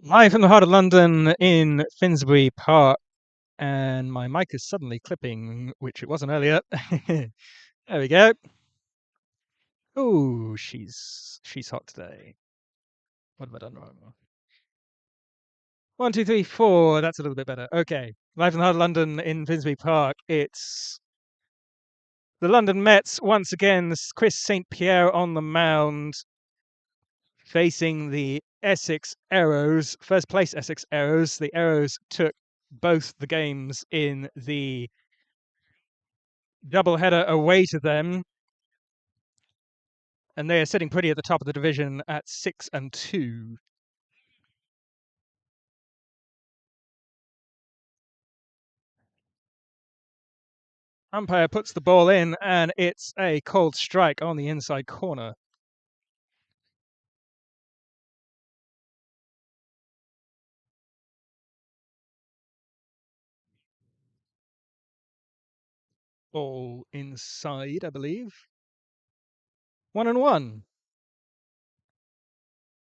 Live from the heart of London in Finsbury Park, and my mic is suddenly clipping, which it wasn't earlier. There we go. Oh, she's hot today. What have I done wrong? 1, 2, 3, 4. That's a little bit better. Okay, live from the heart of London in Finsbury Park. It's the London Mets once again. This is Chris St. Pierre on the mound, facing the Essex Arrows, first place Essex Arrows. The Arrows took both the games in the doubleheader away to them, and they are sitting pretty at the top of the division at 6-2. Umpire puts the ball in, and it's a cold strike on the inside corner. Ball inside, I believe. 1-1.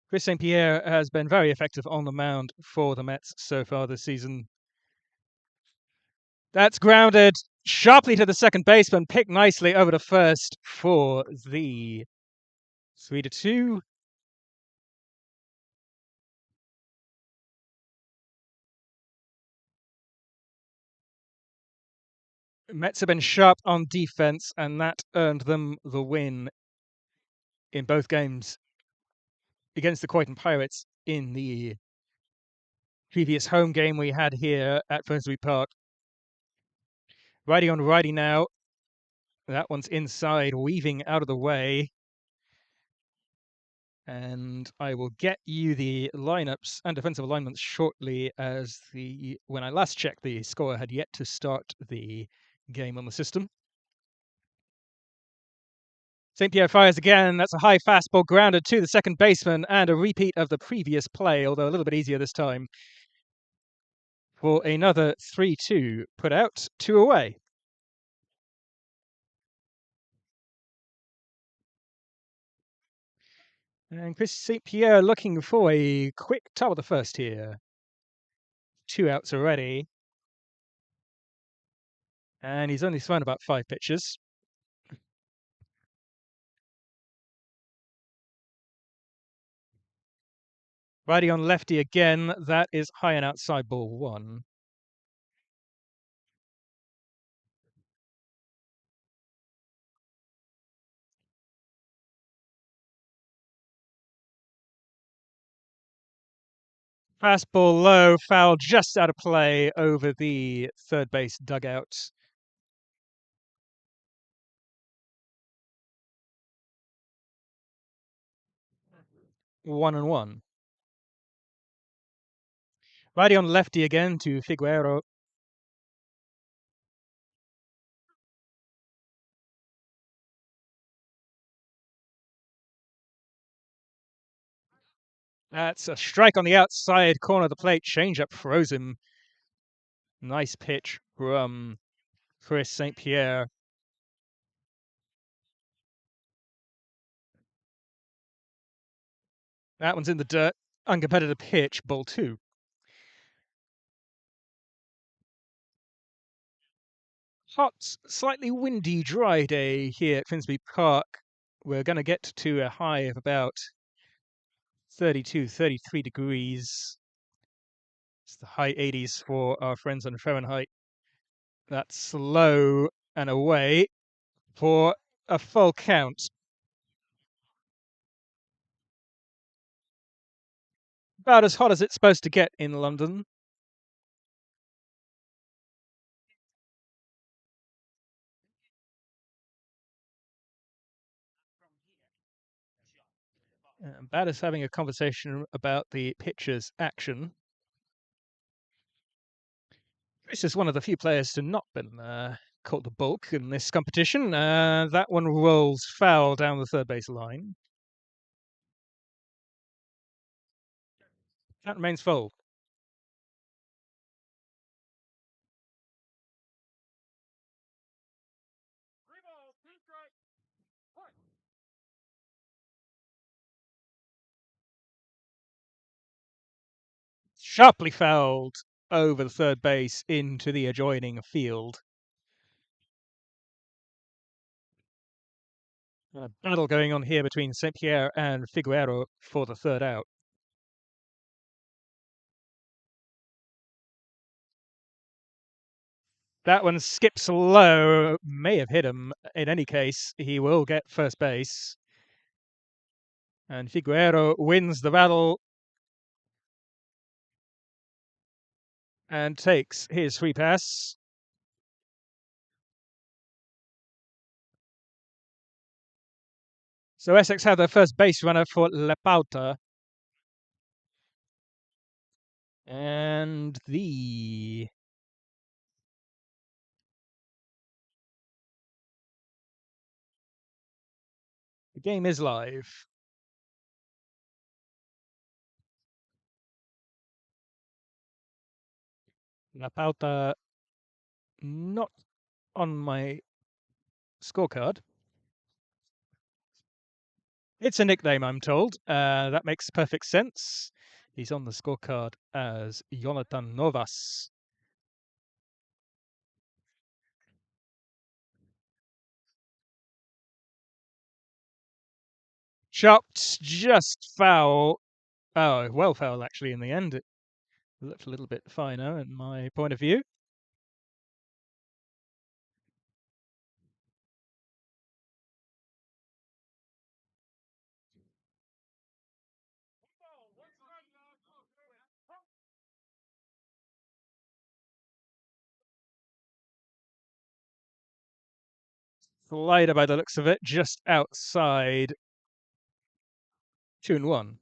Chris St. Pierre has been very effective on the mound for the Mets so far this season. That's grounded sharply to the second baseman, picked nicely over to first for the 3-2. Mets have been sharp on defense, and that earned them the win in both games against the Quinn Pirates in the previous home game we had here at Finsbury Park. Righty on righty now. That one's inside, weaving out of the way. And I will get you the lineups and defensive alignments shortly, as when I last checked, the scorer had yet to start the game on the system. St. Pierre fires again. That's a high fastball grounded to the second baseman, and a repeat of the previous play, although a little bit easier this time, for another 3-2. Put out, 2 away. And Chris St. Pierre looking for a quick top of the first here. 2 outs already. And he's only thrown about 5 pitches. Righty on lefty again. That is high and outside, ball 1. Fastball low, foul just out of play over the third base dugout. One and one. Righty on lefty again to Figueroa. That's a strike on the outside corner of the plate. Changeup froze him. Nice pitch from Chris St. Pierre. That one's in the dirt. Uncompetitive pitch, ball 2. Hot, slightly windy, dry day here at Finsbury Park. We're going to get to a high of about 32, 33 degrees. It's the high 80s for our friends on Fahrenheit. That's low and away for a full count. About as hot as it's supposed to get in London. Bad as having a conversation about the pitcher's action. This is one of the few players to not been caught the bulk in this competition. That one rolls foul down the third base line. That remains full. Sharply fouled over the third base into the adjoining field. A battle going on here between St. Pierre and Figueroa for the third out. That one skips low, may have hit him. In any case, he will get first base. And Figueroa wins the battle and takes his free pass. So Essex have their first base runner for La Pauta. And the game is live. La Pauta not on my scorecard. It's a nickname, I'm told. That makes perfect sense. He's on the scorecard as Jonathan Novas. Chopped just foul. Oh, well foul actually in the end. It looked a little bit finer in my point of view. Slider by the looks of it, just outside 2-1.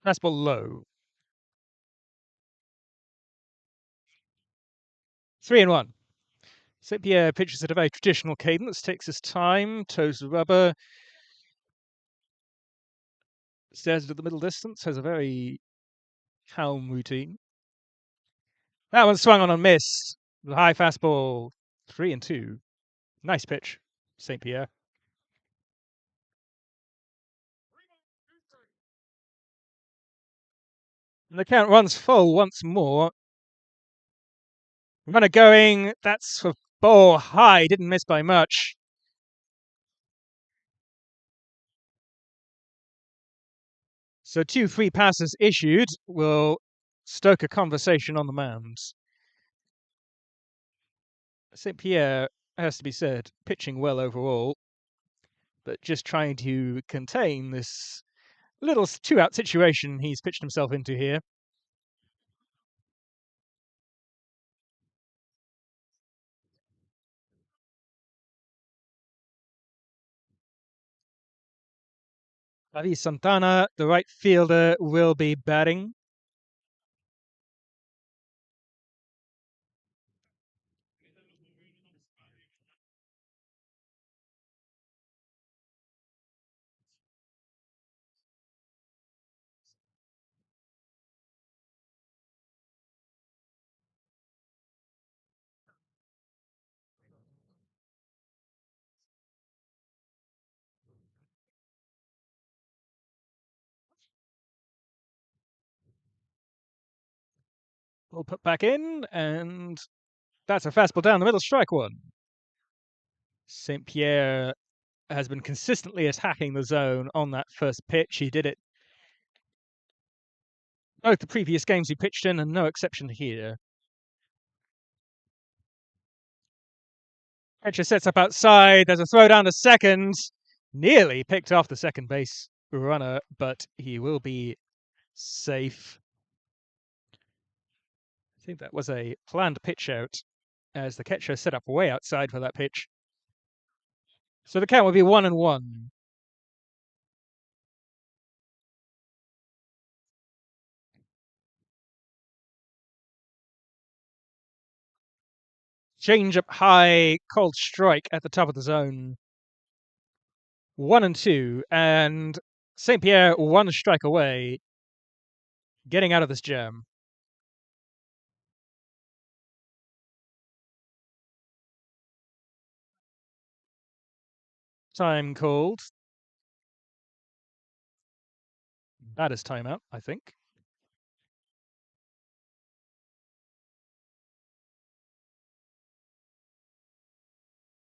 Fastball low. 3-1. St. Pierre pitches at a very traditional cadence, takes his time, toes the rubber, stares into the middle distance, has a very calm routine. That one swung on and missed. The high fastball, 3-2. Nice pitch, St. Pierre. And the count runs full once more. Runner going, that's for ball high, didn't miss by much. So 2 free passes issued will stoke a conversation on the mound. St. Pierre, has to be said, pitching well overall, but just trying to contain this little 2-out situation he's pitched himself into here. David Santana, the right fielder, will be batting. We'll put back in, and that's a fastball down the middle, strike one. St. Pierre has been consistently attacking the zone on that first pitch. He did it both the previous games he pitched in, and no exception here. Catcher sets up outside. There's a throw down to second. Nearly picked off the second base runner, but he will be safe. I think that was a planned pitch out as the catcher set up way outside for that pitch. So the count will be 1-1. Change up high, cold strike at the top of the zone. 1-2, and St. Pierre 1 strike away, getting out of this jam. Time called. Baddest timeout, I think.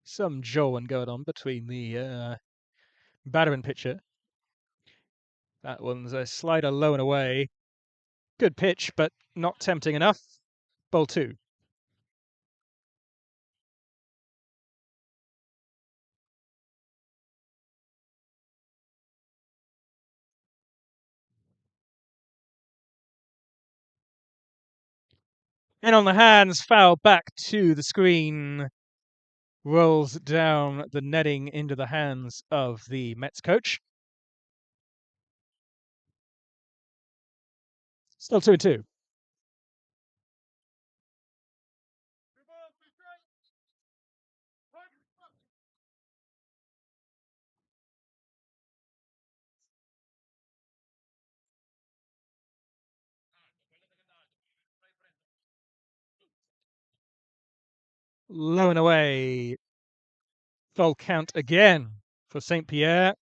Some jawing going on between the batter and pitcher. That one's a slider low and away. Good pitch, but not tempting enough. Ball two. And on the hands, foul back to the screen. Rolls down the netting into the hands of the Mets coach. Still 2-2. Low and away. Full count again for St. Pierre.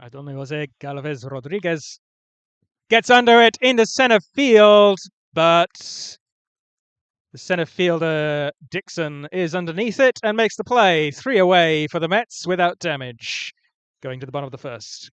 I don't know, Jose Galvez Rodriguez gets under it into center field, but the center fielder Dixon is underneath it and makes the play. 3 away for the Mets without damage. Going to the bottom of the first.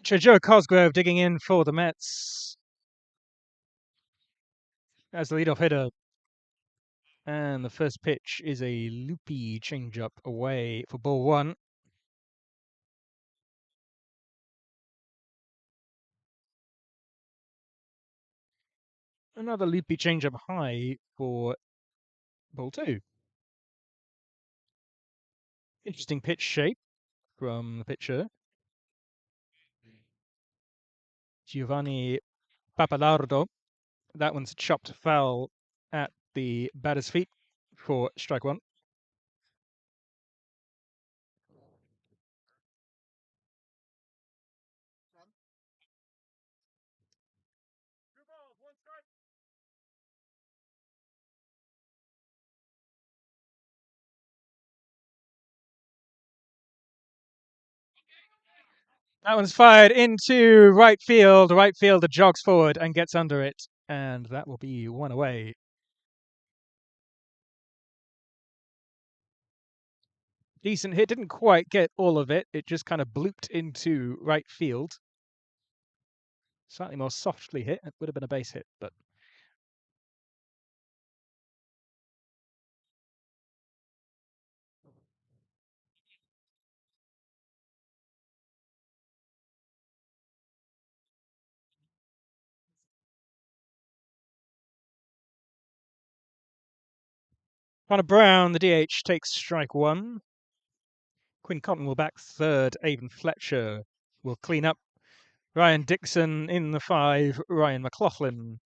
Joe Cosgrove digging in for the Mets as the leadoff hitter. And the first pitch is a loopy changeup away for ball one. Another loopy changeup high for ball two. Interesting pitch shape from the pitcher. Giovanni Papalardo. That one's chopped foul at the batter's feet for strike one. That one's fired into right field. Right fielder jogs forward and gets under it, and that will be one away. Decent hit, didn't quite get all of it. It just kind of blooped into right field. Slightly more softly hit. It would have been a base hit, but Connor Brown, the DH, takes strike one. Quinn Cotton will back third. Avon Fletcher will clean up. Ryan Dixon in the 5. Ryan McLaughlin.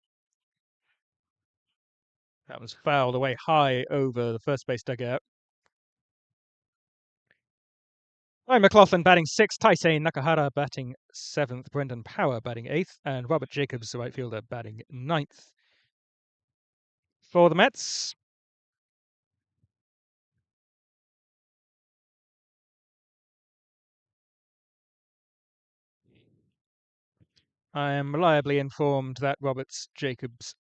That was fouled away high over the first base dugout. Ryan McLaughlin batting 6th. Taisei Nakahara batting 7th. Brendan Power batting 8th. And Robert Jacobs, the right fielder, batting 9th. For the Mets, I am reliably informed that Robert Jacobs'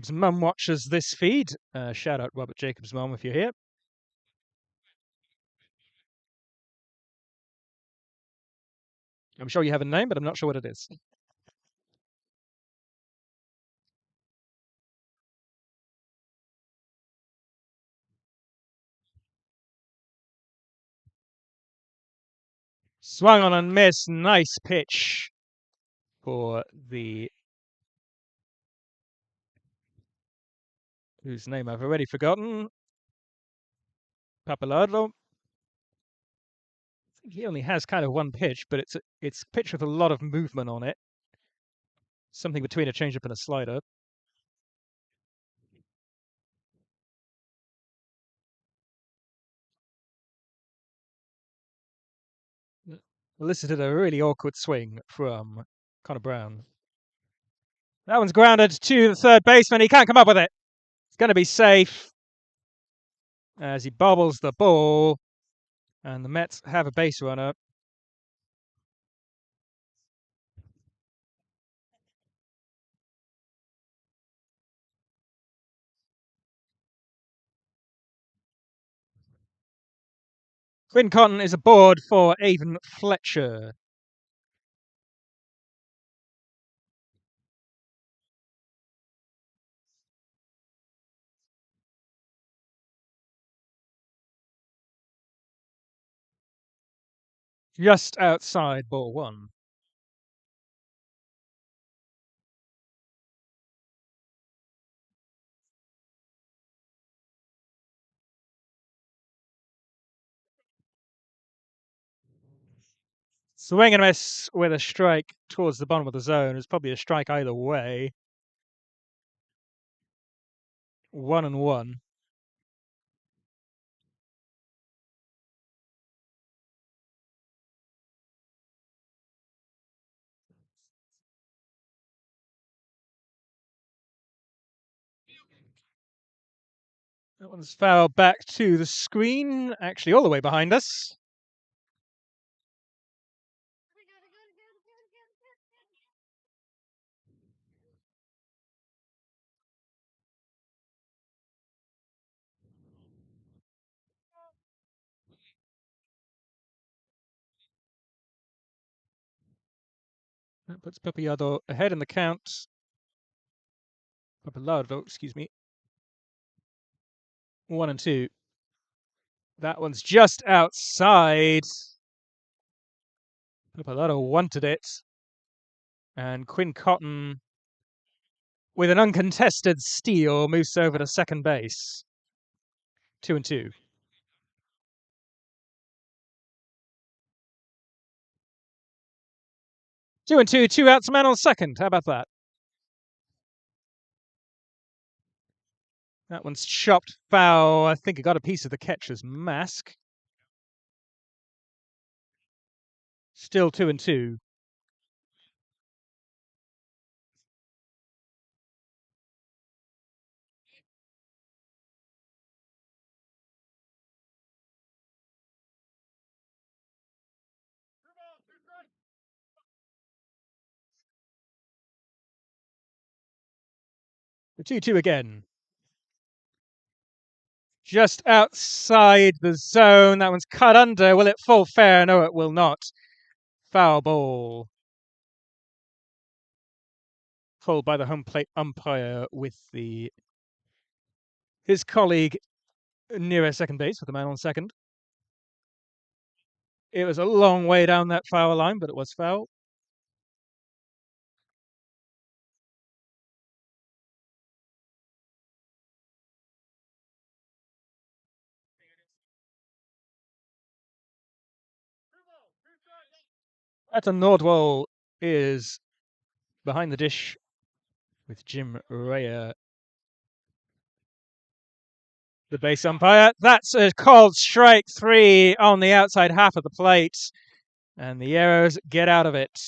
mum watches this feed. Shout out Robert Jacobs' mum if you're here. I'm sure you have a name, but I'm not sure what it is. Swung on and missed. Nice pitch for the whose name I've already forgotten. Pappalardo. He only has kind of one pitch, but it's a pitch with a lot of movement on it. Something between a changeup and a slider. Elicited a really awkward swing from Connor Brown. That one's grounded to the third baseman. He can't come up with it. It's going to be safe as he bobbles the ball, and the Mets have a base runner. Quinn Cotton is aboard for Avon Fletcher. Just outside ball one. Swing and miss with a strike towards the bottom of the zone. It's probably a strike either way. 1-1. That one's fouled back to the screen, actually all the way behind us. That puts Pappalardo ahead in the count. Pappalardo, excuse me. 1-2. That one's just outside. Pappalardo wanted it. And Quinn Cotton, with an uncontested steal, moves over to second base. 2-2. 2-2, 2 outs, a man on second. How about that? That one's chopped foul. I think it got a piece of the catcher's mask. Still 2-2. 2-2 again. Just outside the zone. That one's cut under. Will it fall fair? No, it will not. Foul ball. Called by the home plate umpire with his colleague nearer second base with the man on second. It was a long way down that foul line, but it was foul. Atta Nordwall is behind the dish with Jim Rea, the base umpire. That's a called strike 3 on the outside half of the plate, and the Arrows get out of it.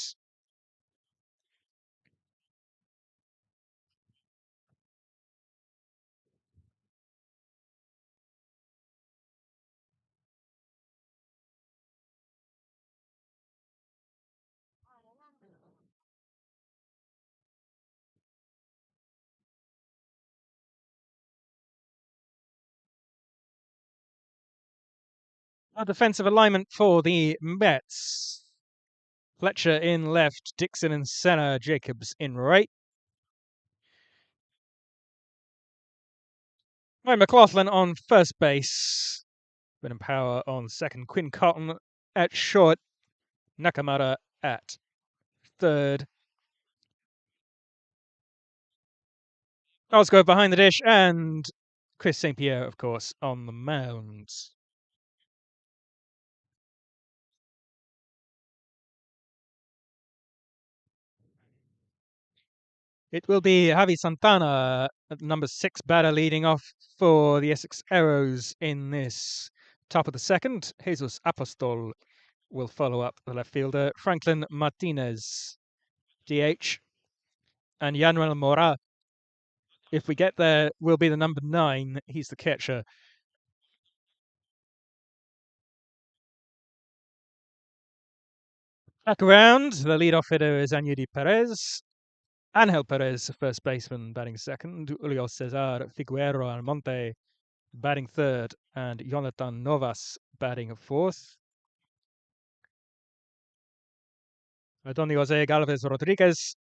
A defensive alignment for the Mets. Fletcher in left, Dixon in center, Jacobs in right. Mike McLaughlin on first base. Ben Power on second. Quinn Cotton at short. Nakamura at third. Osgood behind the dish, and Chris St. Pierre, of course, on the mound. It will be Javi Santana, number 6 batter, leading off for the Essex Arrows in this top of the second. Jesus Apostol will follow up the left fielder. Franklin Martinez, DH. And Yanuel Mora, if we get there, will be the number 9. He's the catcher. Back around, the leadoff hitter is Anyudi Perez. Angel Perez, first baseman, batting second. Julio Cesar Figueroa Almonte batting third. And Jonathan Novas batting fourth. Antonio Jose Galvez Rodriguez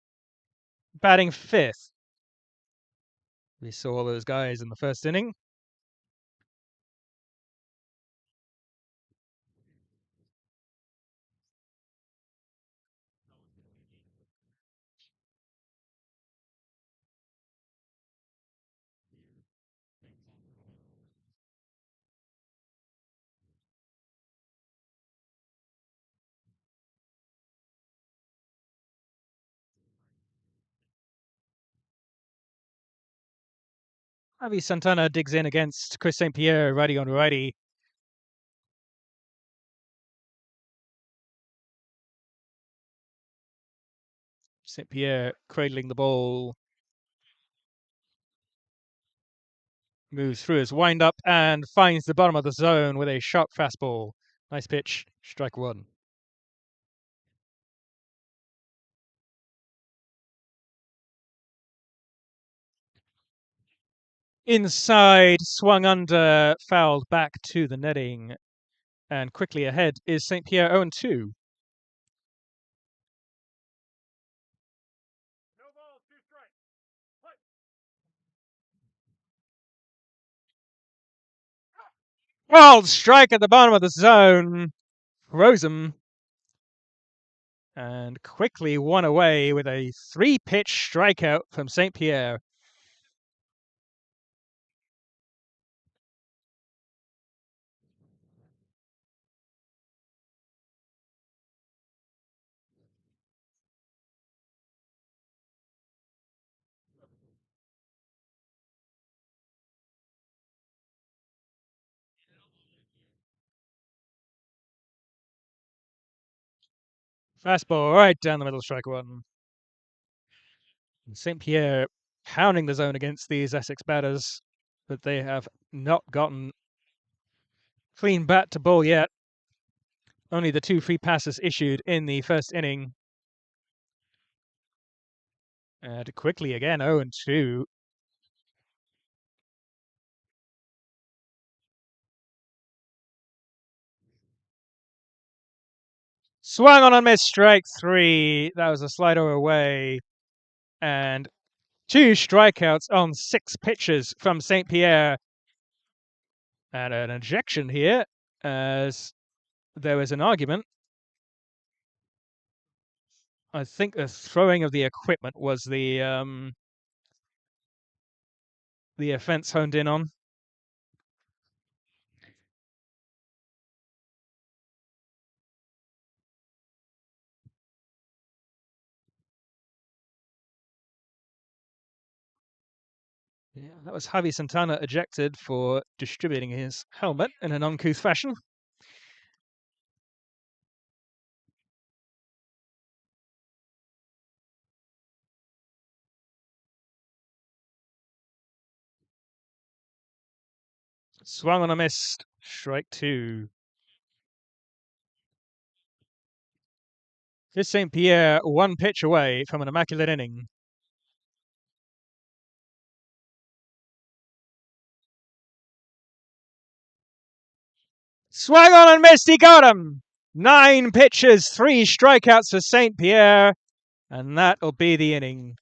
batting fifth. We saw those guys in the first inning. Javi Santana digs in against Chris St. Pierre, righty on righty. St. Pierre cradling the ball. Moves through his windup and finds the bottom of the zone with a sharp fastball. Nice pitch, strike one. Inside, swung under, fouled back to the netting. And quickly ahead is St. Pierre 0-2. Wild strike at the bottom of the zone. Froze him. And quickly won away with a 3-pitch strikeout from St. Pierre. Fastball right down the middle, strike one. St. Pierre pounding the zone against these Essex batters, but they have not gotten clean bat to ball yet. Only the 2 free passes issued in the first inning. And quickly again, 0-2. Swung on and missed, strike three. That was a slider away. And two strikeouts on 6 pitches from St. Pierre. And an ejection here, as there was an argument. I think the throwing of the equipment was the offence honed in on. Yeah, that was Javi Santana ejected for distributing his helmet in an uncouth fashion. Swung on a missed, strike two. This St. Pierre one pitch away from an immaculate inning. Swung on and missed, he got him! 9 pitches, 3 strikeouts for St. Pierre, and that'll be the inning.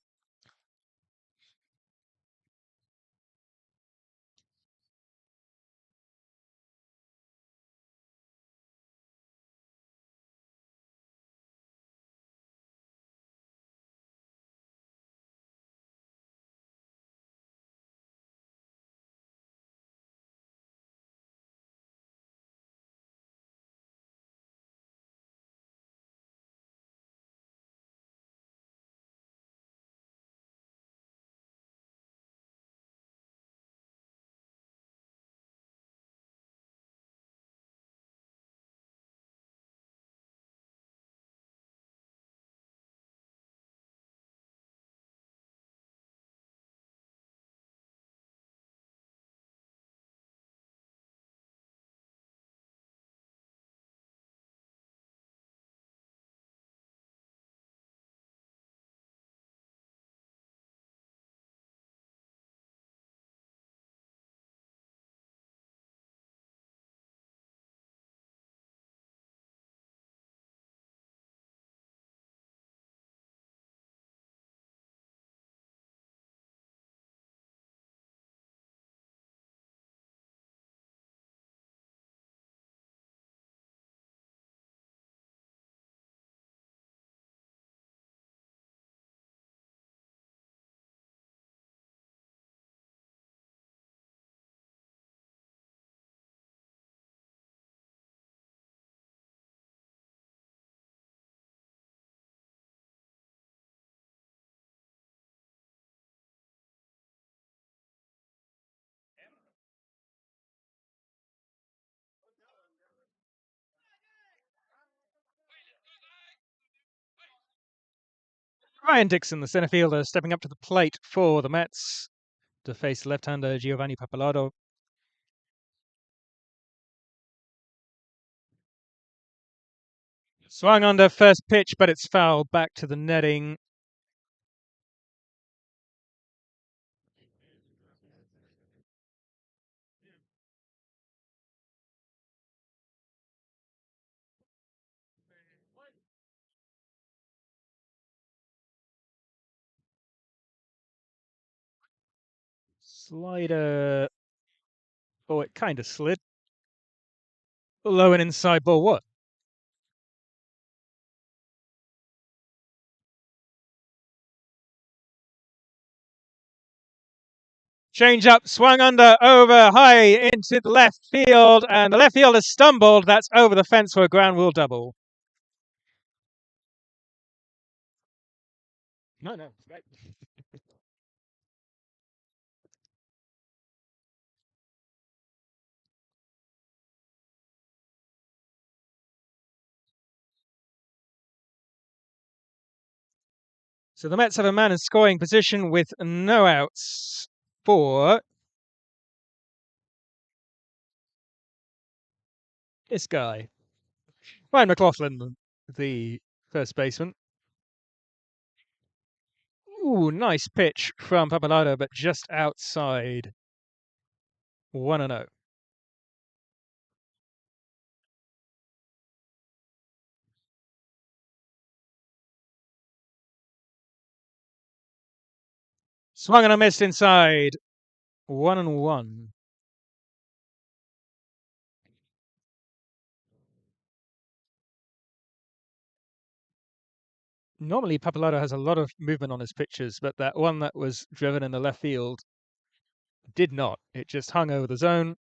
Ryan Dixon, the center fielder, stepping up to the plate for the Mets to face left-hander Giovanni Pappalardo. Swung under first pitch, but it's fouled back to the netting. Slider. Oh, it kind of slid. Low and inside ball. What? Change up, swung under, over, high into the left field, and the left fielder stumbled. That's over the fence for a ground rule double. No, right. So the Mets have a man in scoring position with no outs for this guy. Ryan McLaughlin, the first baseman. Ooh, nice pitch from Pappalardo, but just outside. 1-0. Swung and a missed inside. 1-1. Normally, Pappalardo has a lot of movement on his pitches, but that one that was driven in the left field did not. It just hung over the zone.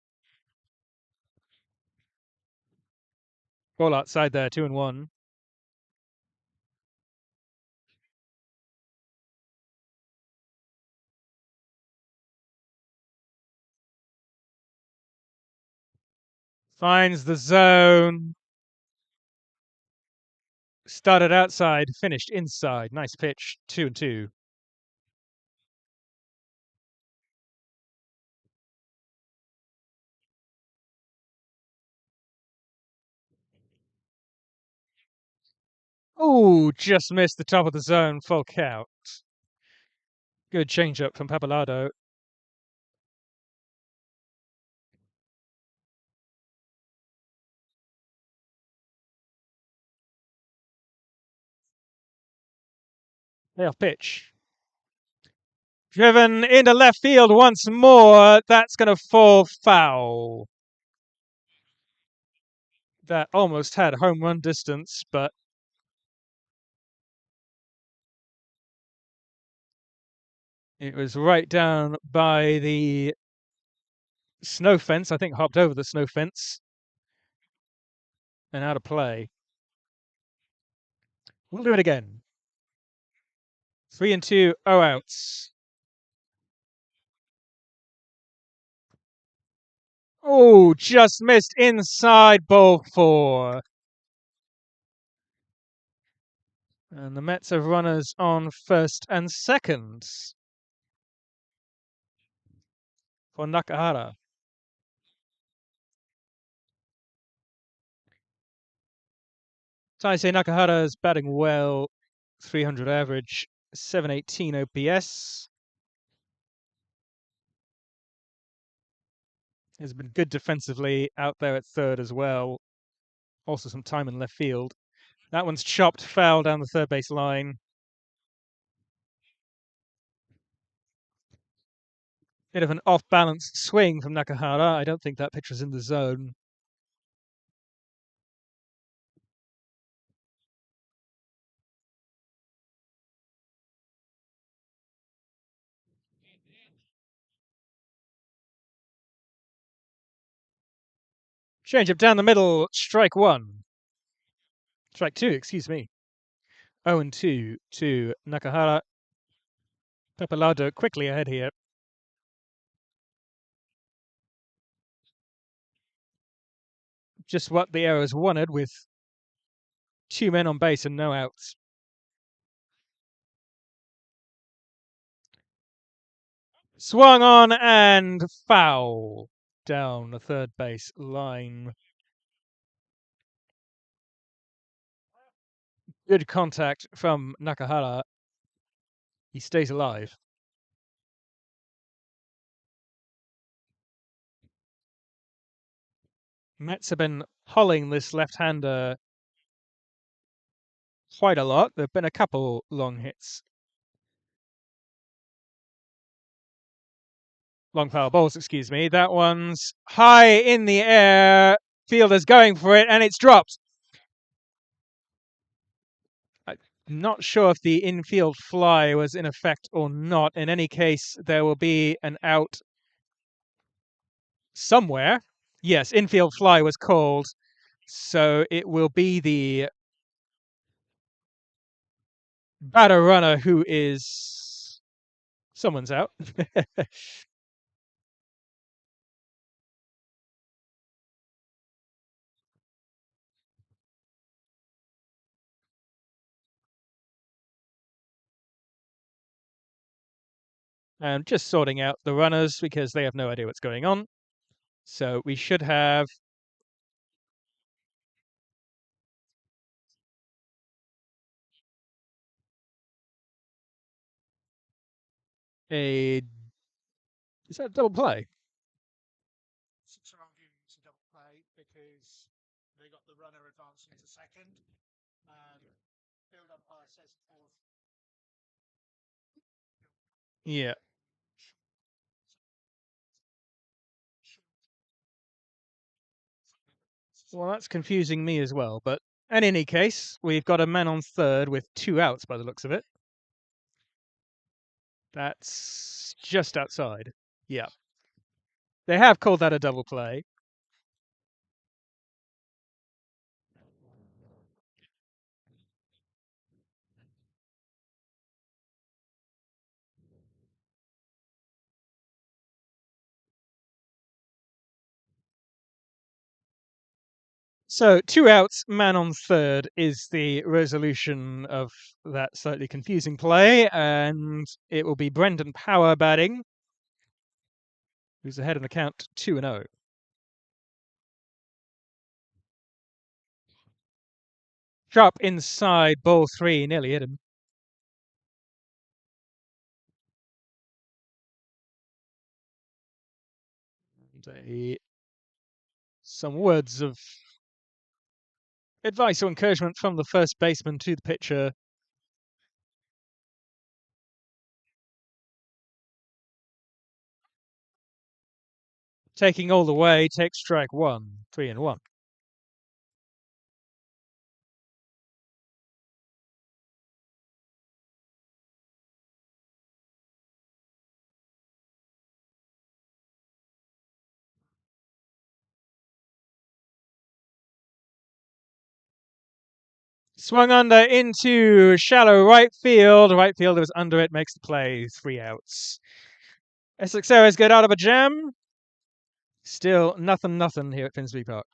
Ball outside there, 2-1. Finds the zone. Started outside, finished inside. Nice pitch, 2-2. Oh, just missed the top of the zone, full count. Good change-up from Pappalardo. Playoff pitch. Driven into left field once more. That's going to fall foul. That almost had home run distance, but it was right down by the snow fence. I think hopped over the snow fence and out of play. We'll do it again. 3-2, 0 outs. Oh, just missed inside, ball 4. And the Mets have runners on first and second for Nakahara. Taisei Nakahara is batting well, 300 average, 718 OPS. Has been good defensively out there at third as well. Also some time in left field. That one's chopped foul down the third base line. Bit of an off-balance swing from Nakahara. I don't think that pitch was in the zone. Change up down the middle, strike 1. Strike 2, excuse me. 0-2 to Nakahara. Pappalardo quickly ahead here. Just what the Arrows wanted with 2 men on base and no outs. Swung on and foul down the third base line. Good contact from Nakahara. He stays alive. Mets have been pulling this left-hander quite a lot. There have been a couple long hits. Long foul balls, excuse me. That one's high in the air. Fielder's going for it, and it's dropped. I'm not sure if the infield fly was in effect or not. In any case, there will be an out somewhere. Yes, infield fly was called. So it will be the batter runner who is... Someone's out. And just sorting out the runners because they have no idea what's going on. So we should have a... Is that a double play? Six are arguing it's a double play because they got the runner advancing to second. Field umpire says fourth. Yeah. Well, that's confusing me as well. But in any case, we've got a man on third with 2 outs by the looks of it. That's just outside. Yeah. They have called that a double play. So 2 outs, man on third is the resolution of that slightly confusing play, and it will be Brendan Power batting, who's ahead in the count 2-0. Sharp inside, ball 3, nearly hit him. Some words of advice or encouragement from the first baseman to the pitcher. Taking all the way, takes strike 1, 3-1. Swung under into shallow right field. Right fielder was under it, makes the play, 3 outs. Essex Arrows get out of a jam. Still nothing here at Finsbury Park.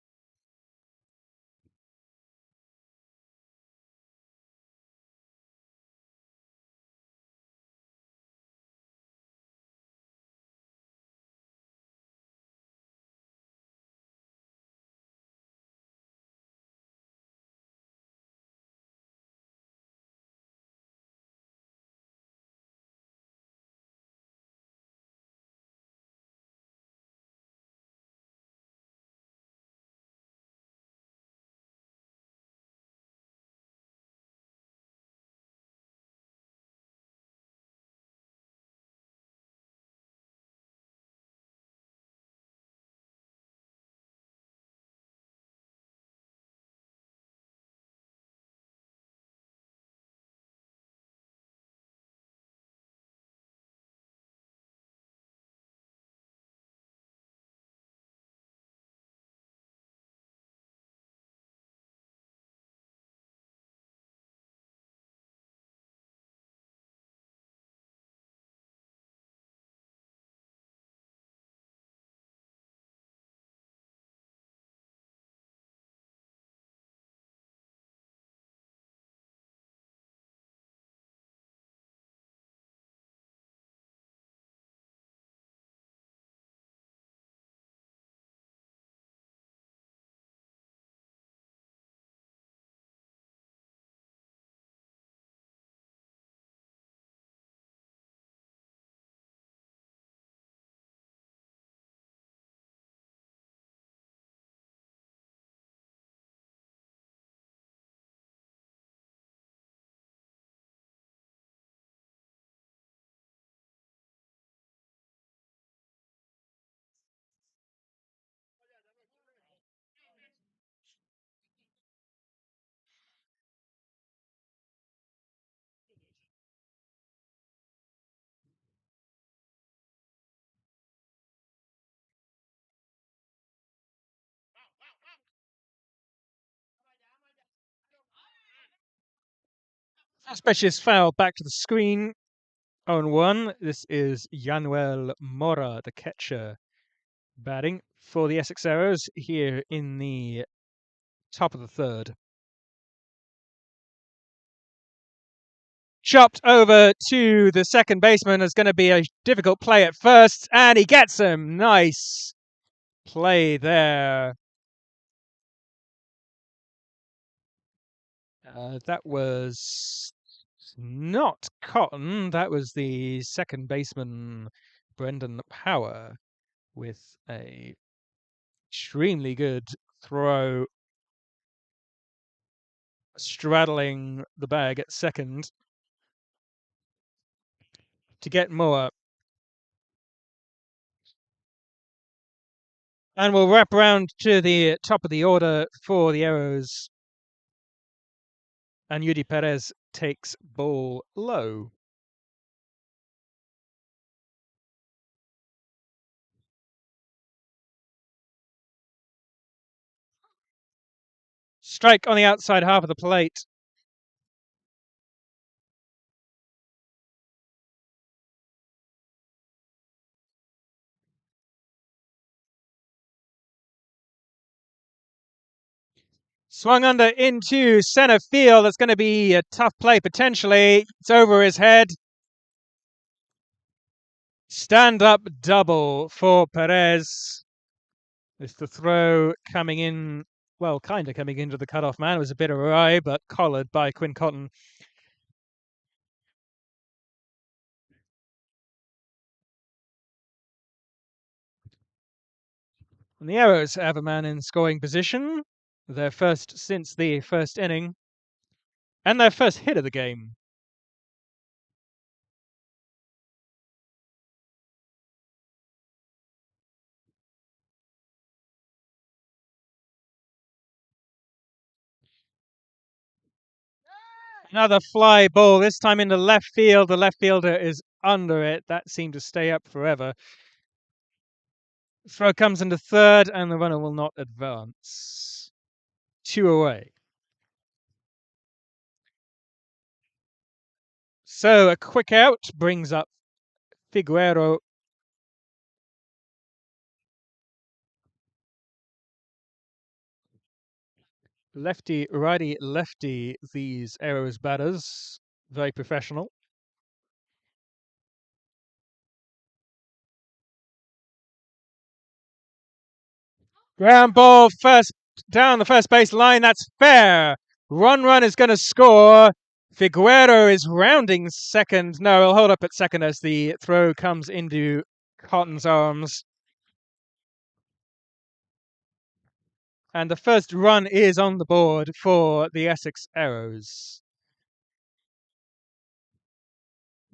Specialist foul back to the screen. 0-1. This is Yanuel Mora, the catcher, batting for the Essex Arrows here in the top of the third. Chopped over to the second baseman is going to be a difficult play at first, and he gets him. Nice play there. That was not Cotton. That was the second baseman, Brendan Power, with a extremely good throw, straddling the bag at second to get Moore. And we'll wrap around to the top of the order for the arrows. And Yudi Perez takes ball low. Strike on the outside half of the plate. Swung under into center field. That's going to be a tough play potentially. It's over his head. Stand up double for Perez. It's the throw coming in, well, kind of coming into the cutoff man. It was a bit awry, but collared by Quinn Cotton. And the Arrows have a man in scoring position. Their first since the first inning. And their first hit of the game. Another fly ball, this time into left field. The left fielder is under it. That seemed to stay up forever. Throw comes into third, and the runner will not advance. 2 away. So a quick out brings up Figuero. Lefty, righty, lefty, these Arrows batters. Very professional. Ground ball first down the first base line. That's fair. Run is going to score. Figuero is rounding second. No, he'll hold up at second as the throw comes into Cotton's arms. And the first run is on the board for the Essex Arrows.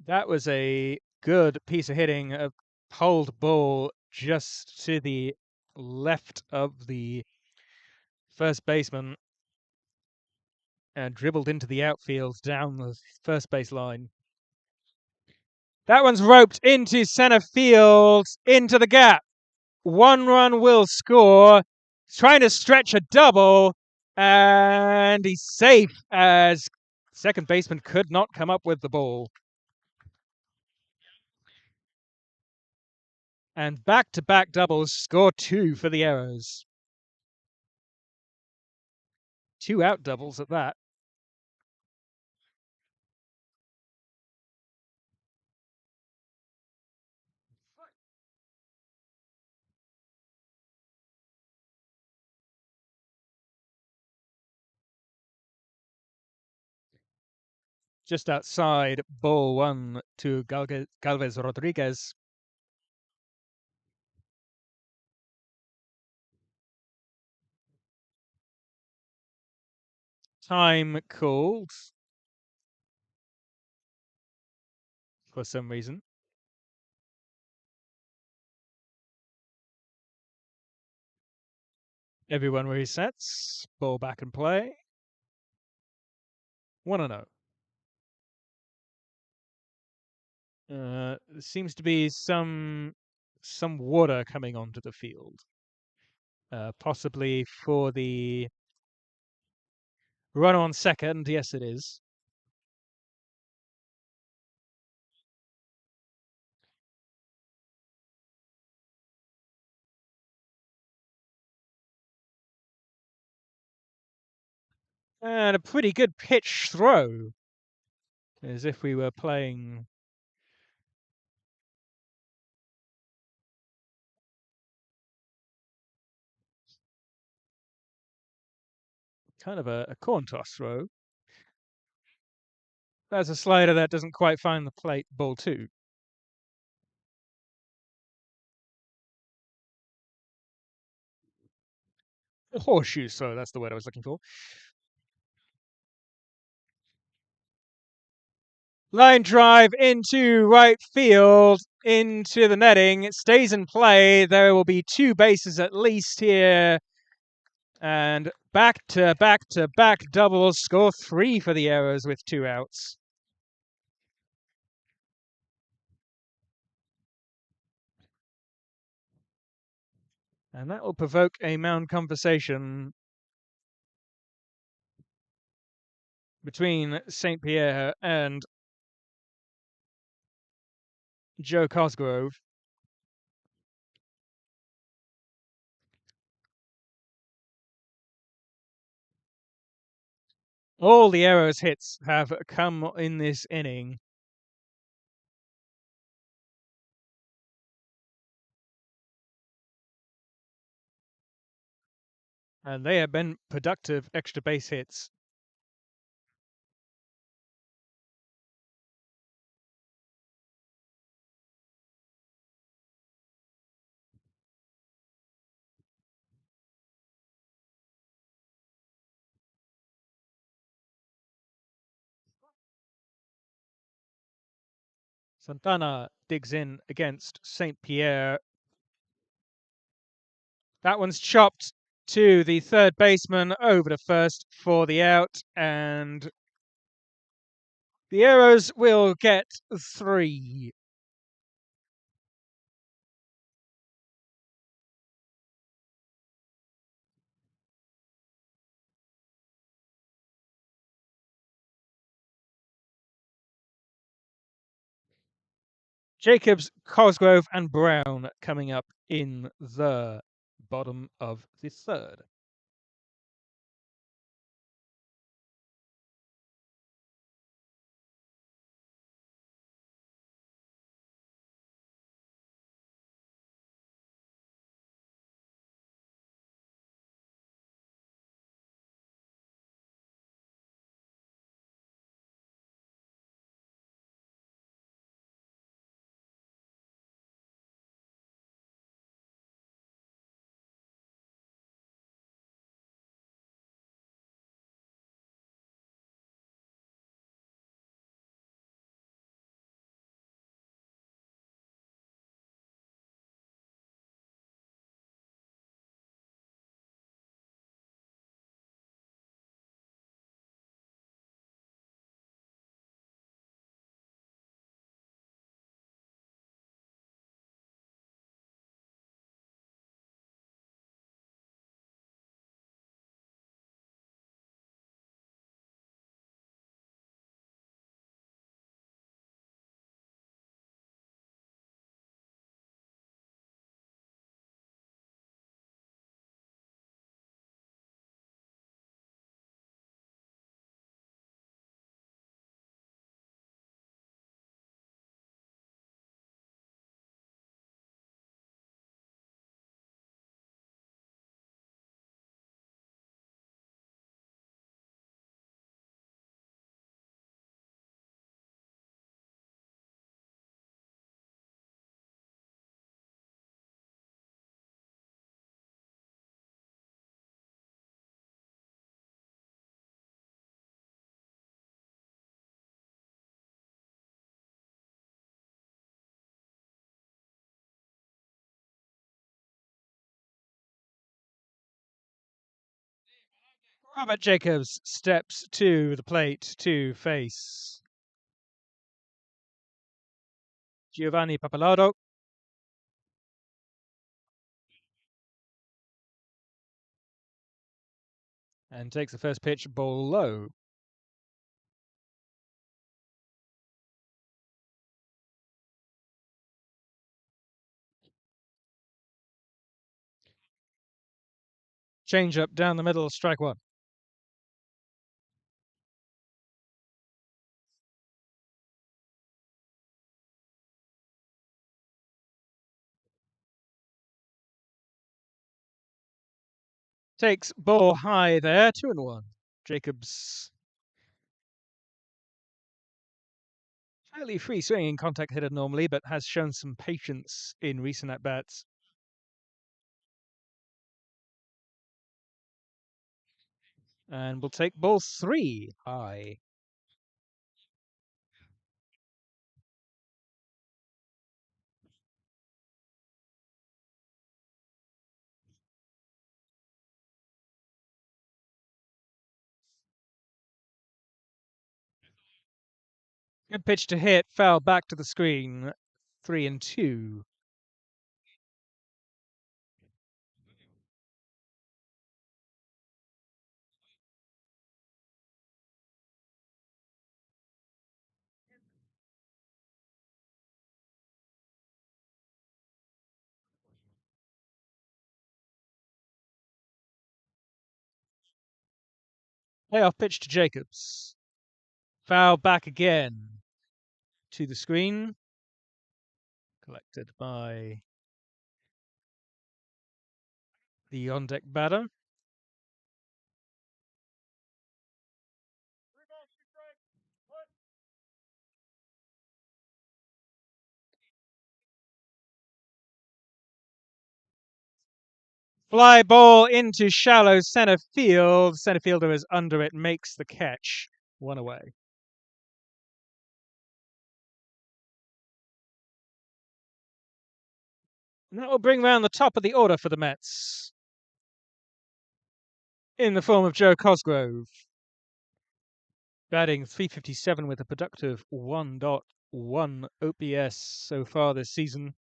That was a good piece of hitting, a pulled ball just to the left of the first baseman and dribbled into the outfield down the first base line. That one's roped into center field, into the gap. 1 run will score. He's trying to stretch a double, and he's safe as second baseman could not come up with the ball. And back-to-back doubles, score 2 for the Arrows. 2 out doubles at that. Just outside, ball 1 to Galvez Rodriguez. Time called for some reason. Everyone resets. Ball back and play. 1-0. There seems to be some water coming onto the field. Possibly for the runner on second. Yes, it is. And a pretty good pitch throw. As if we were playing kind of a corn toss throw. That's a slider that doesn't quite find the plate. Ball 2. A horseshoe throw, that's the word I was looking for. Line drive into right field, into the netting. It stays in play. There will be two bases at least here. And back to back doubles. Score 3 for the Arrows with 2 outs. And that will provoke a mound conversation between St. Pierre and Joe Cosgrove. All the Arrows hits have come in this inning. And they have been productive extra base hits. Santana digs in against St. Pierre. That one's chopped to the third baseman over to first for the out, and the Arrows will get 3. Jacobs, Cosgrove, and Brown coming up in the bottom of the third. Robert Jacobs steps to the plate to face Giovanni Pappalardo. And takes the first pitch, ball low. Change up down the middle, strike 1. Takes ball high there, 2-1. Jacobs fairly free swinging contact hitter normally, but has shown some patience in recent at bats. And we'll take ball 3 high. Good pitch to hit, foul back to the screen. 3-2. Payoff pitch to Jacobs. Foul back again to the screen. Collected by the on-deck batter. Fly ball into shallow center field. Center fielder is under it, makes the catch. 1 away. And that will bring round the top of the order for the Mets. In the form of Joe Cosgrove. Batting .357 with a productive 1.1 OPS so far this season.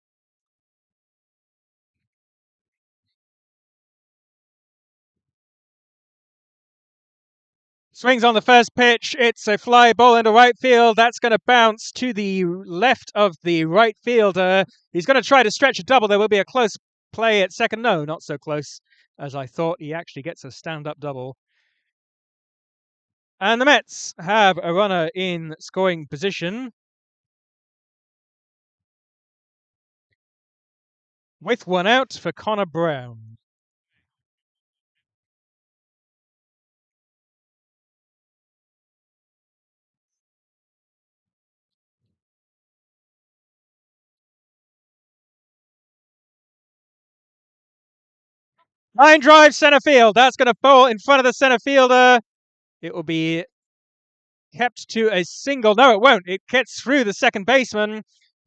Swings on the first pitch. It's a fly ball into right field. That's going to bounce to the left of the right fielder. He's going to try to stretch a double. There will be a close play at second. No, not so close as I thought. He actually gets a stand-up double. And the Mets have a runner in scoring position with 1 out for Connor Brown. Line drive center field. That's going to fall in front of the center fielder. It will be kept to a single. No, it won't. It gets through the second baseman.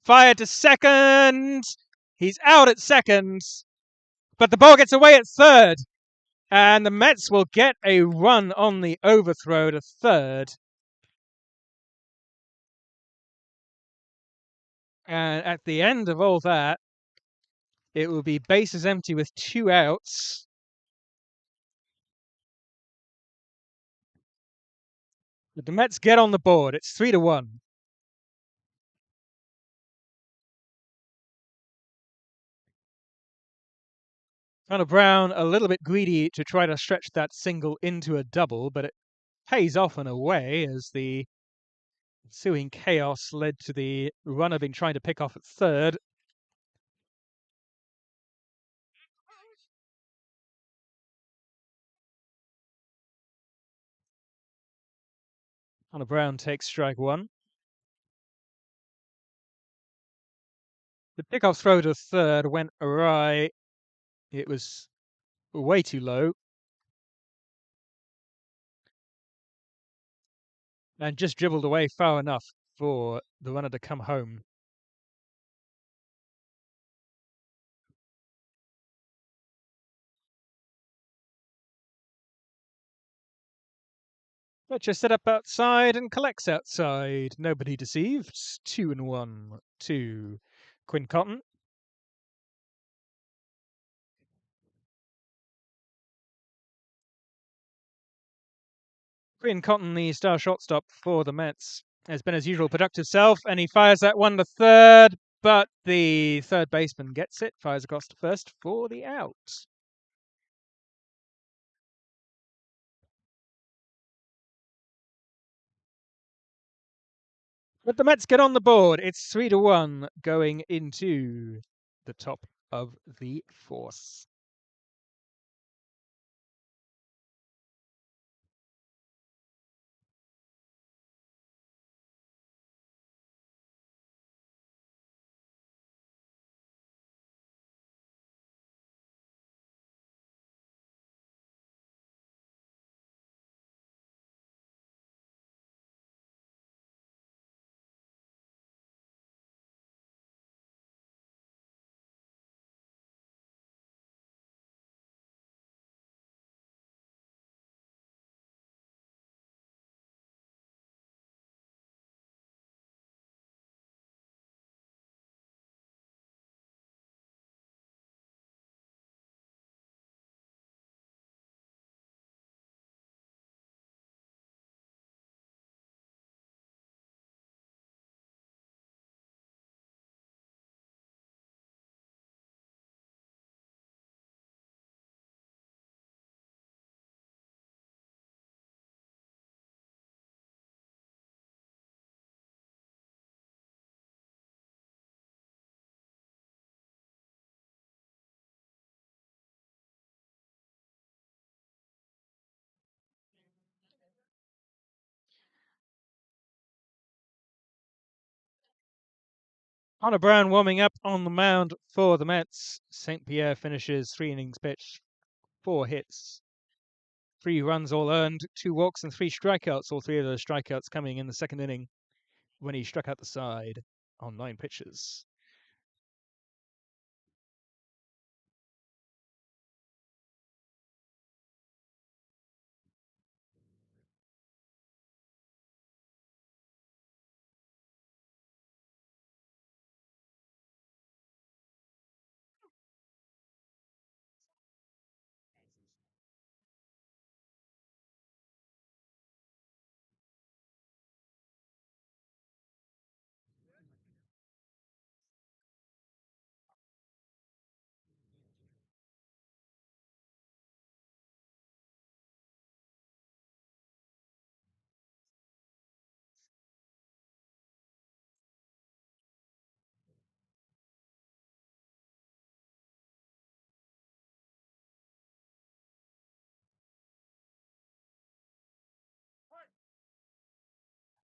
Fired to second. He's out at second. But the ball gets away at third. And the Mets will get a run on the overthrow to third. And at the end of all that, it will be bases empty with 2 outs. But the Mets get on the board. It's 3-1. Connor Brown a little bit greedy to try to stretch that single into a double, but it pays off in a way as the ensuing chaos led to the runner being trying to pick off at third. Connor Brown takes strike 1. The pickoff throw to third went awry. It was way too low. And just dribbled away far enough for the runner to come home. Fletcher set up outside and collects outside. Nobody deceived. 2-1 to Quinn Cotton. Quinn Cotton, the star shortstop for the Mets, has been his usual productive self, and he fires that one to third, but the third baseman gets it, fires across to first for the out. But the Mets get on the board. It's 3-1 going into the top of the fourth. Connor Brown warming up on the mound for the Mets. St. Pierre finishes 3 innings pitched, 4 hits, 3 runs all earned, 2 walks and 3 strikeouts. All 3 of those strikeouts coming in the second inning when he struck out the side on 9 pitches.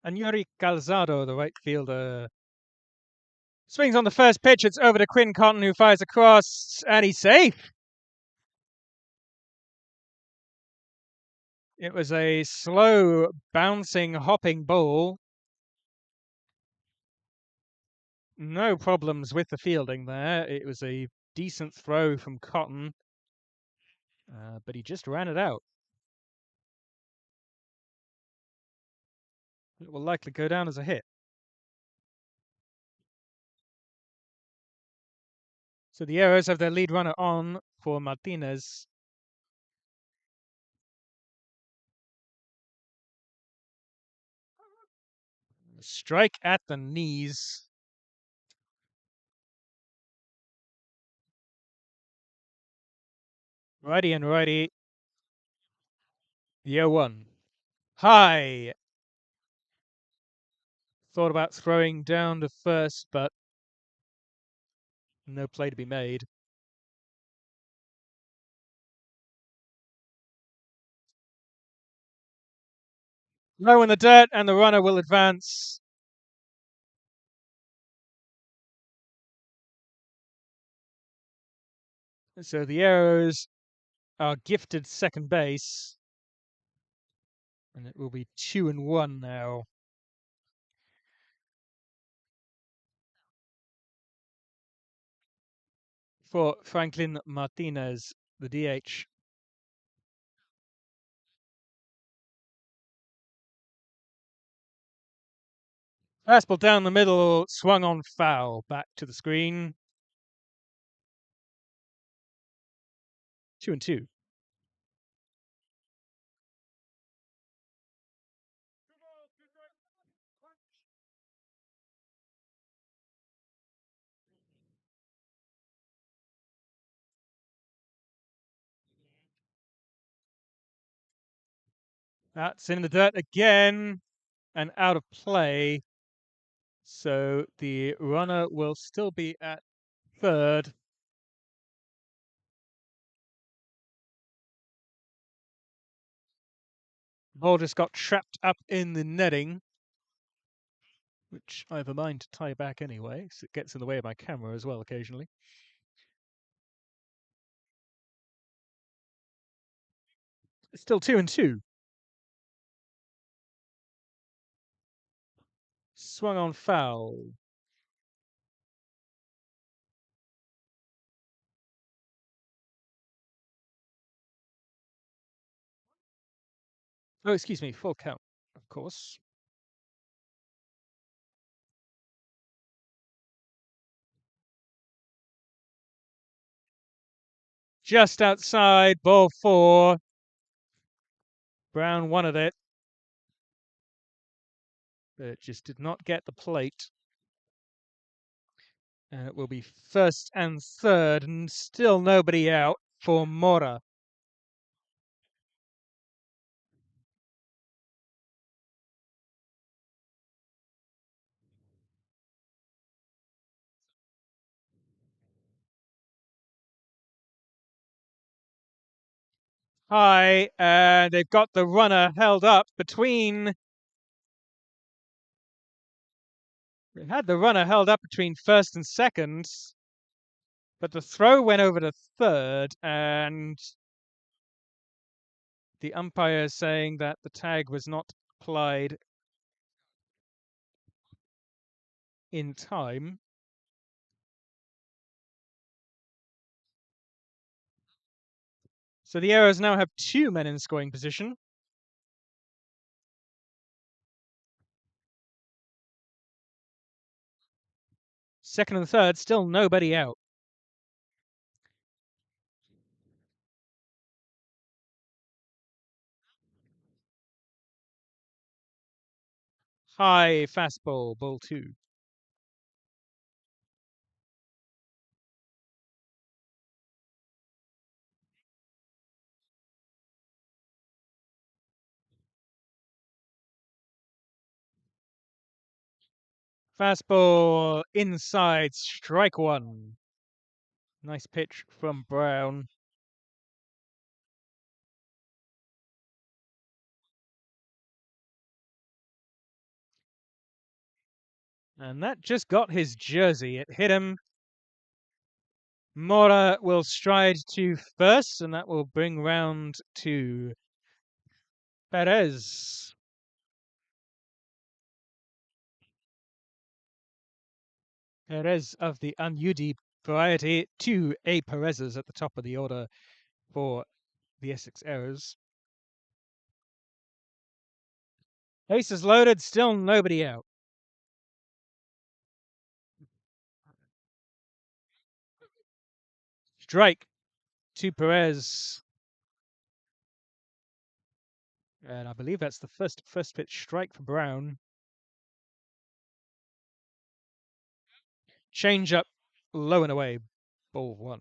And Yuri Calzado, the right fielder, swings on the first pitch. It's over to Quinn Cotton, who fires across, and he's safe. It was a slow, bouncing, hopping ball. No problems with the fielding there. It was a decent throw from Cotton, but he just ran it out. It will likely go down as a hit. So the Arrows have their lead runner on for Martinez. Strike at the knees. Righty and righty. The 0-1. High. Thought about throwing down to first, but no play to be made. Low in the dirt, and the runner will advance. So the Arrows are gifted second base. And it will be 2-1 now. For Franklin Martinez, the DH. Fastball down the middle, swung on foul. Back to the screen. 2-2. That's in the dirt again and out of play. So the runner will still be at third. Ball just got trapped up in the netting, which I have a mind to tie back anyway, so it gets in the way of my camera as well occasionally. It's still 2-2. Swung on foul. Oh, excuse me, full count, of course. Just outside, ball 4. Brown wanted it, but it just did not get the plate. And it will be first and third, and still nobody out for Mora. High, and they've got the runner held up between It had the runner held up between first and second, but the throw went over to third, and the umpire saying that the tag was not applied in time. So the Arrows now have 2 men in scoring position. Second and third, still nobody out. High fastball, ball 2. Fastball inside, strike 1. Nice pitch from Brown. And that just got his jersey. It hit him. Mora will stride to first, and that will bring round to Perez. Perez of the Unyudi variety. 2 A. Perez's at the top of the order for the Essex Arrows. Bases loaded, still nobody out. Strike to Perez. And I believe that's the first pitch strike for Brown. Change up, low and away, ball 1.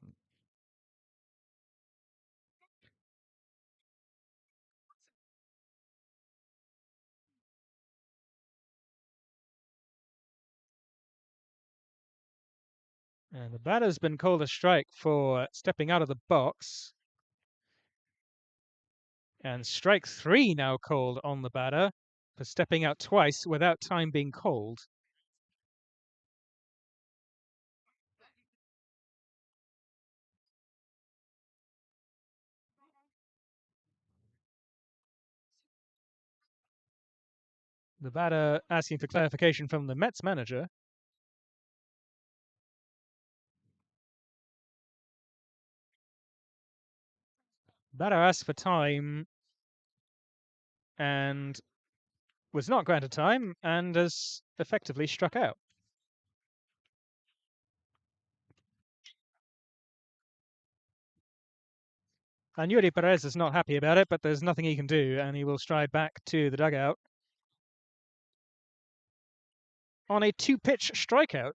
And the batter's been called a strike for stepping out of the box. And strike 3 now called on the batter for stepping out twice without time being called. The batter asking for clarification from the Mets manager. Batter asked for time and was not granted time and has effectively struck out. And Yuri Perez is not happy about it, but there's nothing he can do, and he will stride back to the dugout on a 2-pitch strikeout.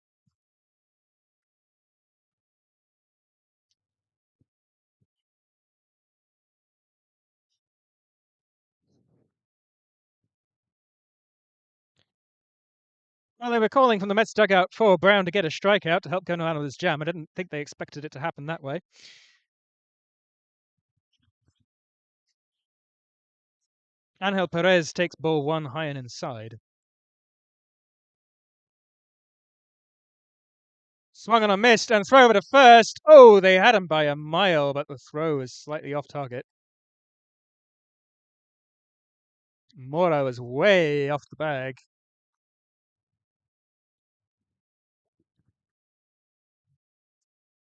Well, they were calling from the Mets dugout for Brown to get a strikeout to help Kono out of his jam. I didn't think they expected it to happen that way. Angel Perez takes ball 1 high and inside. Swung on a missed and throw over to first. Oh, they had him by a mile, but the throw is slightly off target. Mora was way off the bag.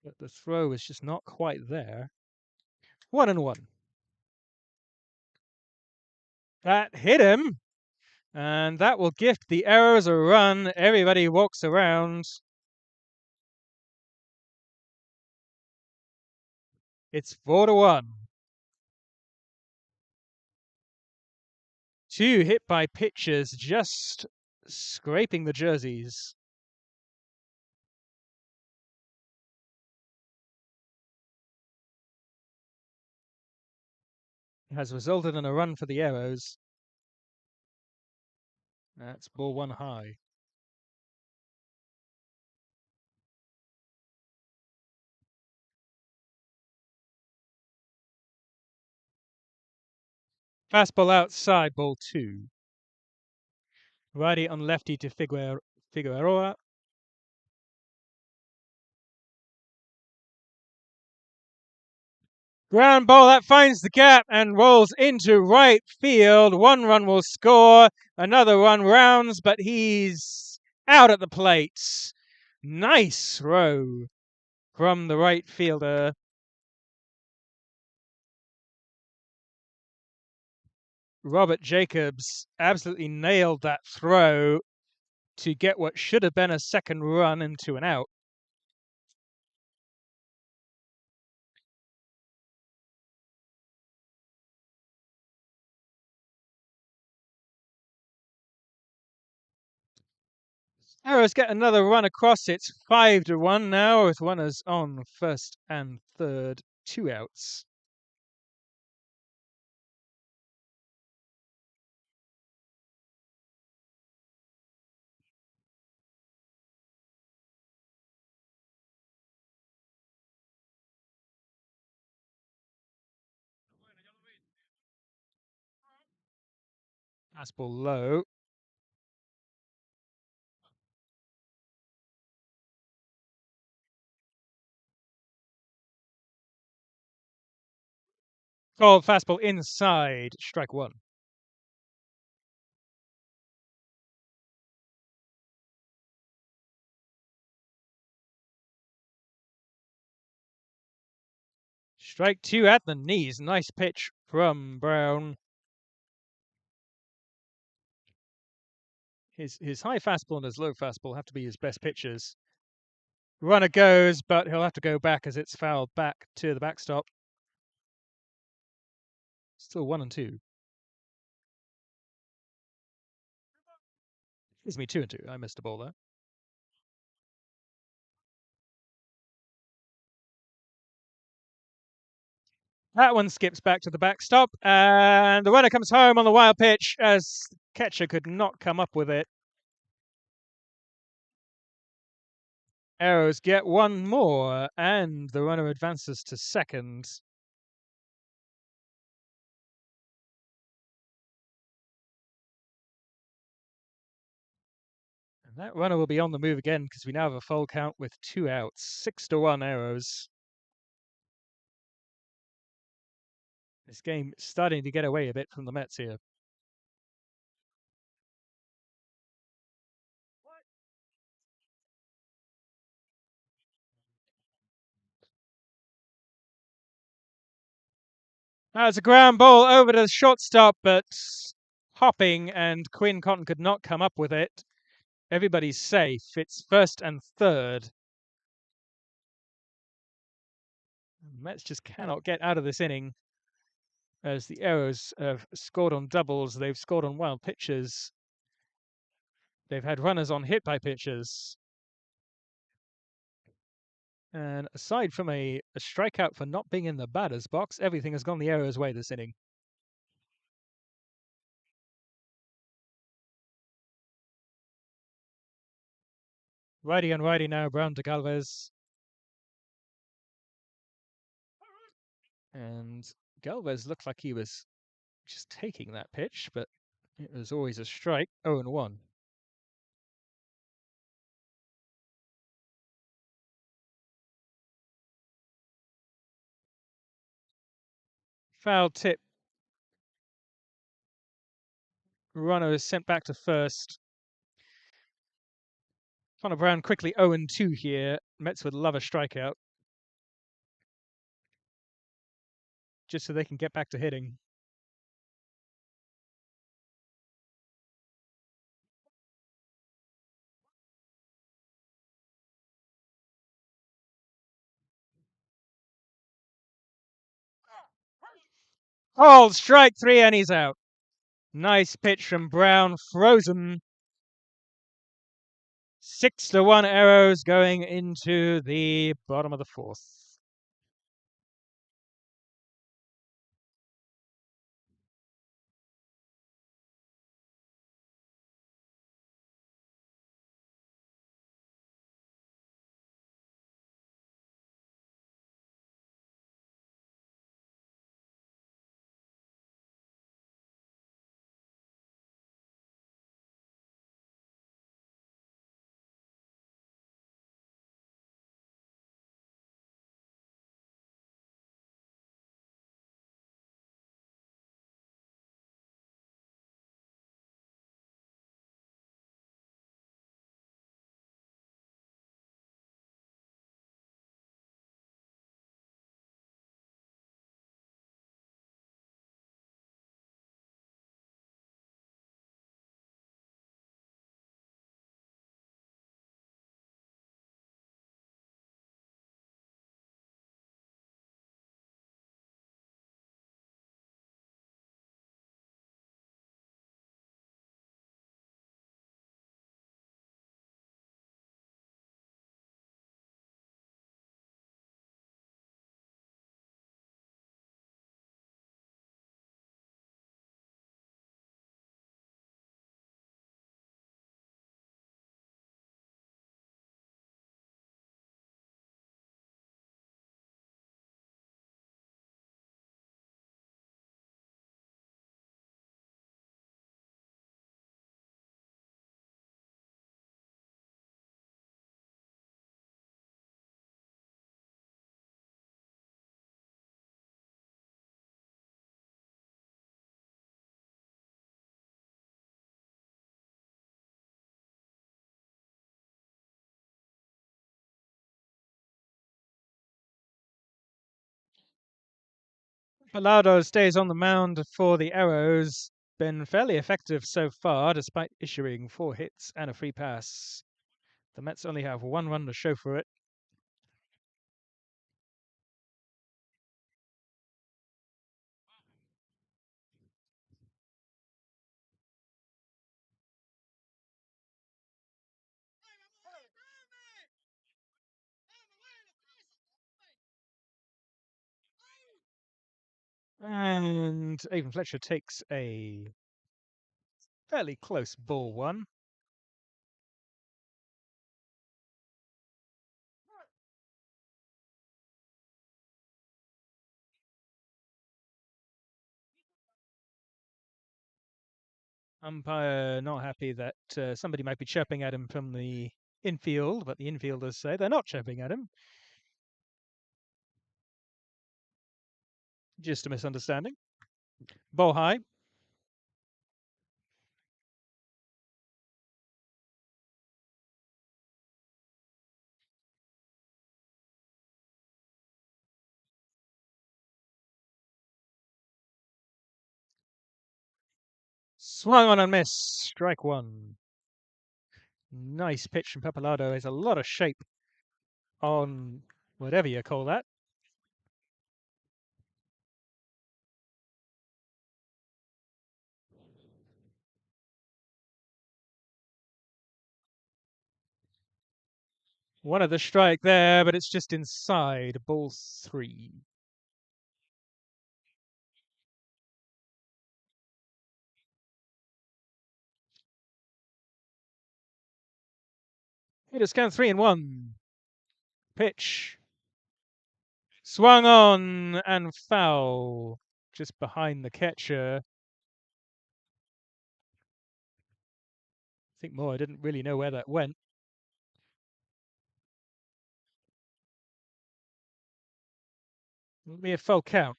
But the throw was just not quite there. 1-1. That hit him. And that will gift the Arrows a run. Everybody walks around. It's 4-1. 2 hit by pitches, just scraping the jerseys. Has resulted in a run for the Arrows. That's ball 1 high. Fastball outside, ball 2. Righty on lefty to Figueroa. Ground ball that finds the gap and rolls into right field. One run will score. Another run rounds, but he's out at the plate. Nice throw from the right fielder. Robert Jacobs absolutely nailed that throw to get what should have been a second run into an out. Arrows get another run across. It's 5-1 now with runners on first and third, 2 outs. Fastball low. Called fastball inside, strike one. Strike two at the knees. Nice pitch from Brown. His high fastball and his low fastball have to be his best pitches. Runner goes, but he'll have to go back as it's fouled back to the backstop. Still 1-2. Gives me 2-2. I missed a ball there. That one skips back to the backstop, and the runner comes home on the wild pitch as catcher could not come up with it. Arrows get one more, and the runner advances to second. And that runner will be on the move again because we now have a full count with 2 outs. 6-1 Arrows. This game starting to get away a bit from the Mets here. That's a ground ball over to the shortstop, but hopping, and Quinn Cotton could not come up with it. Everybody's safe. It's first and third. The Mets just cannot get out of this inning as the Arrows have scored on doubles. They've scored on wild pitches. They've had runners on hit by pitches. And aside from a strikeout for not being in the batter's box, everything has gone the Arrows' way this inning. Righty on righty now, Brown to Galvez. And Galvez looked like he was just taking that pitch, but it was always a strike. 0-1. Foul tip. Runner is sent back to first. Connor Brown quickly 0-2 here. Mets would love a strikeout, just so they can get back to hitting. Oh, strike three, and he's out. Nice pitch from Brown, frozen. 6-1 Arrows going into the bottom of the fourth. Pallardo stays on the mound for the Arrows. Been fairly effective so far, despite issuing 4 hits and a free pass. The Mets only have 1 run to show for it. And Avon Fletcher takes a fairly close ball 1. Umpire not happy that somebody might be chirping at him from the infield, but the infielders say they're not chirping at him. Just a misunderstanding. Ball high. Swung on and missed. Strike 1. Nice pitch from Pappalardo. Has a lot of shape on whatever you call that. One of the strike there, but it's just inside. Ball 3. Hitters count 3-1. Pitch. Swung on and foul. Just behind the catcher. I think Moore didn't really know where that went. It'll be a full count.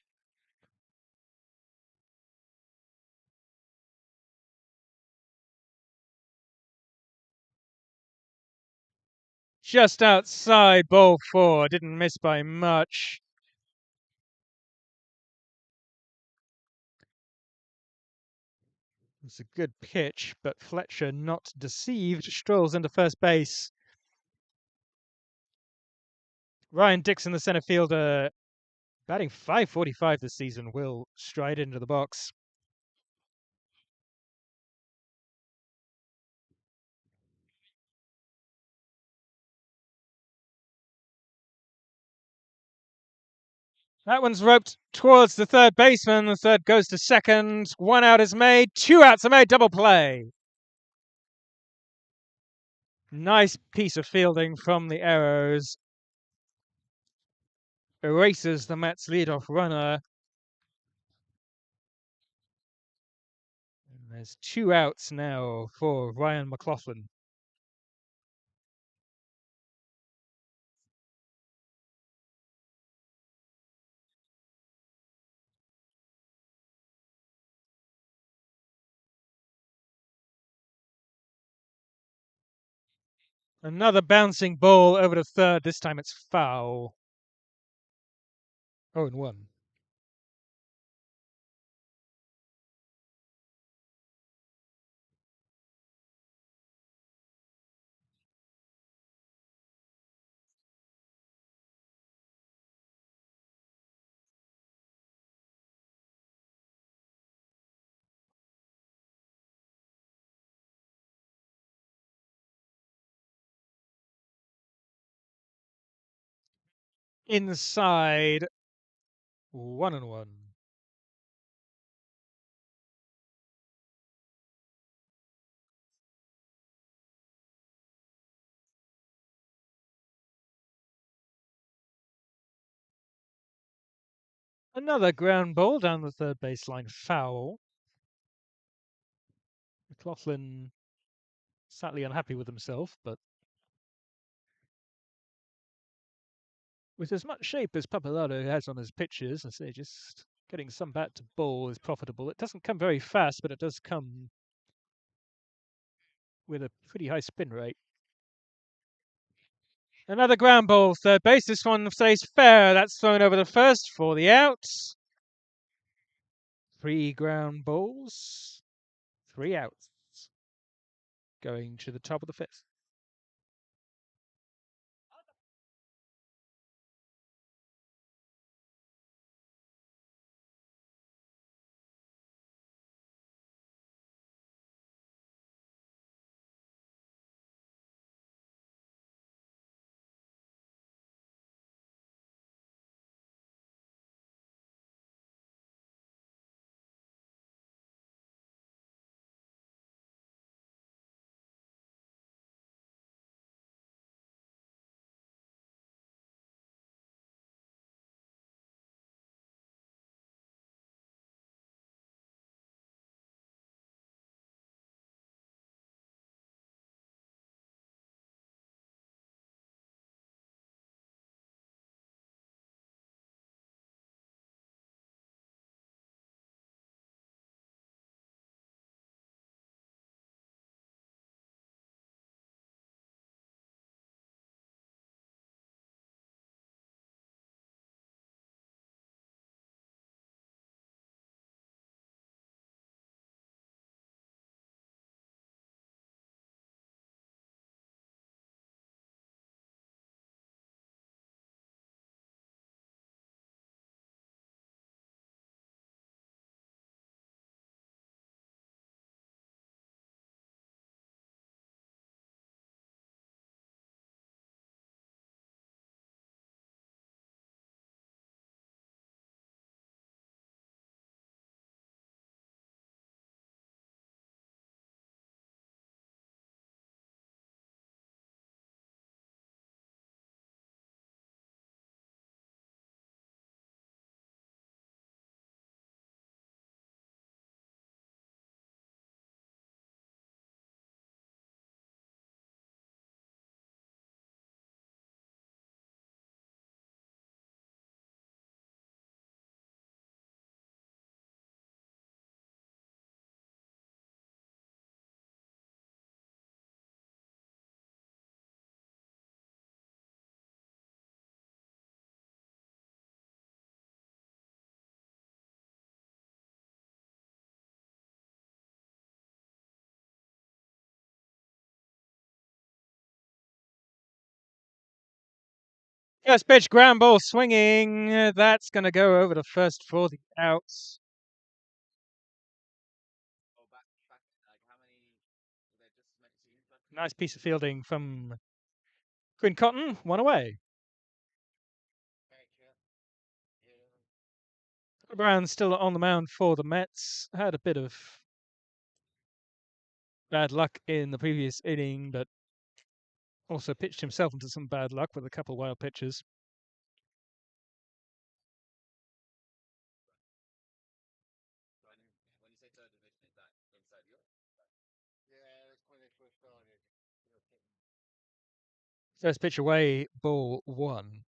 Just outside, ball 4. Didn't miss by much. It's a good pitch, but Fletcher, not deceived, strolls into first base. Ryan Dixon, the center fielder, batting .545 this season, will stride into the box. That one's roped towards the third baseman. The third goes to second. 1 out is made. 2 outs are made. Double play. Nice piece of fielding from the Arrows. Erases the Mets' leadoff runner. And there's 2 outs now for Ryan McLaughlin. Another bouncing ball over to third. This time it's foul. 0-1. Inside. 1-1. Another ground ball down the third baseline. Foul. McLaughlin sadly unhappy with himself, but with as much shape as Pappalardo has on his pitches, I say just getting some bat to ball is profitable. It doesn't come very fast, but it does come with a pretty high spin rate. Another ground ball, third base. This one stays fair. That's thrown over the first for the outs. 3 ground balls, 3 outs. Going to the top of the 5th. First pitch, ground ball swinging. That's going to go over the first for the outs. Nice piece of fielding from Quinn Cotton. 1 away. Brown's still on the mound for the Mets. Had a bit of bad luck in the previous inning, but also pitched himself into some bad luck with a couple of wild pitches. First pitch away, ball 1.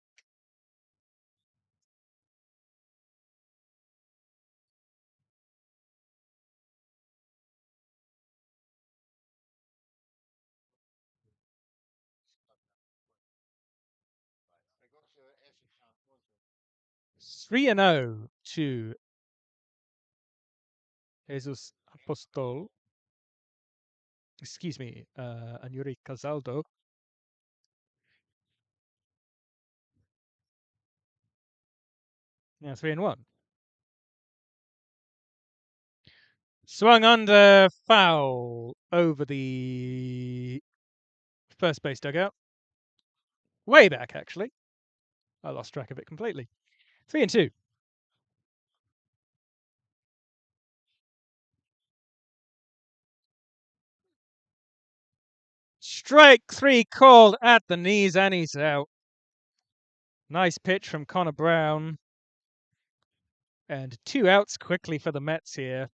Essex 3-0 to Jesus Apostol. Excuse me, Anuri Casaldo. Now 3-1. Swung under, foul over the first base dugout. Way back, actually. I lost track of it completely. 3-2. Strike 3 called at the knees, and he's out. Nice pitch from Connor Brown. And 2 outs quickly for the Mets here.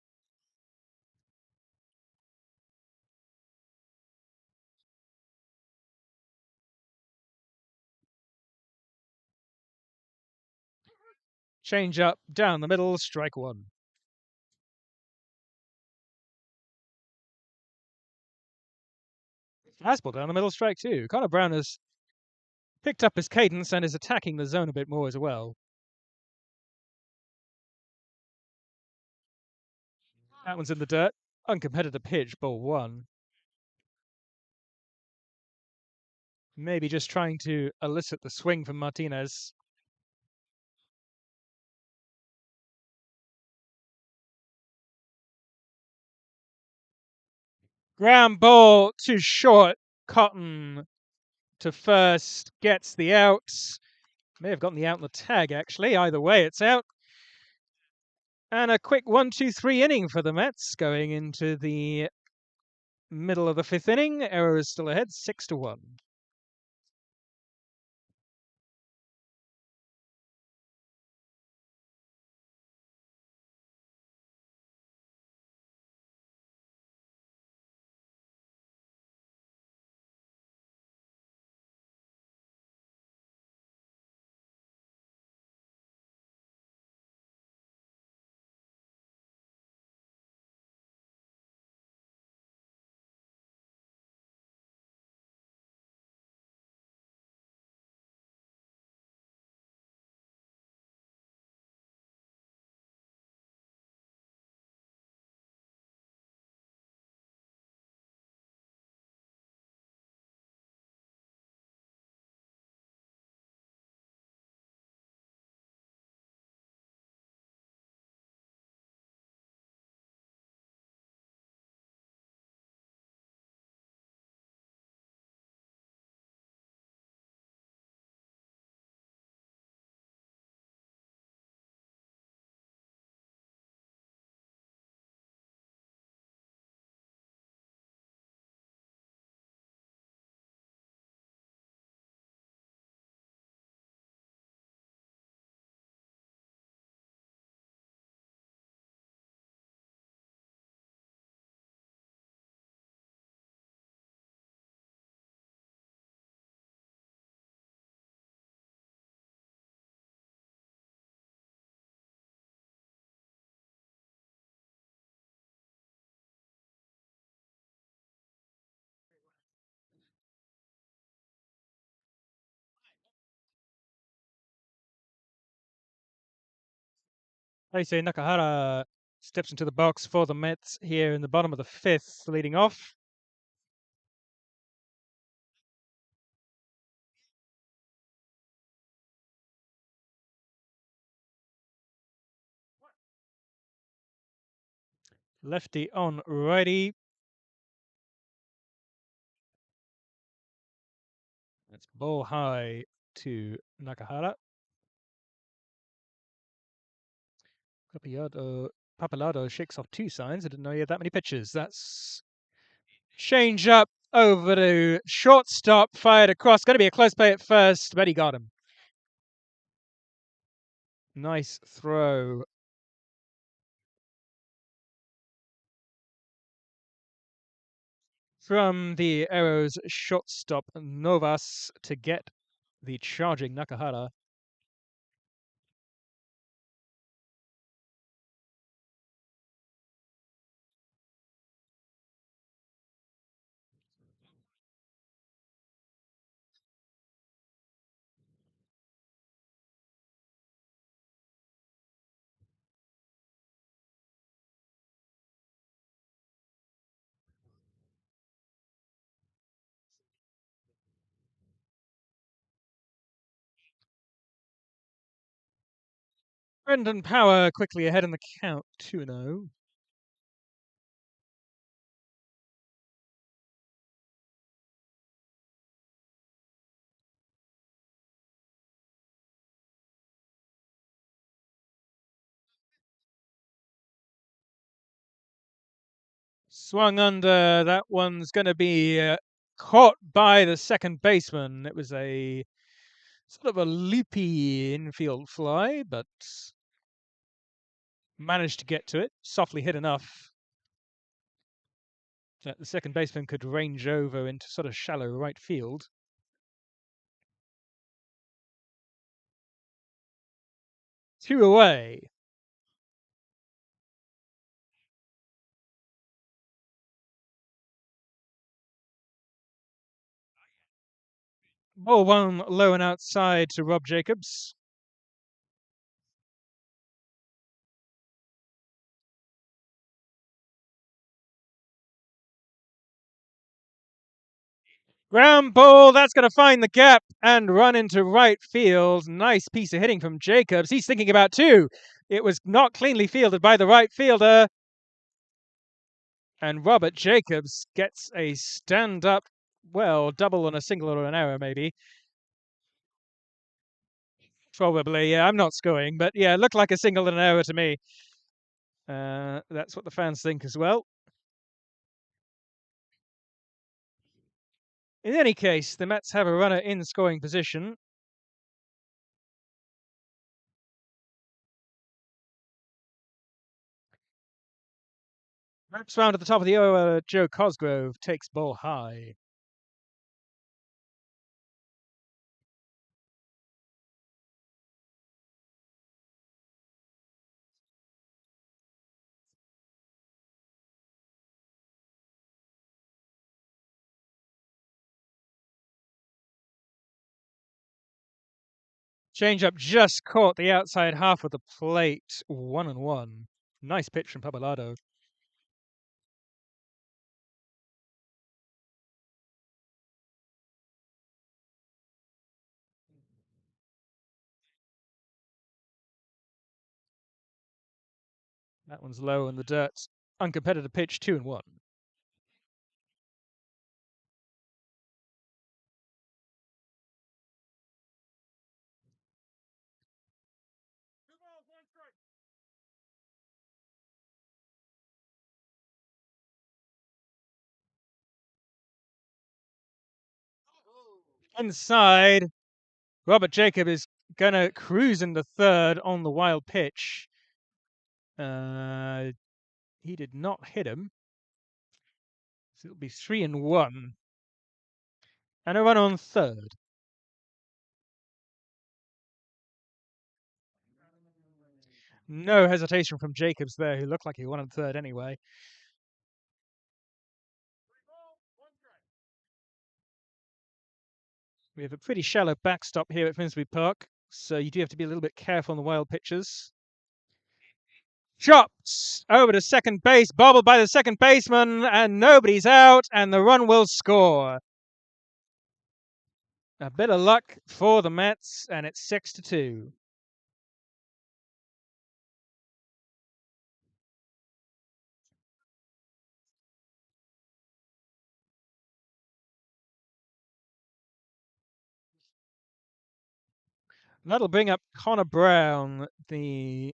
Change up down the middle, strike 1. Fastball down the middle, strike 2. Connor Brown has picked up his cadence and is attacking the zone a bit more as well. That one's in the dirt. Uncompetitive pitch, ball one. Maybe just trying to elicit the swing from Martinez. Ground ball too short. Cotton to first, gets the out. May have gotten the out in the tag, actually. Either way, it's out. And a quick 1-2-3 inning for the Mets going into the middle of the fifth inning. Arrow is still ahead, 6-1. Heisei Nakahara steps into the box for the Mets here in the bottom of the fifth, leading off. Lefty on righty. That's ball high to Nakahara. Papalado shakes off two signs. I didn't know he had that many pitches. That's change up over to shortstop, fired across. Going to be a close play at first, but he got him. Nice throw. From the Arrows shortstop Novas to get the charging Nakahara. Brendan Power quickly ahead in the count, 2-0. Swung under. That one's going to be caught by the second baseman. It was a sort of a loopy infield fly, but managed to get to it. Softly hit enough that the second baseman could range over into sort of shallow right field. Two away. Ball one low and outside to Rob Jacobs. Ground ball, that's going to find the gap and run into right field. Nice piece of hitting from Jacobs. He's thinking about two. It was not cleanly fielded by the right fielder. And Robert Jacobs gets a stand-up, well, double on a single or an error, maybe. Probably, yeah, I'm not scoring, but yeah, it looked like a single and an error to me. That's what the fans think as well. In any case, the Mets have a runner in scoring position. Wraps round at the top of the order. Joe Cosgrove takes ball high. Changeup just caught the outside half of the plate. 1-1. Nice pitch from Papalado. That one's low in the dirt. Uncompetitive pitch, 2-1. Inside, Robert Jacob is going to cruise into third on the wild pitch. He did not hit him. So it'll be 3-1. And a run on third. No hesitation from Jacobs there, who looked like he wanted third anyway. We have a pretty shallow backstop here at Finsbury Park, so you do have to be a little bit careful on the wild pitches. Chopped over to second base, bobbled by the second baseman, and nobody's out, and the run will score. A bit of luck for the Mets, and it's 6-2. That'll bring up Connor Brown, the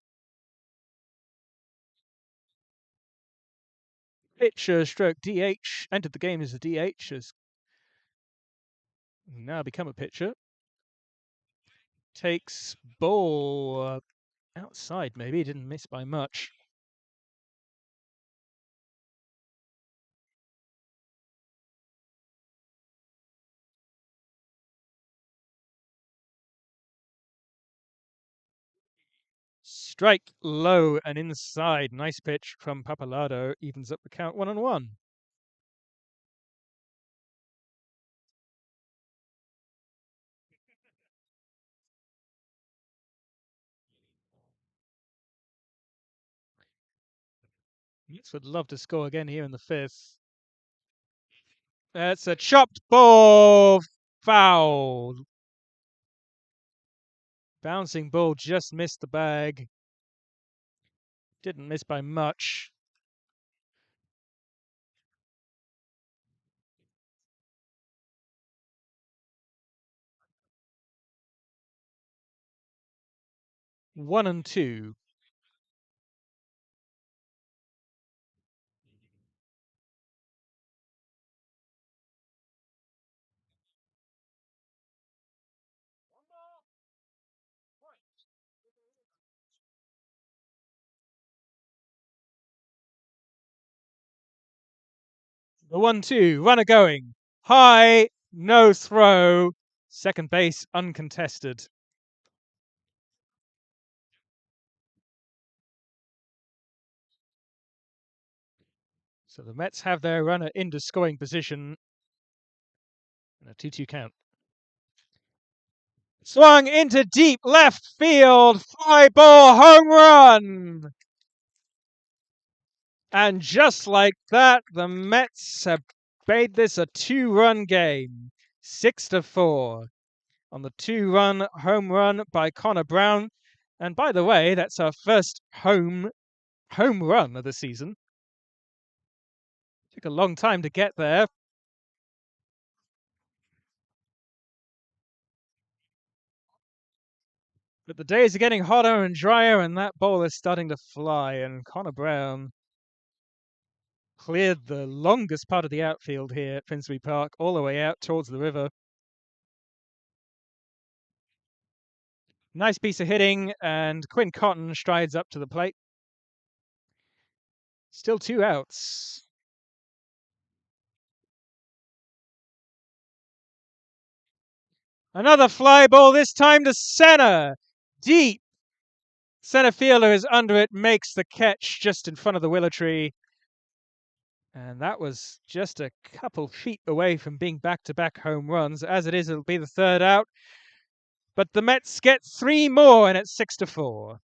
pitcher stroke DH. Entered the game as a DH, has now become a pitcher. Takes ball outside, maybe. Didn't miss by much. Strike low and inside. Nice pitch from Papalado. Evens up the count 1-1. Mets would love to score again here in the fifth. That's a chopped ball. Foul. Bouncing ball just missed the bag. Didn't miss by much. One and two. The 1-2. Runner going. High. No throw. Second base uncontested. So the Mets have their runner into scoring position. And a 2-2 count. Swung into deep left field. Fly ball home run. And just like that, the Mets have made this a 2-run game, 6-4 on the 2-run home run by Connor Brown. And by the way, that's our first home run of the season. Took a long time to get there. But the days are getting hotter and drier, and that ball is starting to fly. And Connor Brown cleared the longest part of the outfield here at Finsbury Park, all the way out towards the river. Nice piece of hitting, and Quinn Cotton strides up to the plate. Still 2 outs. Another fly ball, this time to center. Deep. Center fielder is under it, makes the catch just in front of the willow tree. And that was just a couple feet away from being back-to-back home runs. As it is, it'll be the 3rd out. But the Mets get 3 more, and it's 6-4.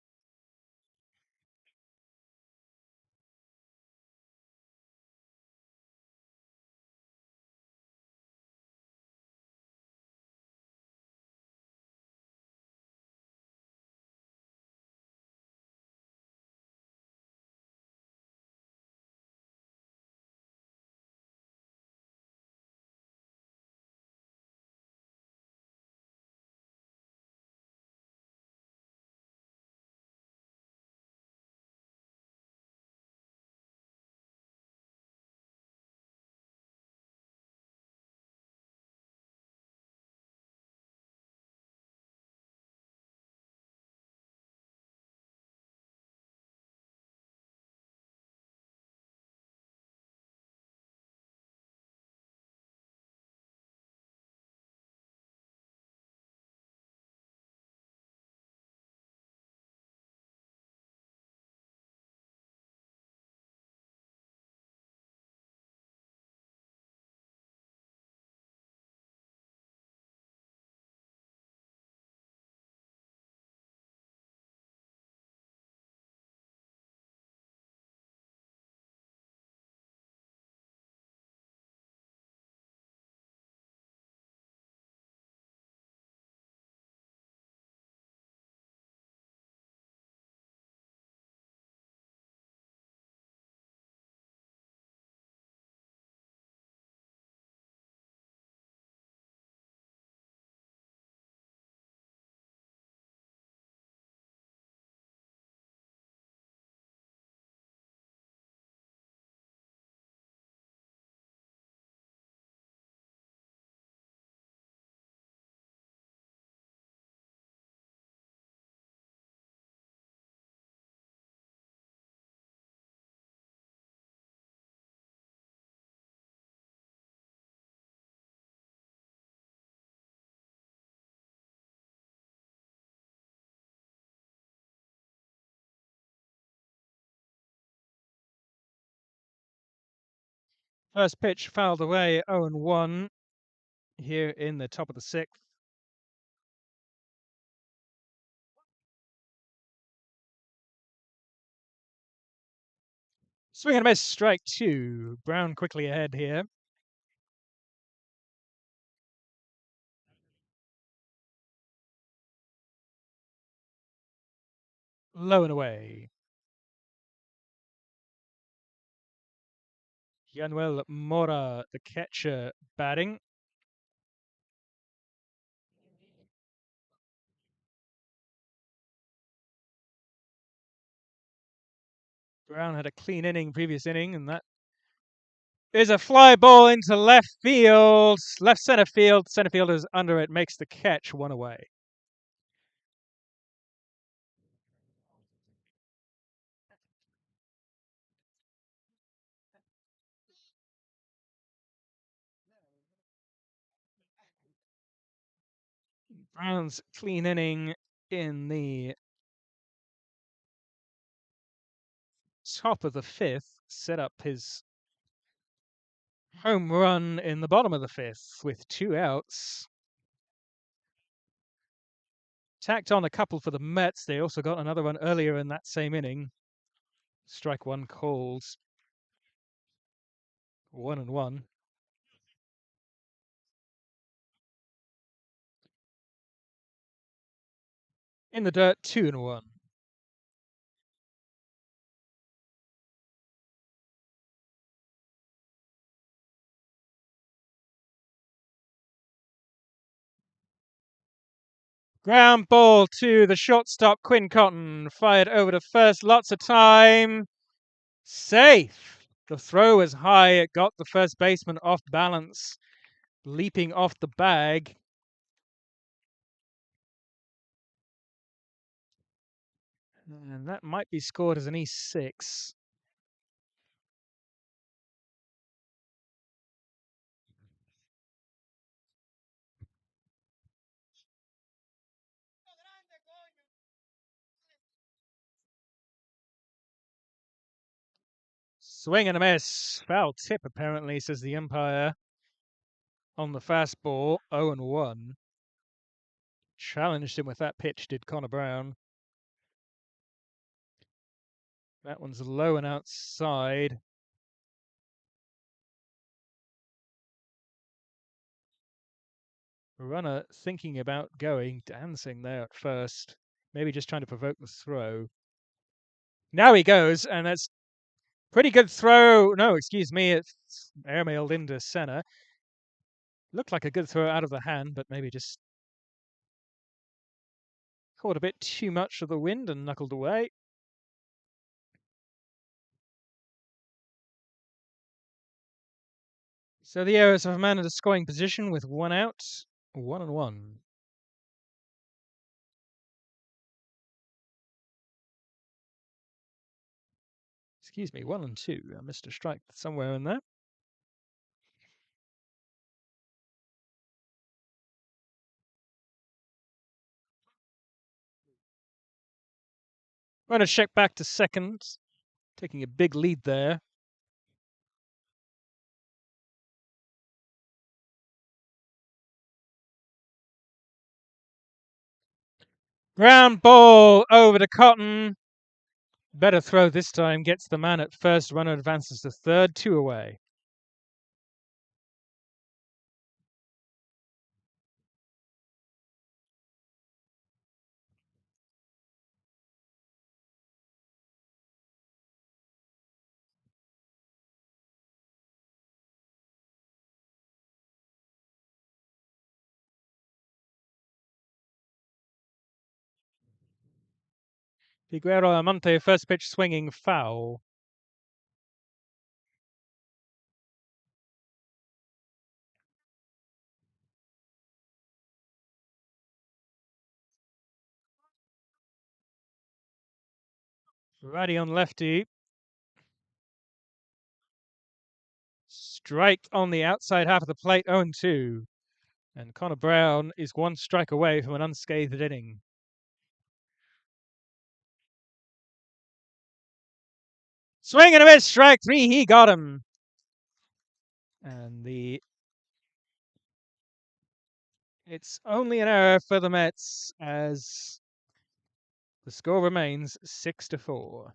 First pitch fouled away, 0-1 here in the top of the 6th. Swing and a miss, strike 2. Brown quickly ahead here. Low and away. Yanuel Mora, the catcher, batting. Brown had a clean inning previous inning, and that is a fly ball into left field. Left center field. Center fielder's under it, makes the catch, 1 away. Brown's clean inning in the top of the 5th set up his home run in the bottom of the 5th with 2 outs. Tacked on a couple for the Mets. They also got another one earlier in that same inning. Strike 1 called. 1-1. In the dirt, 2-1. Ground ball to the shortstop, Quinn Cotton. Fired over to first, lots of time. Safe. The throw was high. It got the first baseman off balance, leaping off the bag. And that might be scored as an E6. Swing and a miss. Foul tip, apparently, says the umpire. On the fastball, 0-1. Challenged him with that pitch, did Connor Brown. That one's low and outside. Runner thinking about going, dancing there at first. Maybe just trying to provoke the throw. Now he goes, and that's pretty good throw. No, excuse me, it's airmailed into center. Looked like a good throw out of the hand, but maybe just caught a bit too much of the wind and knuckled away. So the Aeros have a man in a scoring position with 1 out, 1-1. Excuse me, 1-2. I missed a strike somewhere in there. Runner check back to second, taking a big lead there. Ground ball over to Cotton. Better throw this time, gets the man at first. Runner advances to third, 2 away. Figueroa Almonte, first pitch swinging, foul. Righty on lefty. Strike on the outside half of the plate, 0-2. And Connor Brown is 1 strike away from an unscathed inning. Swing and a miss, strike 3, he got him. And it's only an error for the Mets as the score remains 6-4.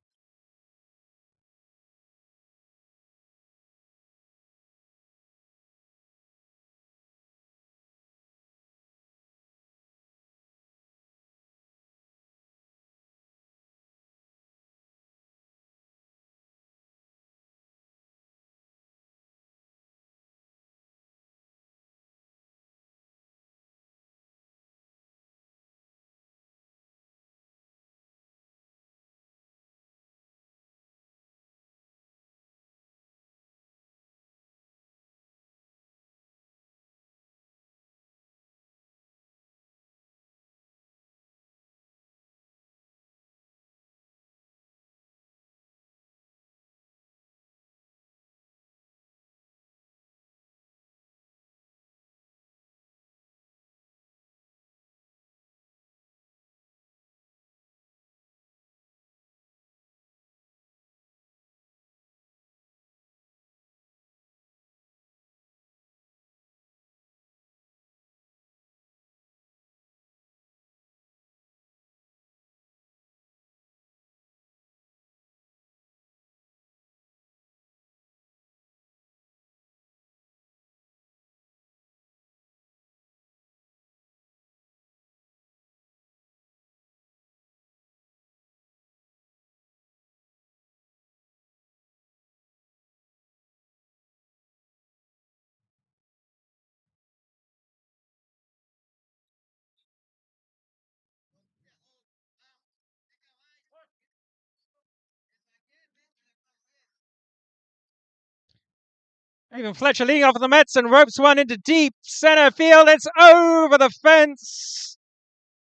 Even Fletcher leading off of the Mets and ropes one into deep center field. It's over the fence.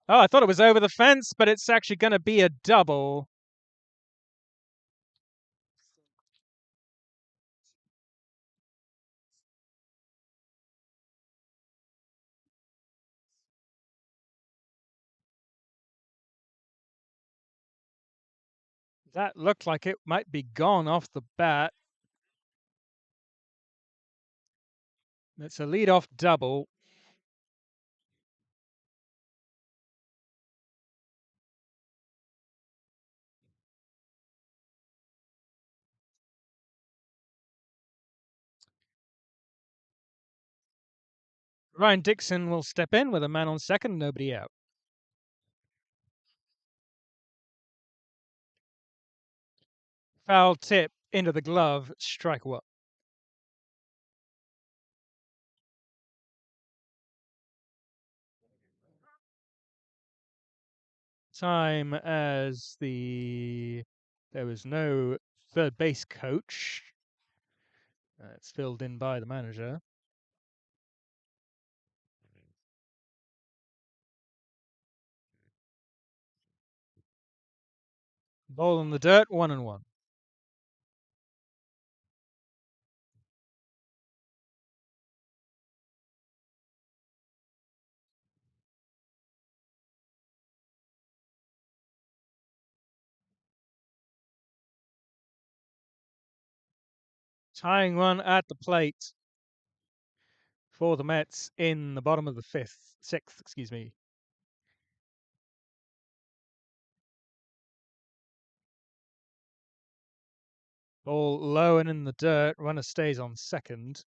Oh, I thought it was over the fence, but it's actually going to be a double. That looked like it might be gone off the bat. It's a lead-off double. Ryan Dixon will step in with a man on second, nobody out. Foul tip into the glove, strike one. Time as there was no third base coach. It's filled in by the manager. Ball in the dirt, 1-1. Tying run at the plate for the Mets in the bottom of the sixth, excuse me. Ball low and in the dirt. Runner stays on second.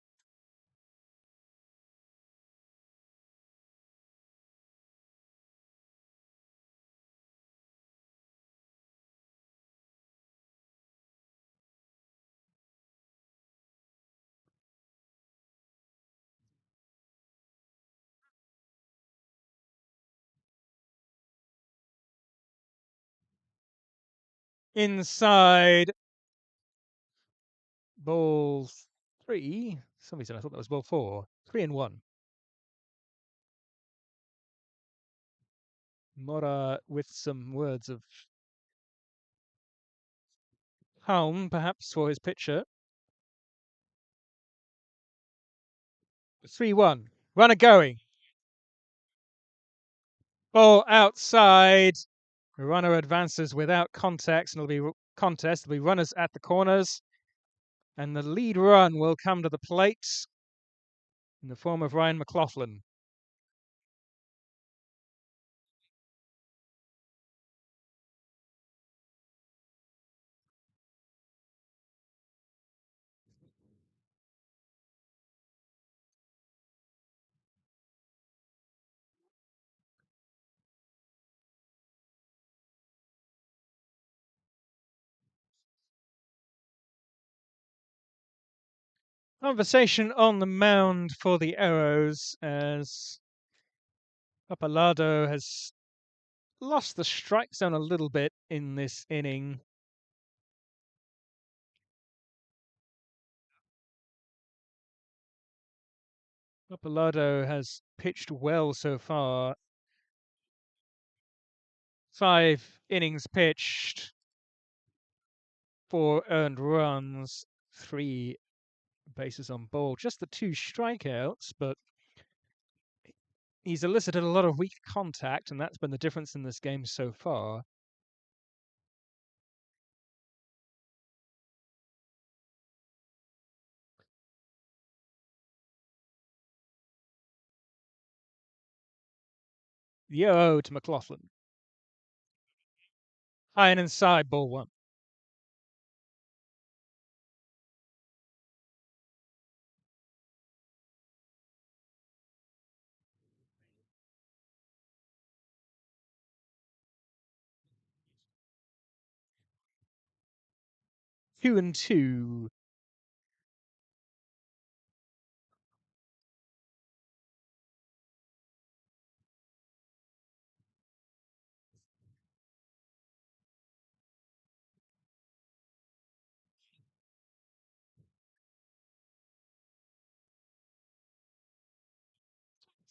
Inside. Ball 3. Somebody said I thought that was ball 4. 3-1. Mora with some words of calm, perhaps, for his pitcher. 3-1. Runner going. Ball outside. The runner advances without context, and it'll be contest. There'll be runners at the corners, and the lead run will come to the plate in the form of Ryan McLaughlin. Conversation on the mound for the Arrows as Pappalardo has lost the strike zone a little bit in this inning. Pappalardo has pitched well so far. 5 innings pitched, 4 earned runs, 3 bases on ball. Just the 2 strikeouts, but he's elicited a lot of weak contact, and that's been the difference in this game so far. The 0 to McLaughlin. High and inside, ball 1. Two and two.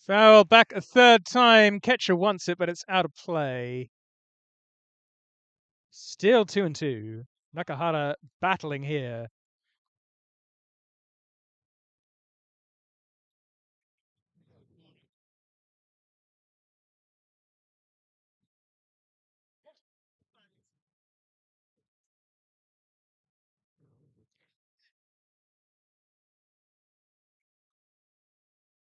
Foul back a third time. Catcher wants it, but it's out of play. Still 2-2. Nakahara battling here.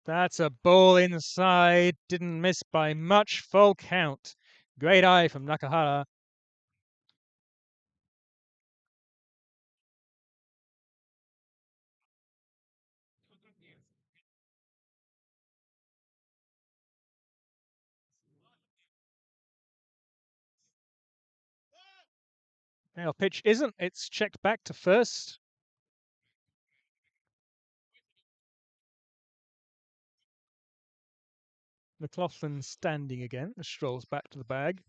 That's a ball inside. Didn't miss by much. Full count. Great eye from Nakahara. Now pitch isn't. It's checked back to first. McLaughlin standing again. Strolls back to the bag.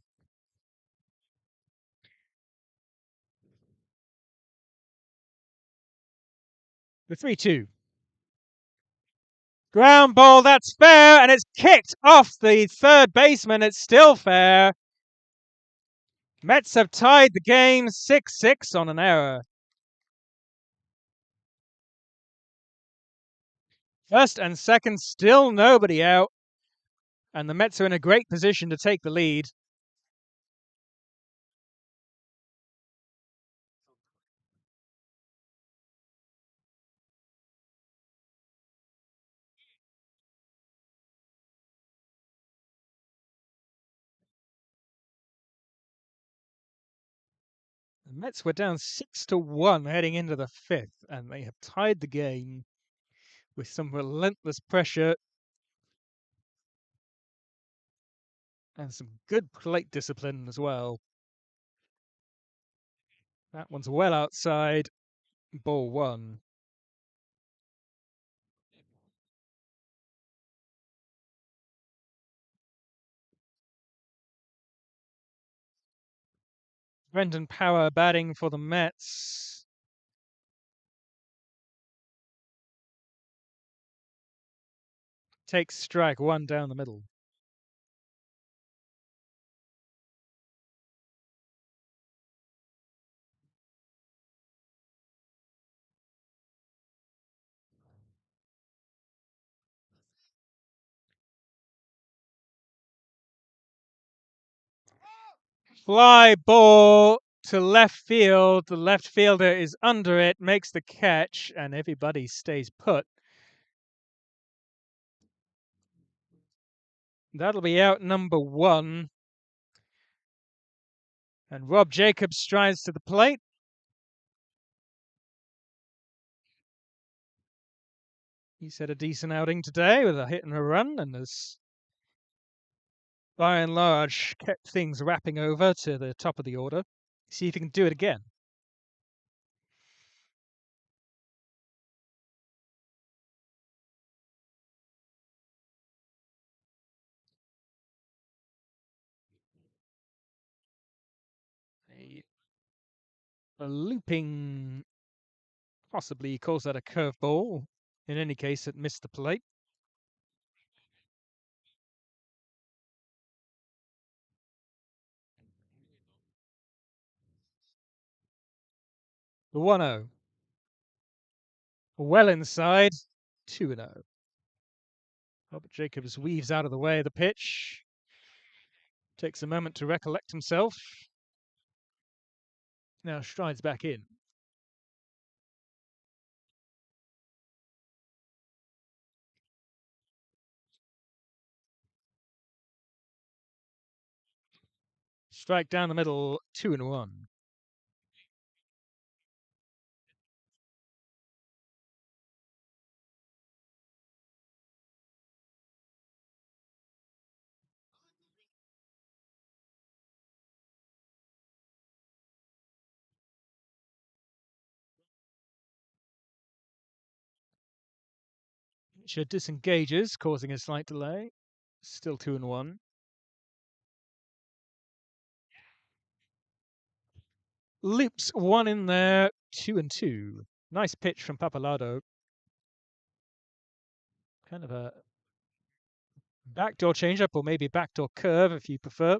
The 3-2. Ground ball, that's fair, and it's kicked off the third baseman. It's still fair. Mets have tied the game 6-6 on an error. First and second, still nobody out, and the Mets are in a great position to take the lead. The Mets were down 6-1 heading into the fifth, and they have tied the game with some relentless pressure and some good plate discipline as well. That one's well outside. Ball one. Brendan Power batting for the Mets. Takes strike one down the middle. Fly ball to left field. The left fielder is under it, makes the catch, and everybody stays put. That'll be out number one. And Rob Jacobs strides to the plate. He's had a decent outing today with a hit and a run, and has by and large kept things wrapping over to the top of the order. See if he can do it again. A looping, possibly he calls that a curveball. In any case, it missed the plate. The 1-0. Well inside, 2-0. Robert Jacobs weaves out of the way of the pitch. Takes a moment to recollect himself. Now strides back in. Strike down the middle, 2-1. Pitcher disengages, causing a slight delay. Still 2-1. Loops one in there, 2-2. Nice pitch from Papalado. Kind of a Backdoor changeup or maybe backdoor curve if you prefer.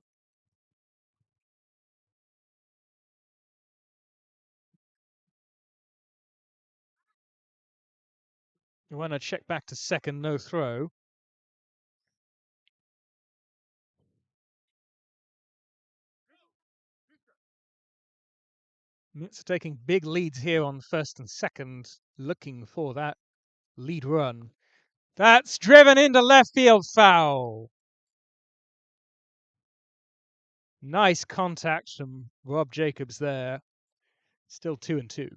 You want to check back to second, no throw. It's taking big leads here on first and second, looking for that lead run. That's driven into left field, foul. Nice contact from Rob Jacobs there. Still 2-2.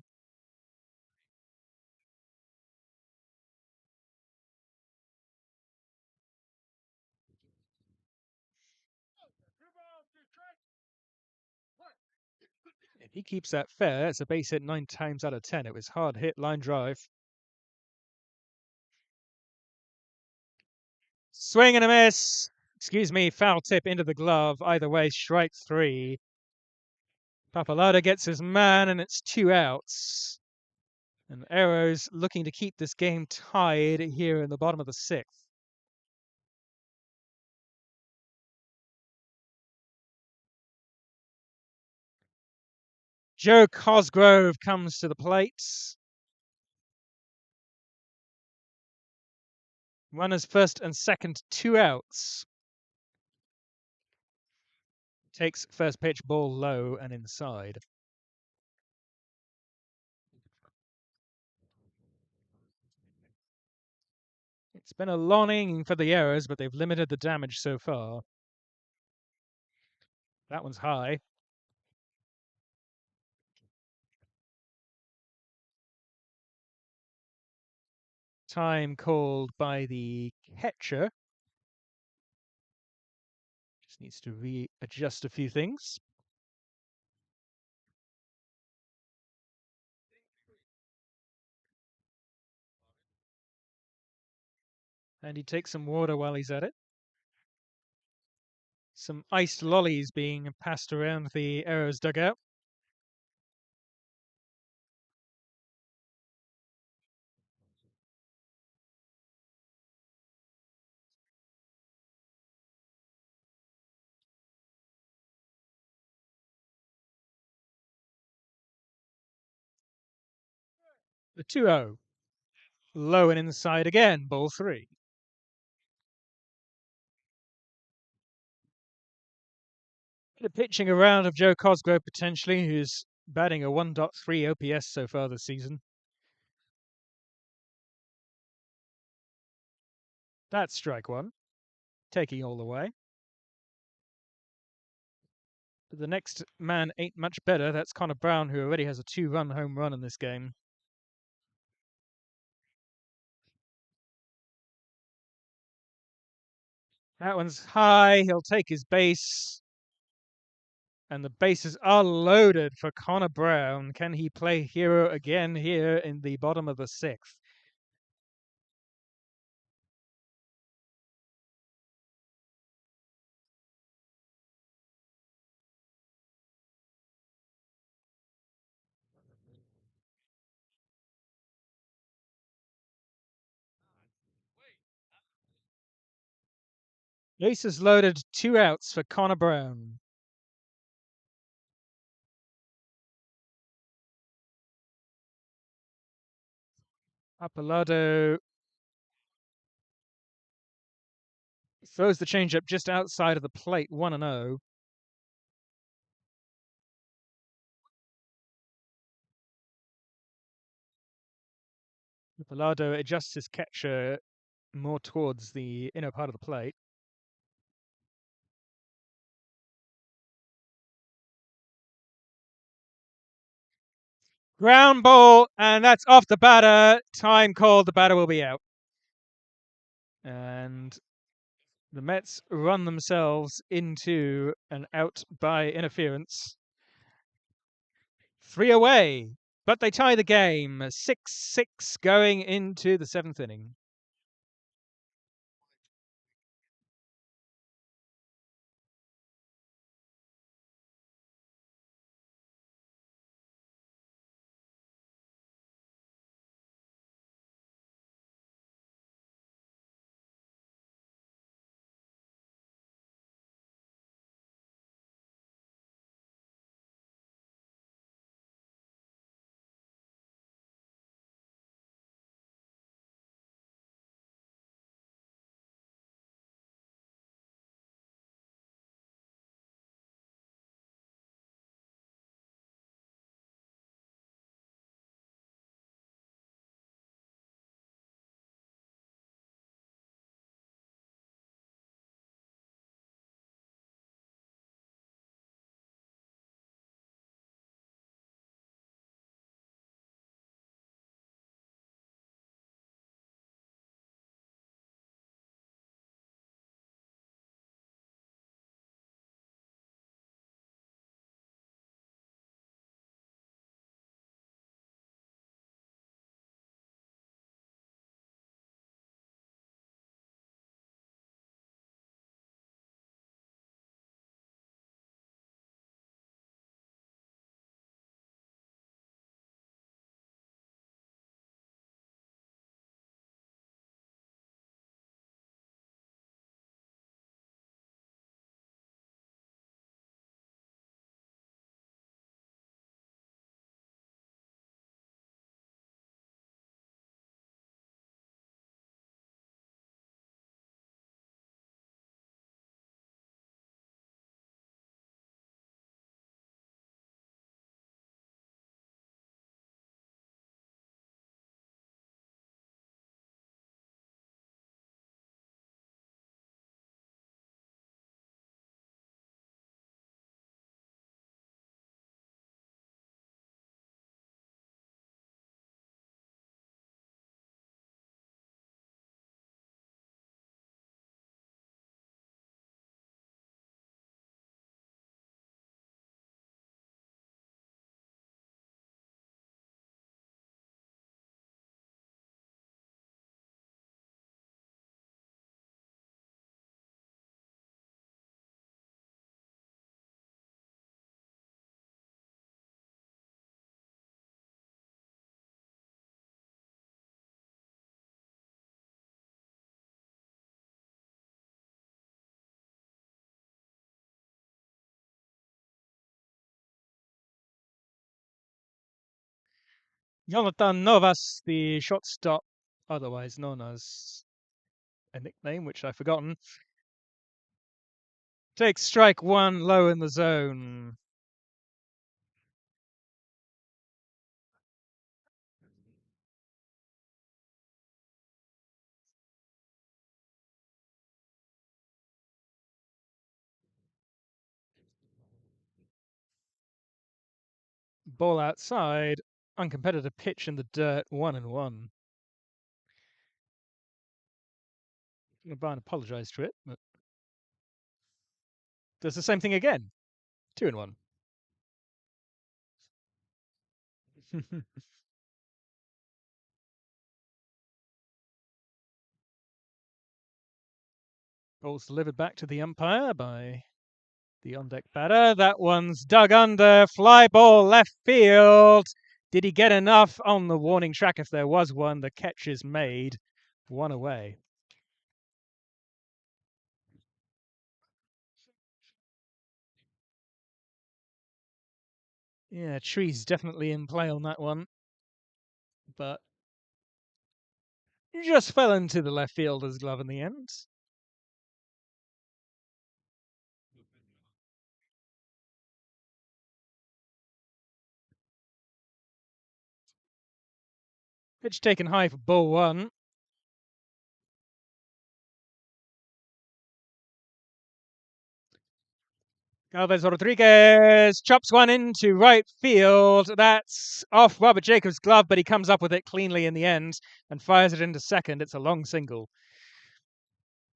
If he keeps that fair, it's a base hit 9 times out of 10. It was hard hit line drive. Swing and a miss. Excuse me, foul tip into the glove. Either way, strike 3. Papalata gets his man, and it's 2 outs. And Arrows looking to keep this game tied here in the bottom of the 6th. Joe Cosgrove comes to the plate. Runners first and second, 2 outs. Takes first pitch, ball low and inside. It's been a long inning for the Arrows, but they've limited the damage so far. That one's high. Time called by the catcher. Just needs to readjust a few things. And he takes some water while he's at it. Some iced lollies being passed around the Arrows dugout. The 2-0. Low and inside again, ball 3. The pitching around of Joe Cosgrove potentially, who's batting a 1.3 OPS so far this season. That's strike 1. Taking all the way. But the next man ain't much better. That's Connor Brown, who already has a 2-run home run in this game. That one's high. He'll take his base. And the bases are loaded for Connor Brown. Can he play hero again here in the bottom of the 6th? Bases loaded, 2 outs for Connor Brown. Apolado throws the changeup just outside of the plate, 1-0. Apolado adjusts his catcher more towards the inner part of the plate. Ground ball, and that's off the batter. Time called. The batter will be out. And the Mets run themselves into an out by interference. 3 away, but they tie the game. 6-6 going into the 7th inning. Jonathan Novas, the shortstop, otherwise known as a nickname which I've forgotten, takes strike one low in the zone. Ball outside, uncompetitive pitch in the dirt, 1-1. LeBron apologized for it, but does the same thing again. 2-1. Ball's delivered back to the umpire by the on deck batter. That one's dug under. Fly ball left field. Did he get enough on the warning track? If there was one, the catch is made. One away. Yeah, tree's definitely in play on that one. But just fell into the left fielder's glove in the end. Pitch taken high for ball one. Galvez Rodriguez chops one into right field. That's off Robert Jacobs' glove, but he comes up with it cleanly in the end and fires it into second. It's a long single.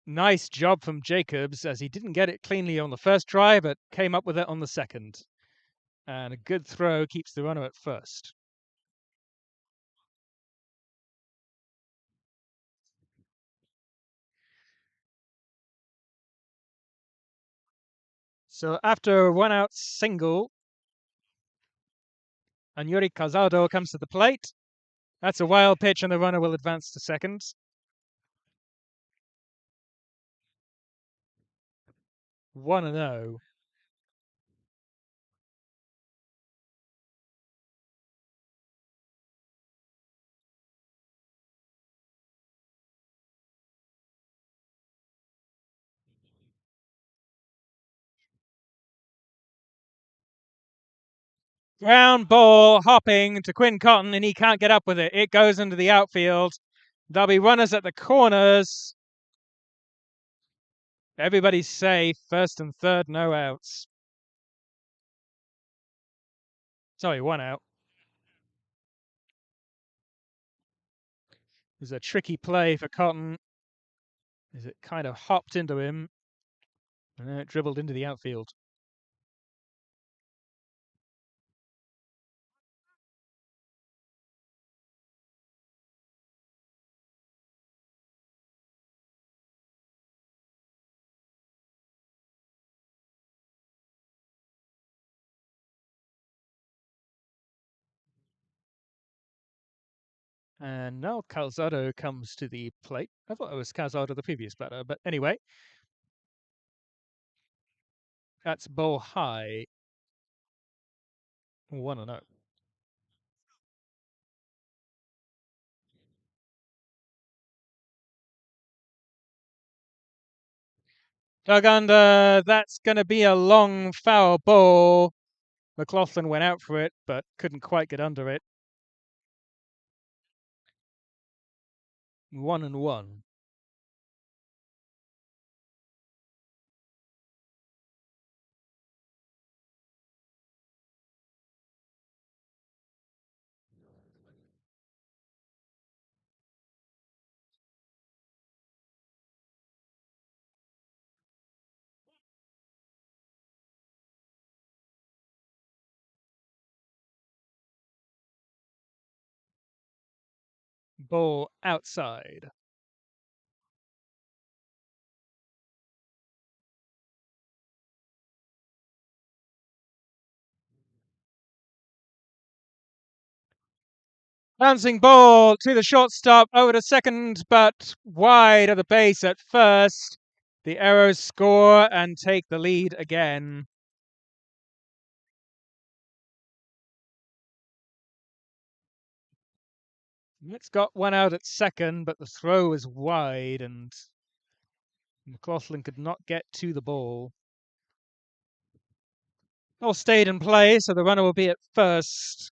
Nice job from Jacobs, as he didn't get it cleanly on the first try, but came up with it on the second. And a good throw keeps the runner at first. So after a one out single, and Yuri Casado comes to the plate. That's a wild pitch, and the runner will advance to second. 1-0. Ground ball hopping to Quinn Cotton, and he can't get up with it. It goes into the outfield. There'll be runners at the corners. Everybody's safe. First and third, no outs. Sorry, one out. It was a tricky play for Cotton, as it kind of hopped into him, and then it dribbled into the outfield. And now Calzado comes to the plate. I thought it was Calzado, the previous batter, but anyway, that's ball high. 1-0. Dug under. That's going to be a long foul ball. McLaughlin went out for it, but couldn't quite get under it. 1-1. Ball outside. Bouncing ball to the shortstop, over to second, but wide of the base at first. The Arrows score and take the lead again. Mets got one out at second, but the throw was wide and McLaughlin could not get to the ball. All stayed in play, so the runner will be at first.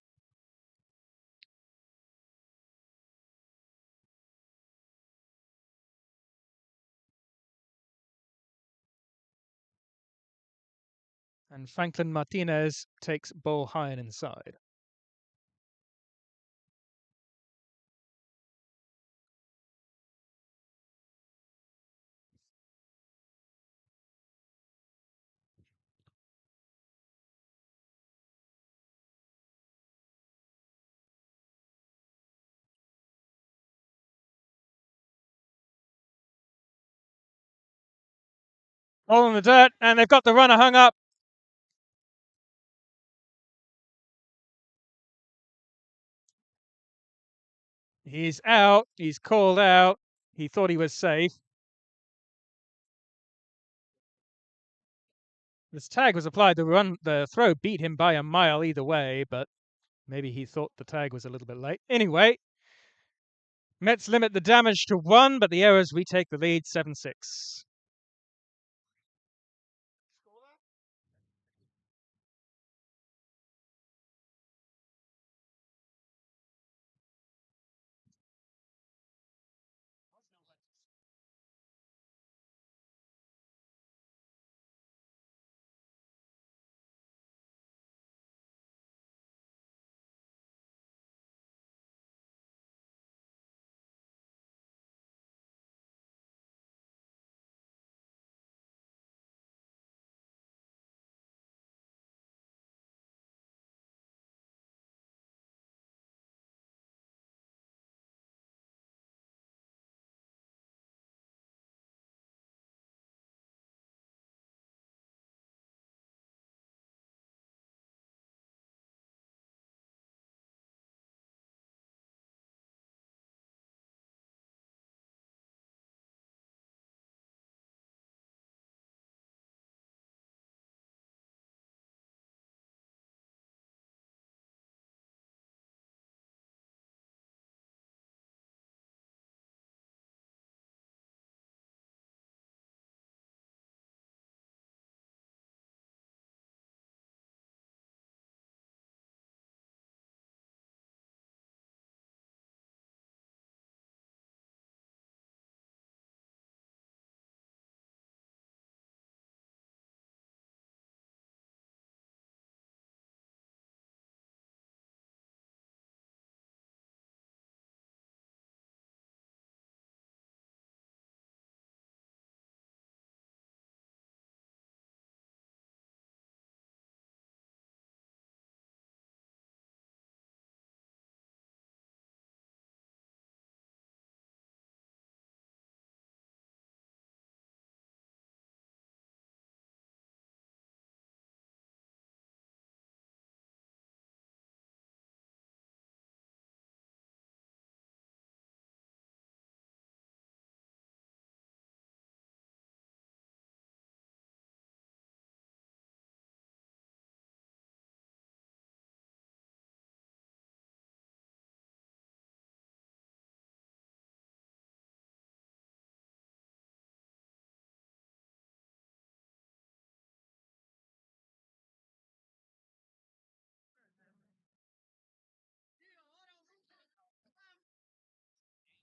And Franklin Martinez takes ball high and inside. All in the dirt, and they've got the runner hung up. He's out. He's called out. He thought he was safe. This tag was applied. The throw beat him by a mile either way, but maybe he thought the tag was a little bit late. Anyway, Mets limit the damage to 1, but the errors retake the lead 7-6.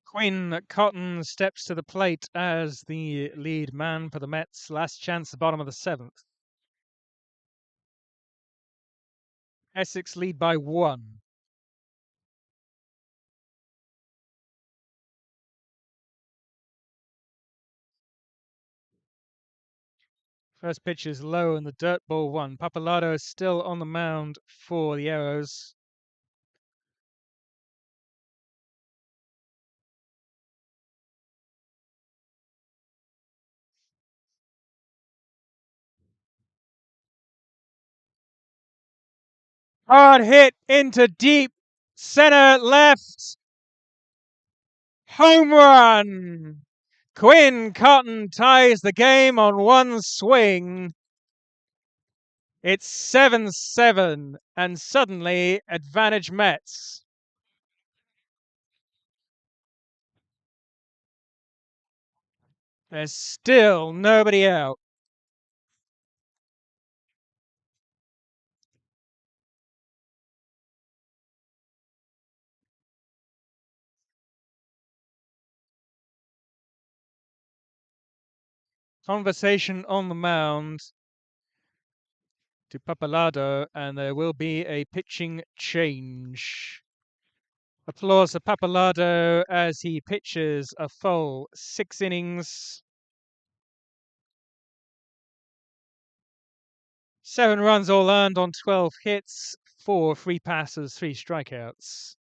Quinn Cotton steps to the plate as the lead man for the Mets. Last chance, the bottom of the 7th. Essex lead by 1. First pitch is low and the dirt ball 1. Pappalardo is still on the mound for the Arrows. Hard hit into deep center left. Home run! Quinn Cotton ties the game on one swing. It's 7-7, and suddenly advantage Mets. There's still nobody out. Conversation on the mound to Papalado, and there will be a pitching change. Applause for Papalado as he pitches a full 6 innings. 7 runs all earned on 12 hits, 4 free passes, 3 strikeouts.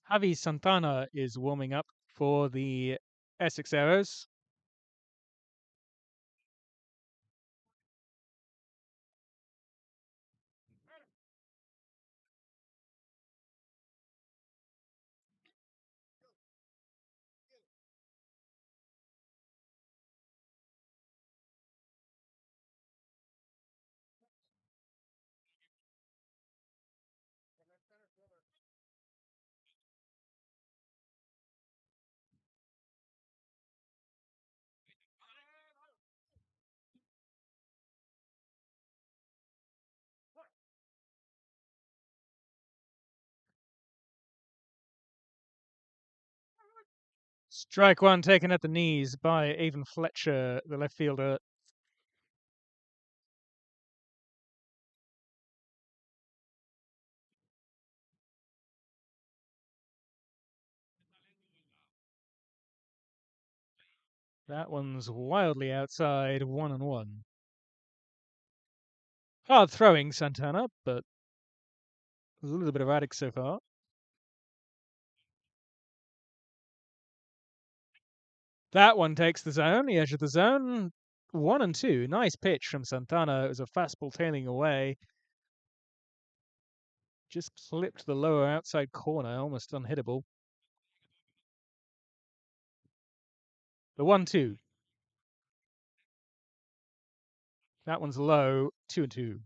Javi Santana is warming up for the Essex Arrows. Strike one taken at the knees by Avon Fletcher, the left fielder. That one's wildly outside, 1-1. Hard throwing, Santana, but a little bit erratic so far. That one takes the zone, the edge of the zone. 1-2. Nice pitch from Santana. It was a fastball tailing away. Just clipped the lower outside corner, almost unhittable. The 1-2. That one's low, 2-2.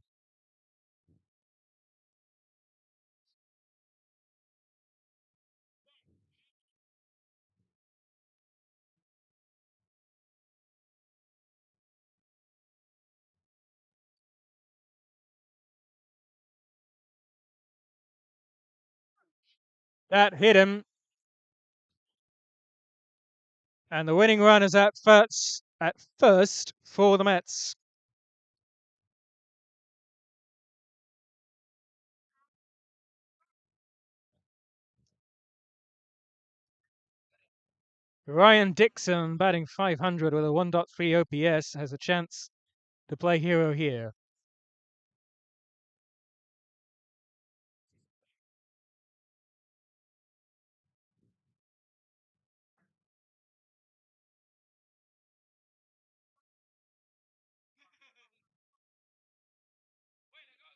That hit him. And the winning run is at first for the Mets. Ryan Dixon, batting .500 with a 1.3 OPS, has a chance to play hero here.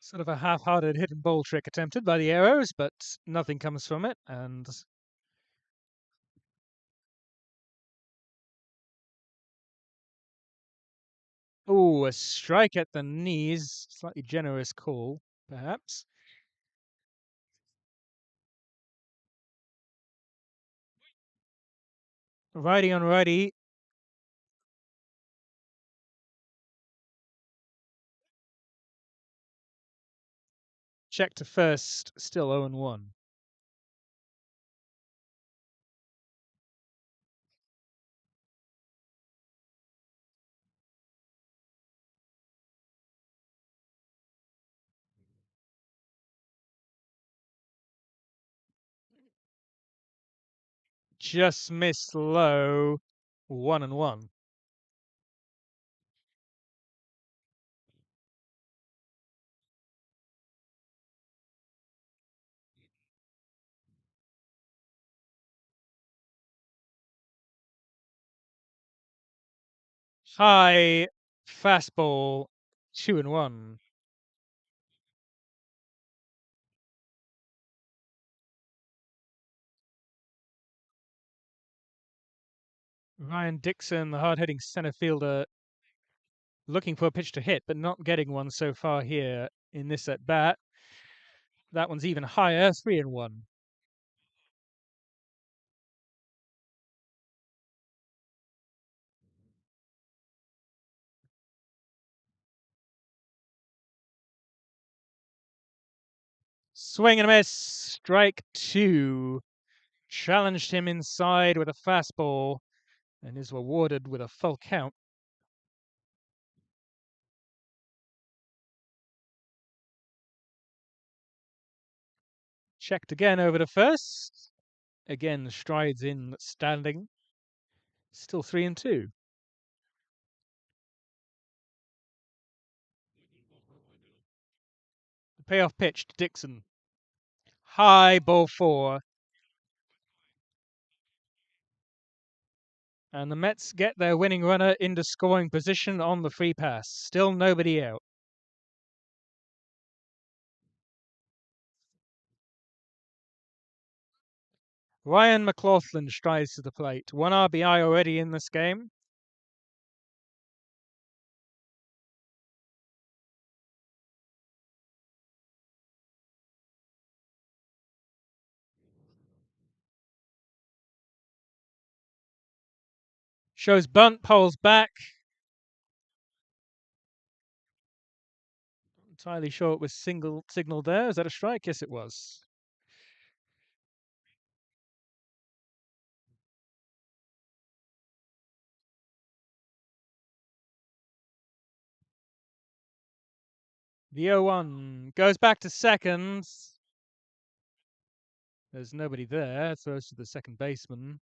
Sort of a half-hearted hit and ball trick attempted by the Arrows, but nothing comes from it. And Oh, a strike at the knees. Slightly generous call, perhaps. Righty on righty. Check to first, still 0-1. Just missed low. 1-1. High fastball. 2-1. Ryan Dixon, the hard-hitting center fielder, looking for a pitch to hit, but not getting one so far here in this at bat. That one's even higher, 3-1. Swing and a miss. Strike two. Challenged him inside with a fastball and is rewarded with a full count. Checked again over to first. Again, strides in standing. Still 3-2. The payoff pitch to Dixon. High ball four. And the Mets get their winning runner into scoring position on the free pass. Still nobody out. Ryan McLaughlin strides to the plate. 1 RBI already in this game. Shows bunt, poles back. Entirely sure it was signal there. Is that a strike? Yes, it was. The 0-1 goes back to second. There's nobody there. Throws to the second baseman.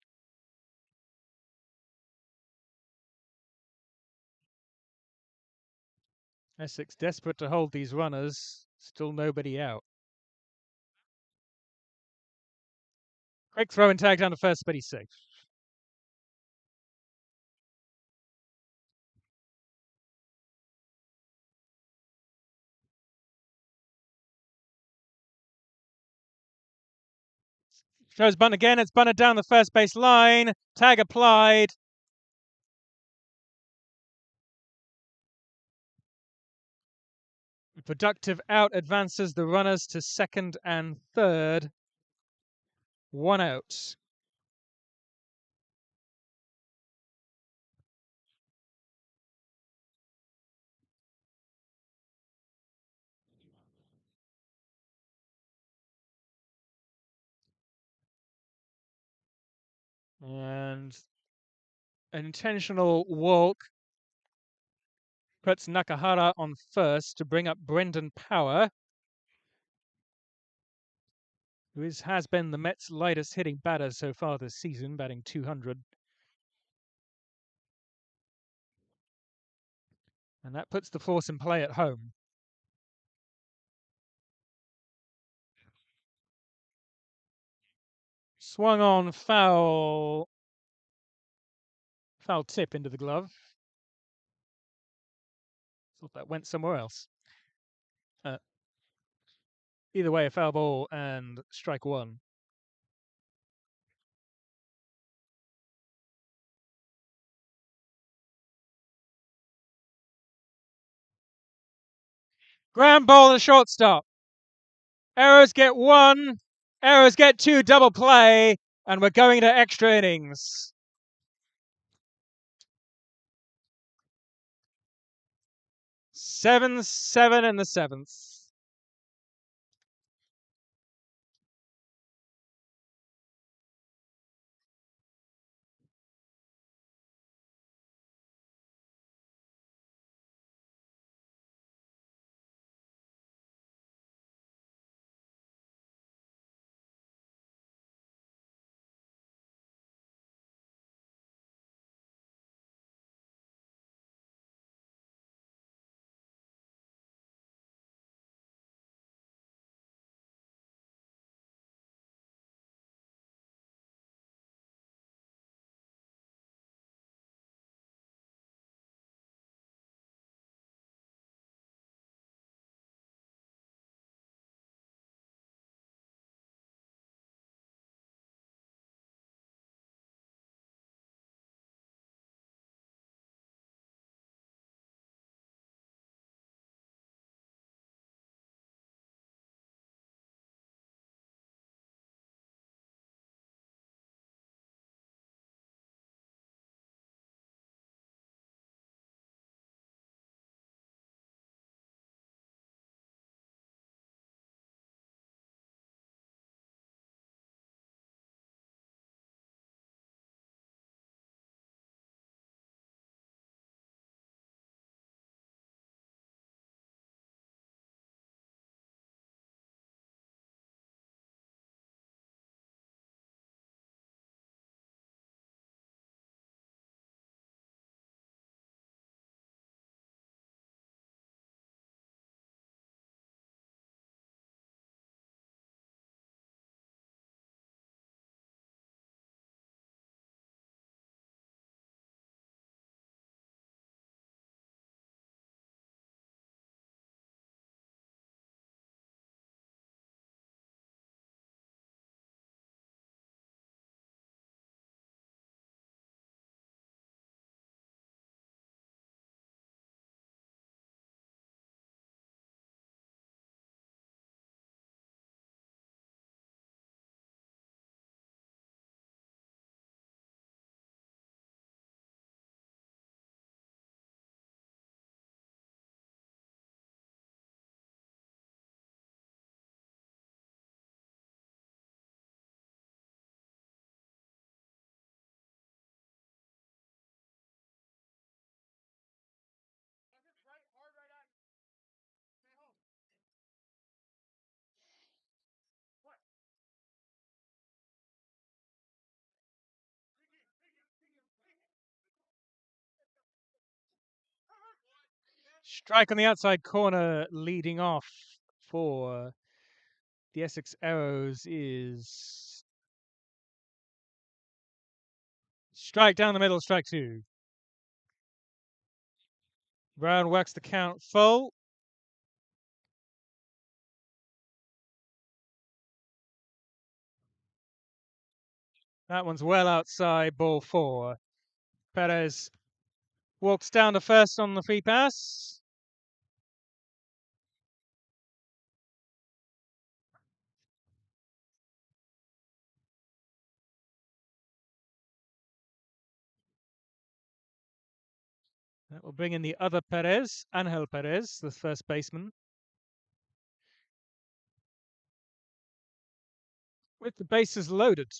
Essex desperate to hold these runners. Still nobody out. Quick throw and tag down to first, but he's safe. Shows bunt again. It's bunted down the first base line. Tag applied. Productive out advances the runners to second and third. 1 out. And an intentional walk puts Nakahara on first to bring up Brendan Power, who has been the Mets' lightest hitting batter so far this season, batting 200. And that puts the force in play at home. Swung on, foul. Foul tip into the glove. Thought that went somewhere else. Either way, a foul ball and strike one. Ground ball and shortstop. Arrows get 1. Arrows get 2. Double play. And we're going to extra innings. 7-7 in the 7th. Strike on the outside corner leading off for the Essex Arrows is strike down the middle, strike 2. Brown works the count full. That one's well outside, ball 4. Perez walks down to first on the free pass. That will bring in the other Perez, Angel Perez, the first baseman. With the bases loaded.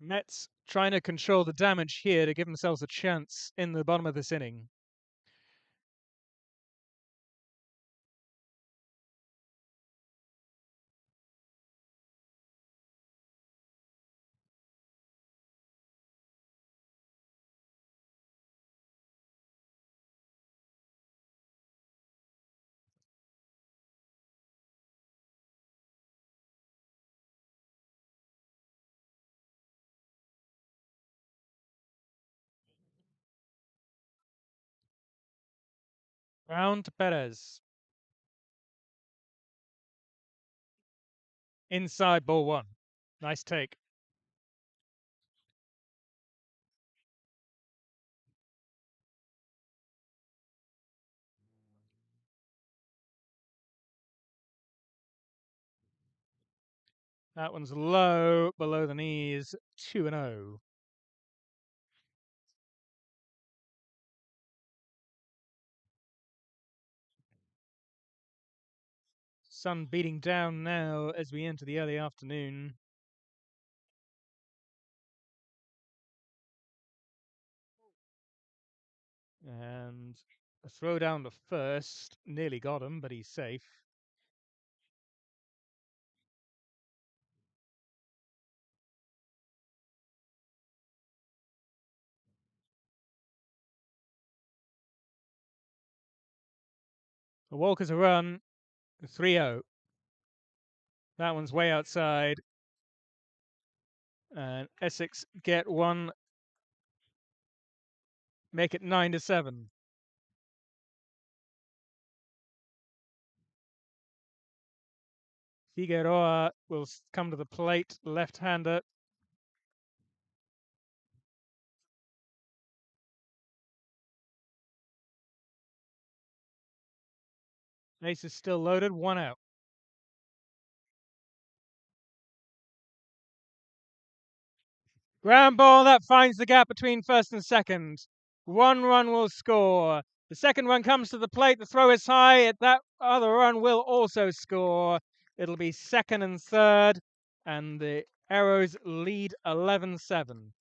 Mets trying to control the damage here to give themselves a chance in the bottom of this inning. Round to Perez. Inside, ball 1. Nice take. That one's low, below the knees, 2-0. Sun beating down now as we enter the early afternoon. And a throw down to first. Nearly got him, but he's safe. The Walker's a run. 3-0. That one's way outside. And Essex get one. Make it 9-7. Figueroa will come to the plate, left-hander. Ace is still loaded, 1 out. Ground ball that finds the gap between first and second. 1 run will score. The second run comes to the plate. The throw is high. That other run will also score. It'll be second and third, and the Arrows lead 11-7.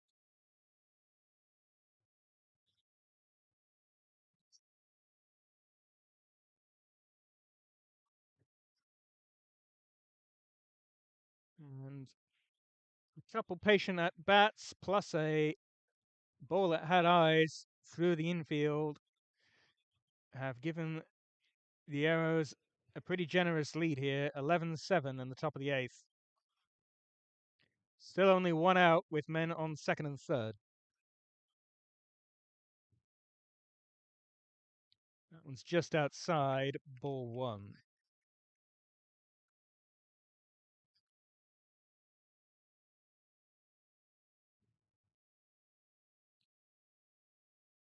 And a couple patient at bats, plus a ball that had eyes through the infield, have given the Arrows a pretty generous lead here, 11-7 in the top of the eighth. Still only 1 out with men on second and third. That one's just outside, ball 1.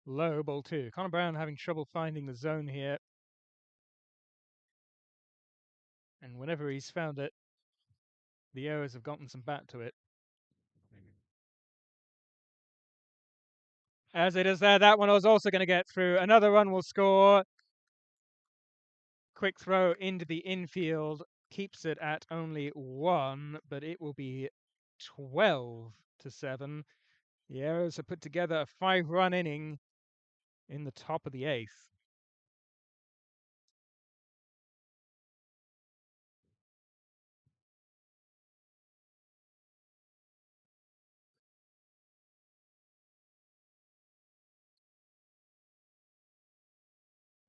Low, ball 2. Connor Brown having trouble finding the zone here. And whenever he's found it, the Arrows have gotten some bat to it. As it is there, that one was also going to get through. Another run will score. Quick throw into the infield keeps it at only 1, but it will be 12-7. The Arrows have put together a 5-run inning in the top of the eighth.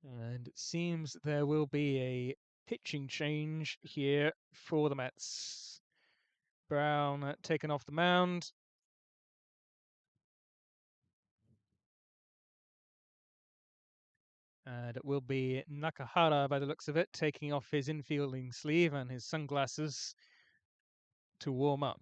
And it seems there will be a pitching change here for the Mets. Brown taken off the mound. And it will be Nakahara, by the looks of it, taking off his infielding sleeve and his sunglasses to warm up.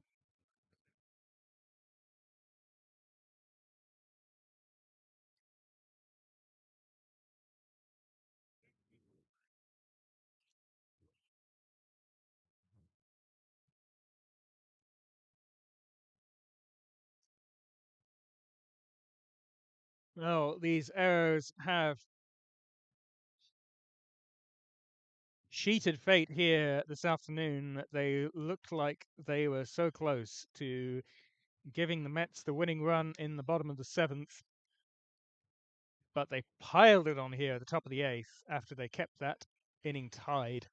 Well, these Arrows have cheated fate here this afternoon. They looked like they were so close to giving the Mets the winning run in the bottom of the 7th, but they piled it on here at the top of the 8th after they kept that inning tied.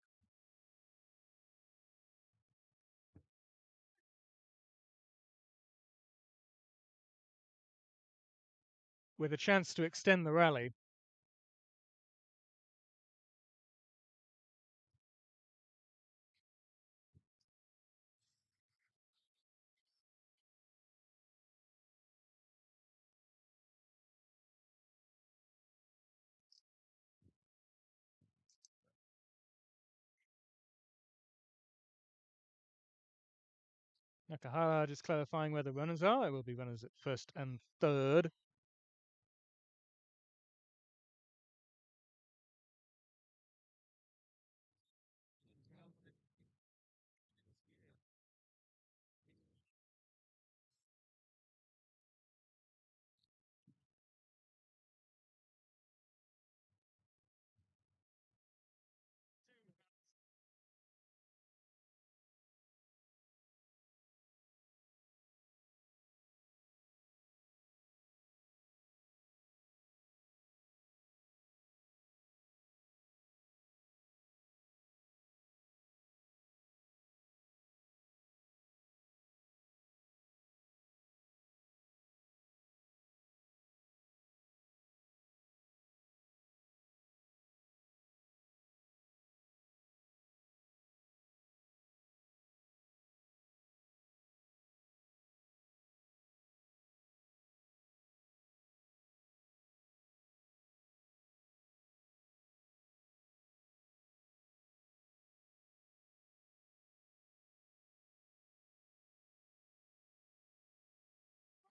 With a chance to extend the rally. Nakahara just clarifying where the runners are. There will be runners at first and third.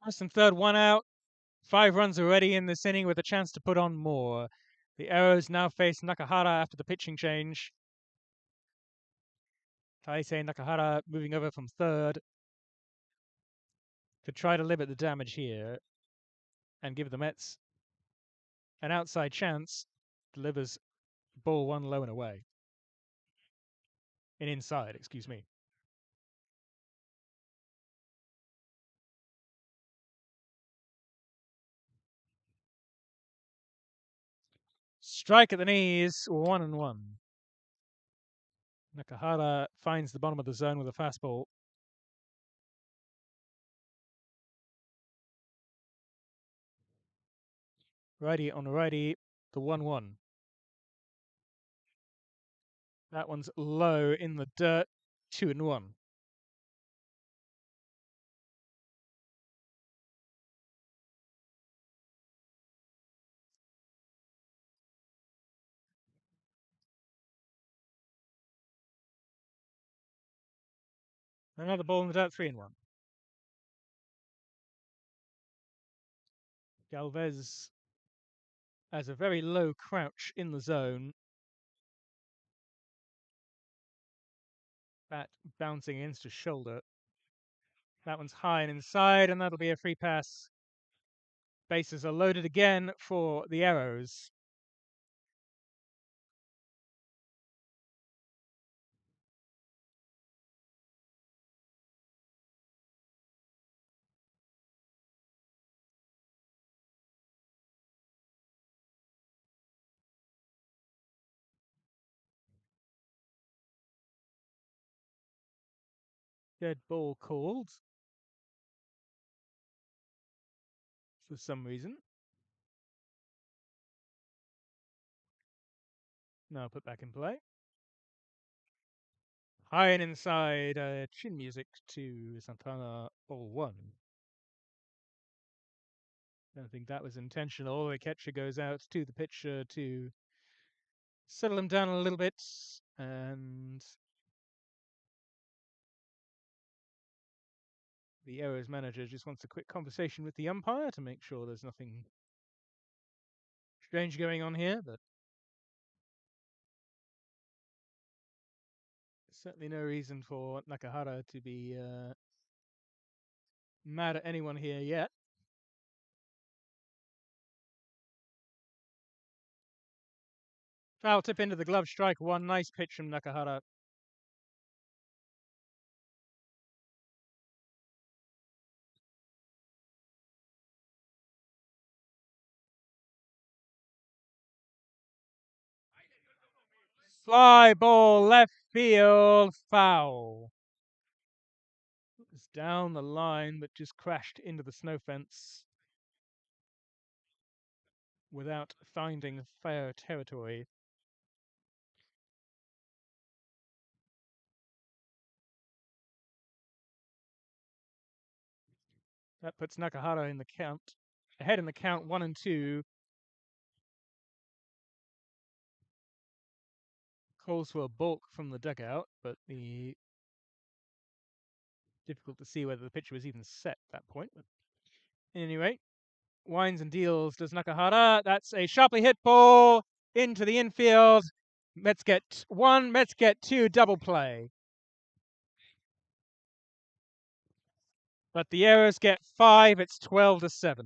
First and third, one out. 5 runs already in this inning with a chance to put on more. The Arrows now face Nakahara after the pitching change. Taisei Nakahara moving over from third to try to limit the damage here and give the Mets an outside chance. Delivers ball 1 low and away. Inside, excuse me. Strike at the knees, 1-1. Nakahara finds the bottom of the zone with a fastball. Righty on righty, the 1-1. That one's low in the dirt, 2-1. Another ball in the dirt, 3-1. Galvez has a very low crouch in the zone. Bat bouncing against his shoulder. That one's high and inside, and that'll be a free pass. Bases are loaded again for the Arrows. Dead ball called for some reason. Now put back in play. High and inside, chin music to Santana, ball 1. Don't think that was intentional. The catcher goes out to the pitcher to settle him down a little bit, and the Arrows manager just wants a quick conversation with the umpire to make sure there's nothing strange going on here, but certainly no reason for Nakahara to be mad at anyone here yet. Foul tip into the glove, strike 1. Nice pitch from Nakahara. Fly ball, left field, foul. It was down the line, but just crashed into the snow fence without finding fair territory. That puts Nakahara in the count, ahead in the count 1-2. Calls for a balk from the dugout, but the Difficult to see whether the pitcher was even set at that point. But anyway, winds and deals does Nakahara. That's a sharply hit ball into the infield. Mets get 1, Mets get 2, double play. But the Arrows get 5, it's 12-7.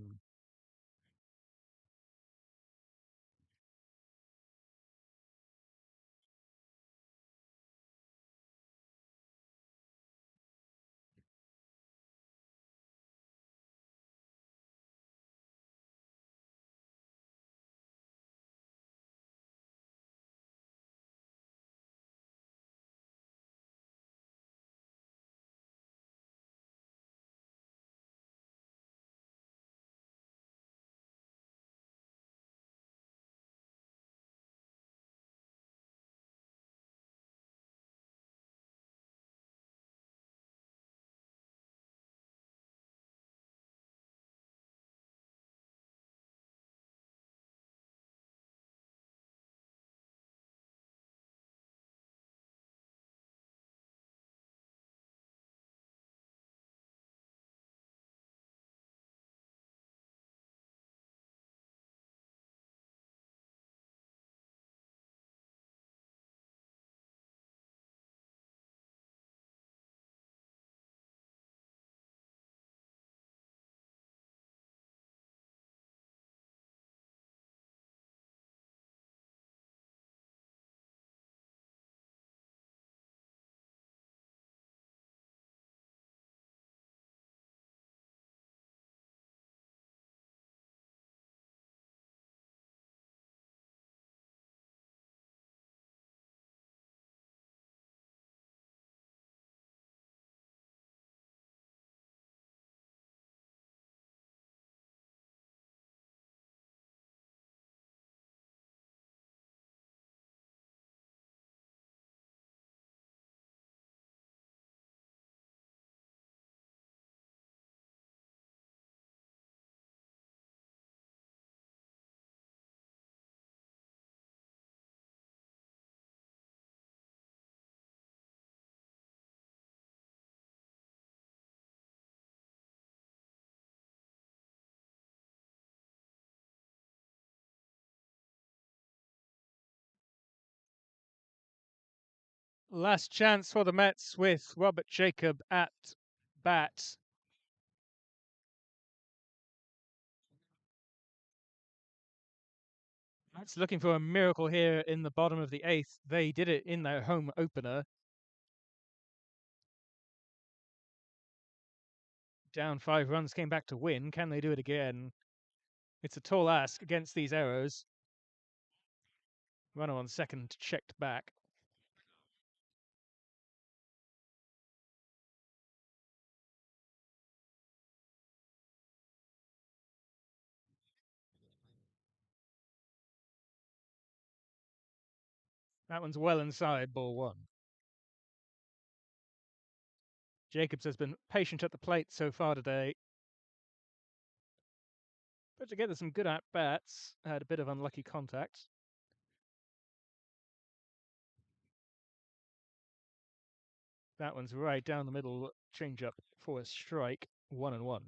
Last chance for the Mets with Robert Jacob at bat. Mets looking for a miracle here in the bottom of the 8th. They did it in their home opener. Down 5 runs, came back to win. Can they do it again? It's a tall ask against these Arrows. Runner on second, checked back. That one's well inside, ball 1. Jacobs has been patient at the plate so far today. Put together some good at-bats. Had a bit of unlucky contact. That one's right down the middle. Change up for a strike. 1-1.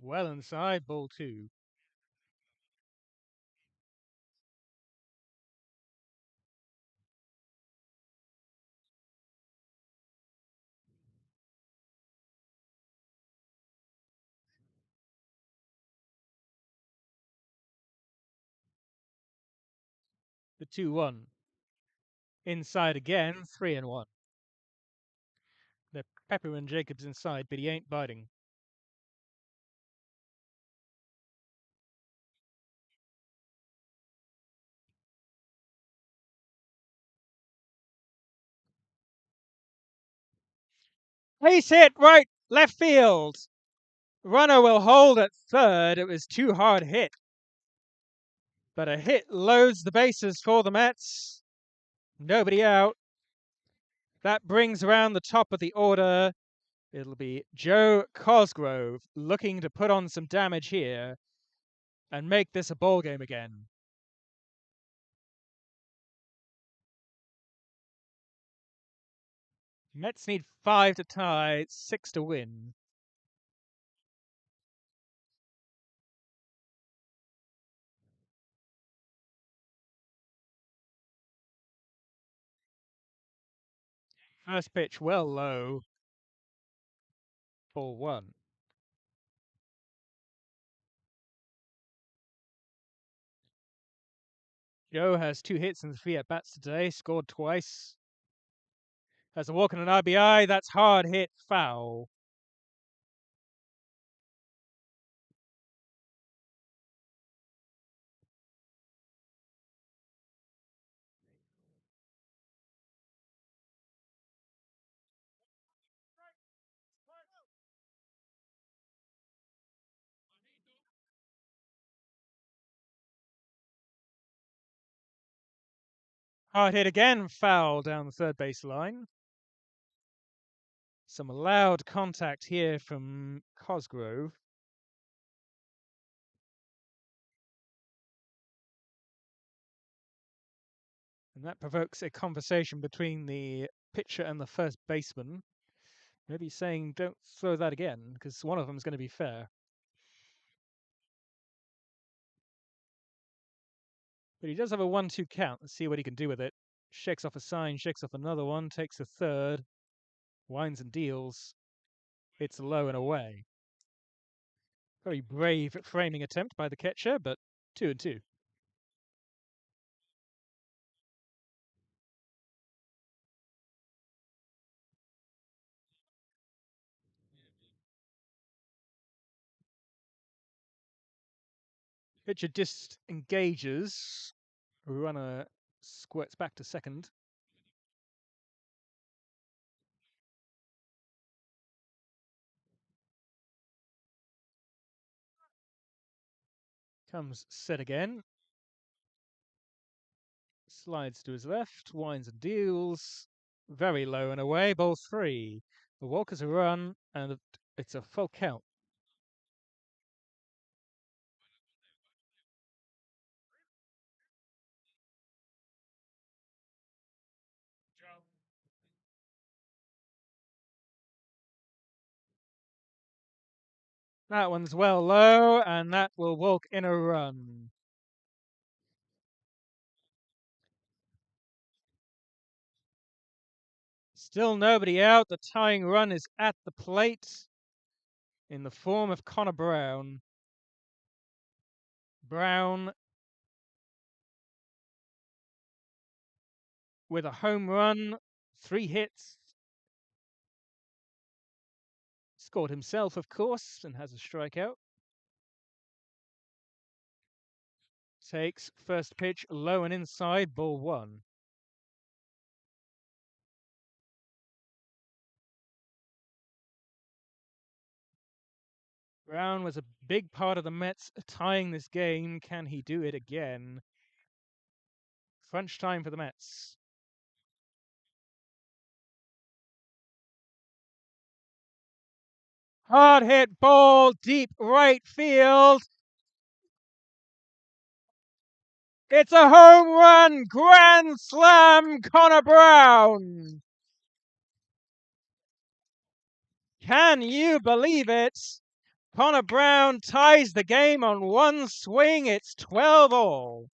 Well inside, ball 2. The 2-1. Inside again, 3-1. They're peppering Jacobs inside, but he ain't biting. Base hit right, left field. Runner will hold at third. It was too hard hit. But a hit loads the bases for the Mets. Nobody out. That brings around the top of the order It'll be Joe Cosgrove looking to put on some damage here and make this a ball game again. Mets need 5 to tie, 6 to win. First pitch well low. Ball 1. Joe has 2 hits in the 3 at bats today, scored twice. Has a walk and an RBI. That's hard hit, foul. Hard hit again, foul down the third base line. Some loud contact here from Cosgrove. And that provokes a conversation between the pitcher and the first baseman. Maybe saying, don't throw that again, because one of them is going to be fair. But he does have a 1-2 count. Let's see what he can do with it. Shakes off a sign, shakes off another one, takes a third, winds and deals. It's low and away. Very brave framing attempt by the catcher, but 2-2. Pitcher disengages. Runner squirts back to second. Comes set again. Slides to his left, winds and deals. Very low and away, ball 3. The walk is a run, and it's a full count. That one's well low, and that will walk in a run. Still nobody out. The tying run is at the plate in the form of Connor Brown. Brown with a home run, 3 hits. Scored himself, of course, and has a strikeout. Takes first pitch low and inside, ball 1. Brown was a big part of the Mets tying this game. Can he do it again? Crunch time for the Mets. Hard hit ball, deep right field. It's a home run, grand slam, Connor Brown. Can you believe it? Connor Brown ties the game on one swing. It's 12-all.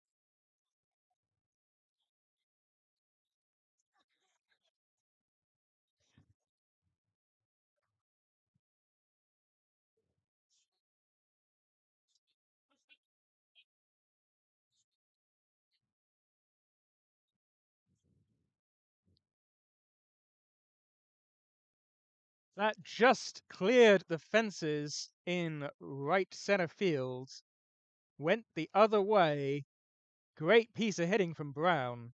That just cleared the fences in right center field. Went the other way. Great piece of hitting from Brown.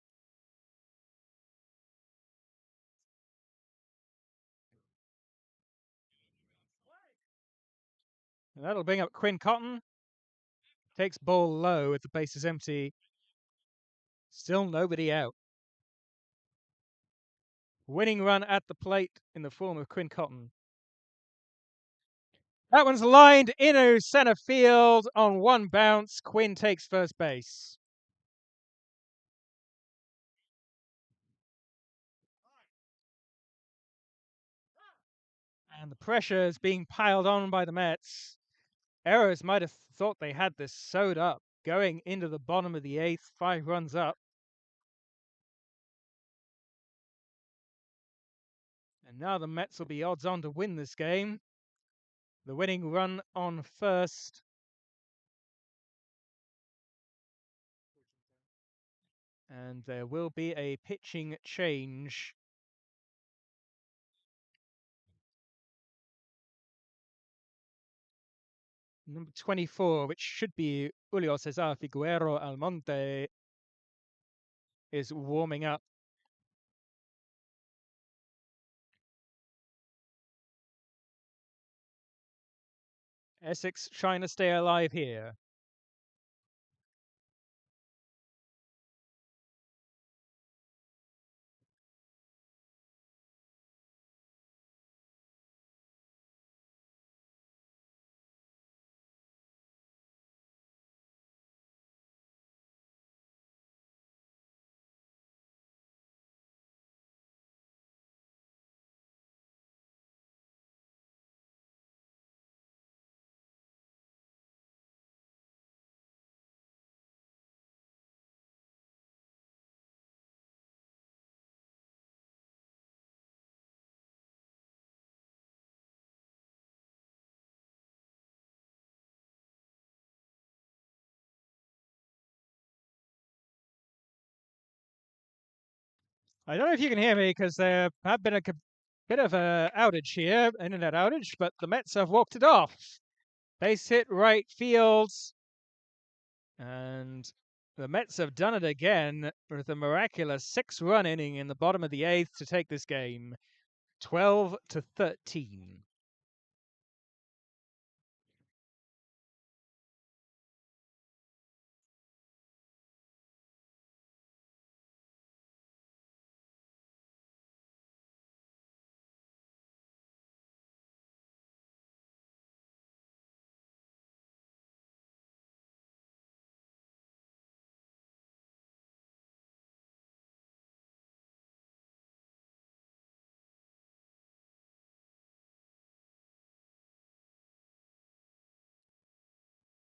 And that'll bring up Quinn Cotton. Takes ball low with the bases empty. Still nobody out. Winning run at the plate in the form of Quinn Cotton. That one's lined into center field on one bounce. Quinn takes first base. And the pressure is being piled on by the Mets. Arrows might have thought they had this sewed up going into the bottom of the eighth, 5 runs up. And now the Mets will be odds on to win this game. The winning run on first. And there will be a pitching change. Number 24, which should be Julio Cesar Figueroa Almonte, is warming up. Essex trying to stay alive here. I don't know if you can hear me because there have been a bit of a outage here, internet outage, but the Mets have walked it off. Base hit right field. And the Mets have done it again with a miraculous 6-run inning in the bottom of the eighth to take this game 12-13.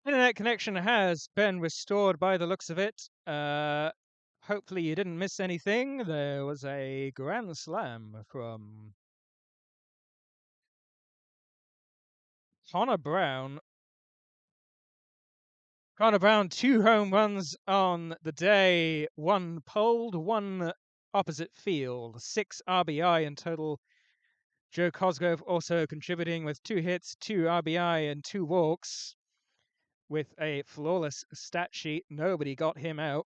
Internet connection has been restored by the looks of it. Hopefully you didn't miss anything. There was a grand slam from Connor Brown. Connor Brown, 2 home runs on the day, 1 pulled, 1 opposite field, 6 RBI in total. Joe Cosgrove also contributing with 2 hits, 2 RBI, and 2 walks. With a flawless stat sheet, nobody got him out.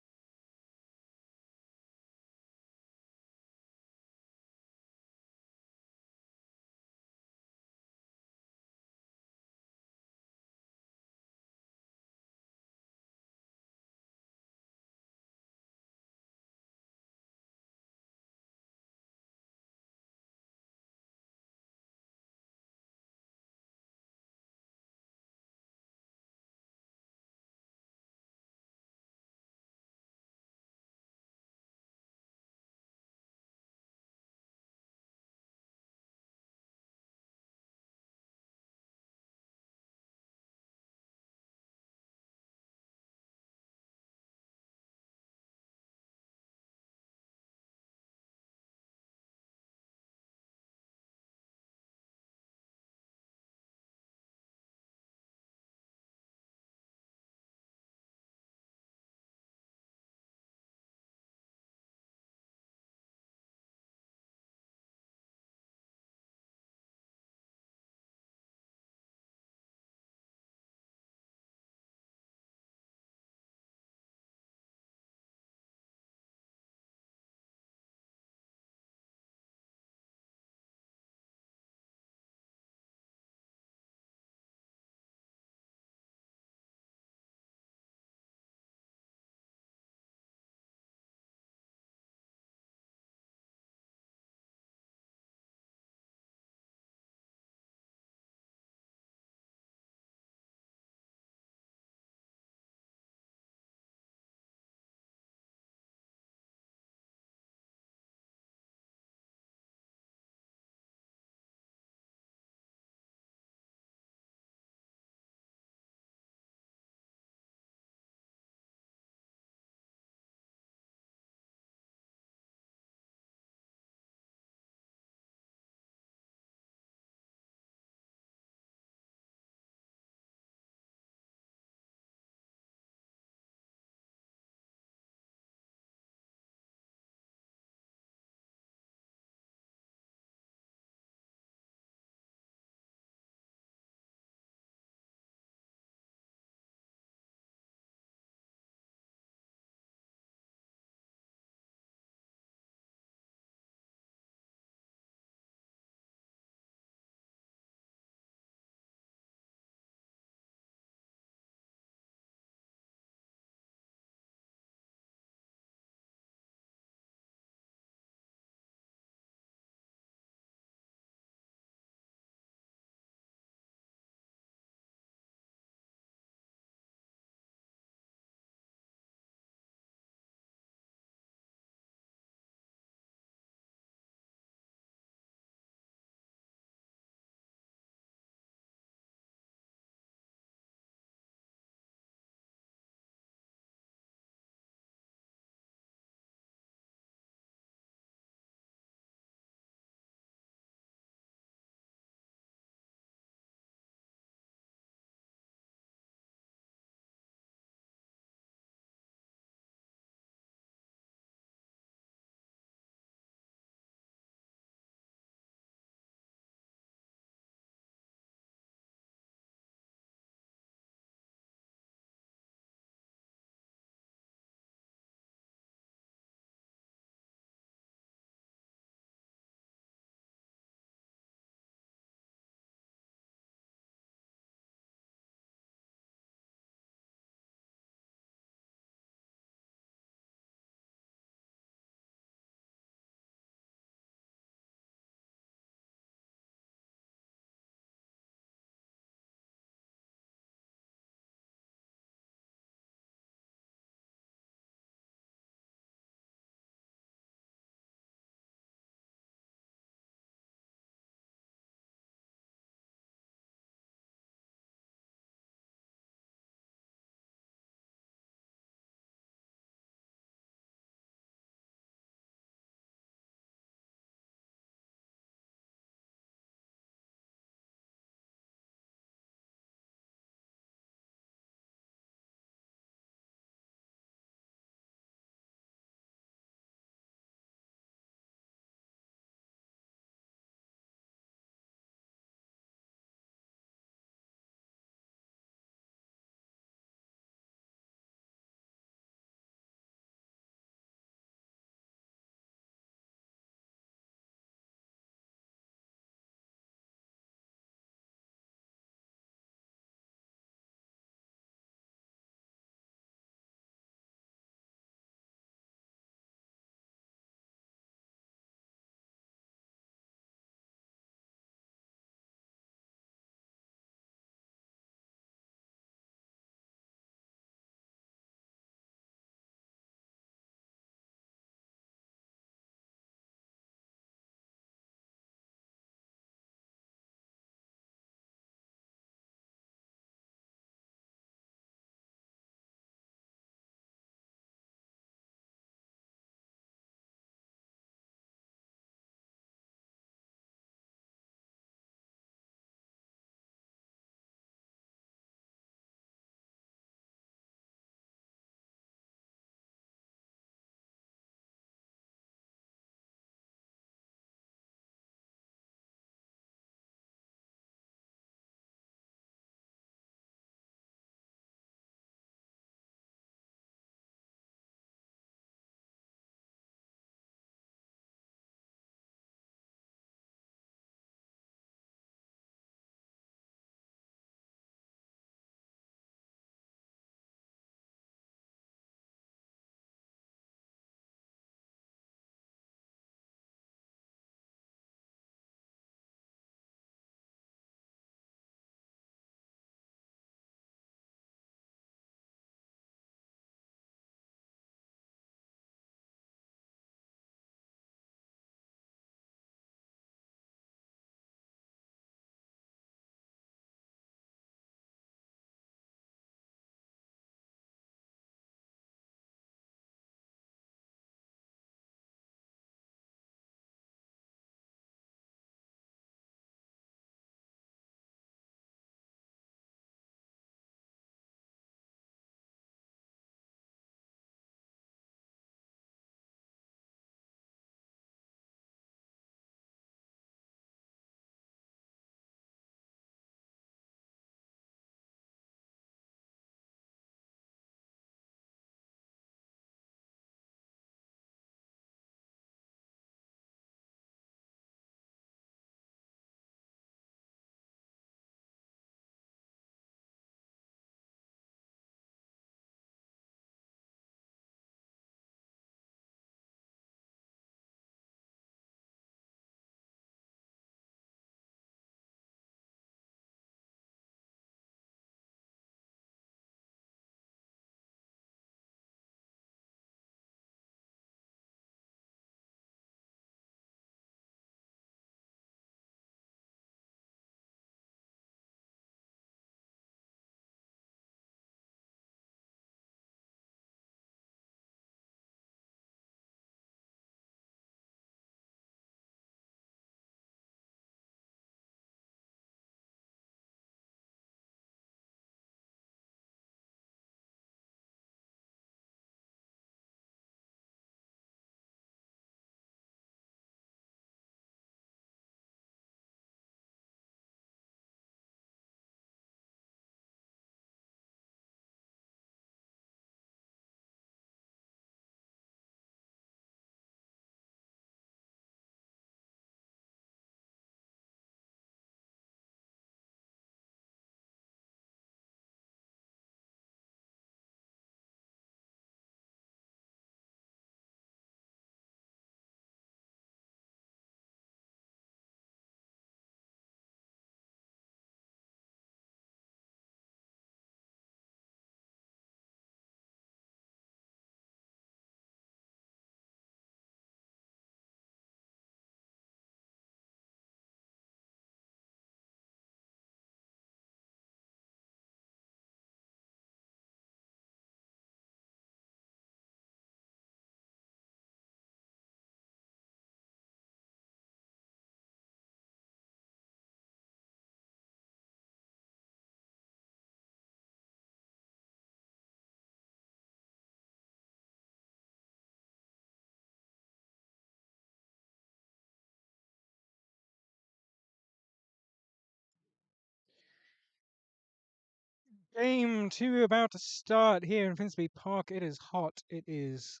Game 2 about to start here in Finsbury Park. It is hot. It is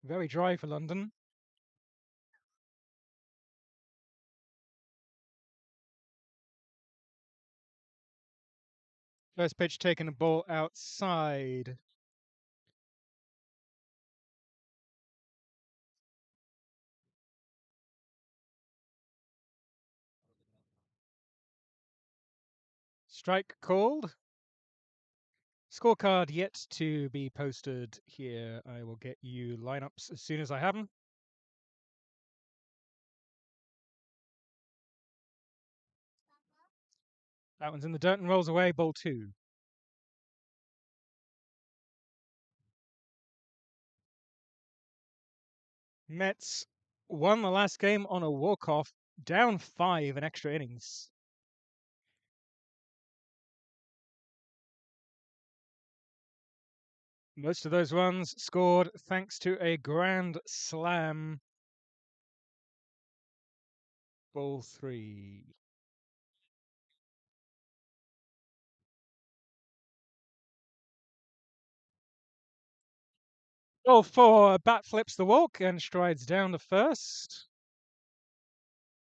very dry for London. First pitch taking a ball outside. Strike called. Scorecard yet to be posted here. I will get you lineups as soon as I have them. That one's in the dirt and rolls away. Ball 2. Mets won the last game on a walk-off, down 5 in extra innings. Most of those runs scored thanks to a grand slam. Ball 3. Ball 4. Bat flips the walk and strides down to first.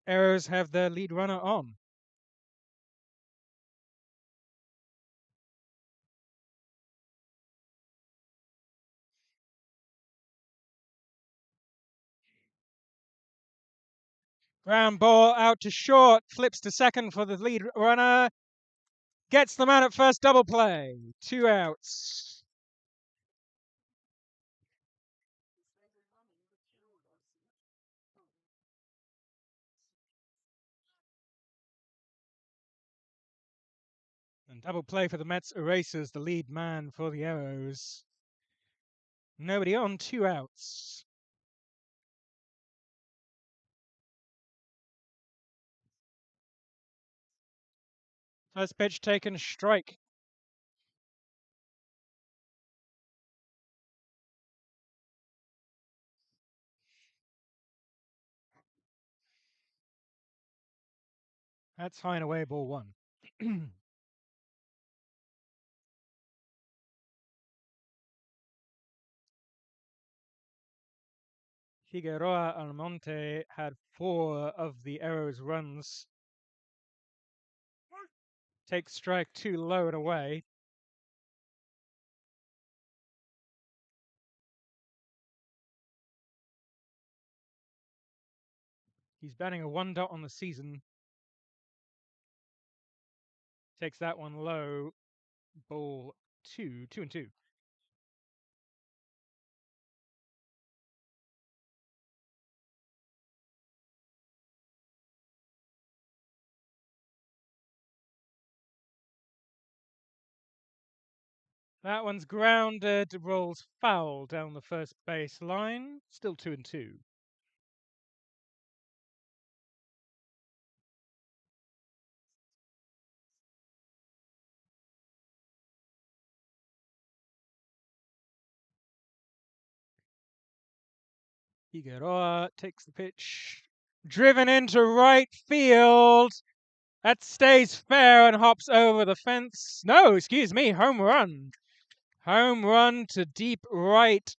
Arrows have their lead runner on. Ground ball out to short, flips to second for the lead runner. Gets the man at first, double play. 2 outs. And double play for the Mets erases the lead man for the Arrows. Nobody on, 2 outs. First pitch taken, strike. That's high and away, ball 1. Figueroa Almonte had 4 of the Arrows' runs. Takes strike 2 low and away. He's batting a 1 dot on the season. Takes that one low. Ball 2, 2-2. That one's grounded, rolls foul down the first base line. Still 2-2. Figueroa takes the pitch. Driven into right field. That stays fair and hops over the fence. No, excuse me, home run. Home run to deep right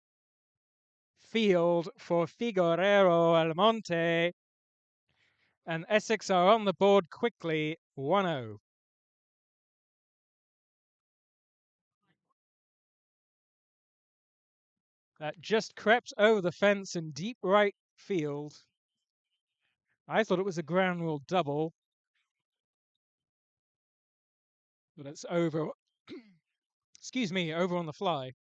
field for Figueroa Almonte. And Essex are on the board quickly, 1-0. That just crept over the fence in deep right field. I thought it was a ground rule double, but it's over. Excuse me, over on the fly.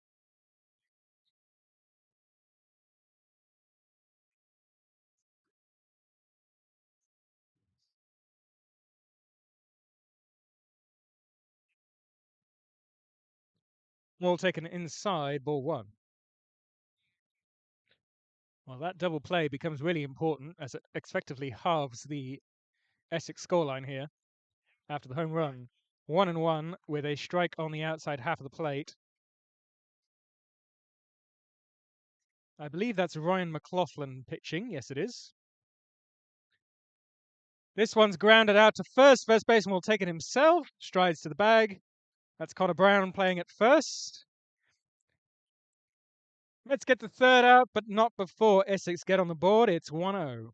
Ball taken inside, ball 1. Well, that double play becomes really important as it effectively halves the Essex scoreline here after the home run. 1-1 with a strike on the outside half of the plate. I believe that's Ryan McLaughlin pitching. Yes, it is. This one's grounded out to first. First baseman will take it himself. Strides to the bag. That's Connor Brown playing at first. Let's get the third out, but not before Essex get on the board. It's 1-0.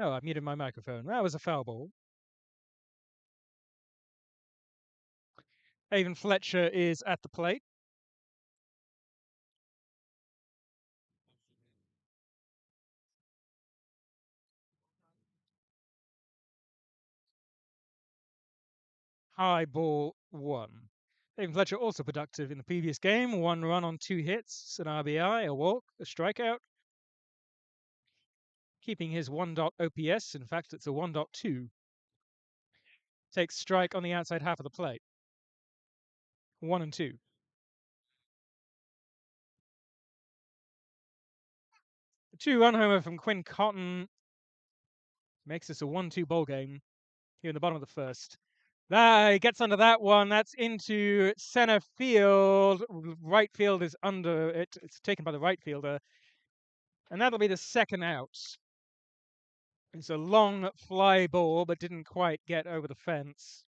Oh, I muted my microphone. That was a foul ball. Avon Fletcher is at the plate. High ball 1. Avon Fletcher also productive in the previous game. 1 run on 2 hits, an RBI, a walk, a strikeout. Keeping his 1. OPS. In fact, it's a 1.2. Takes strike on the outside half of the plate. 1 and 2. A 2-run homer from Quinn Cotton makes this a 1-2 ball game here in the bottom of the first. He gets under that one. That's into center field. Right field is under it. It's taken by the right fielder. And that'll be the second out. It's a long fly ball, but didn't quite get over the fence.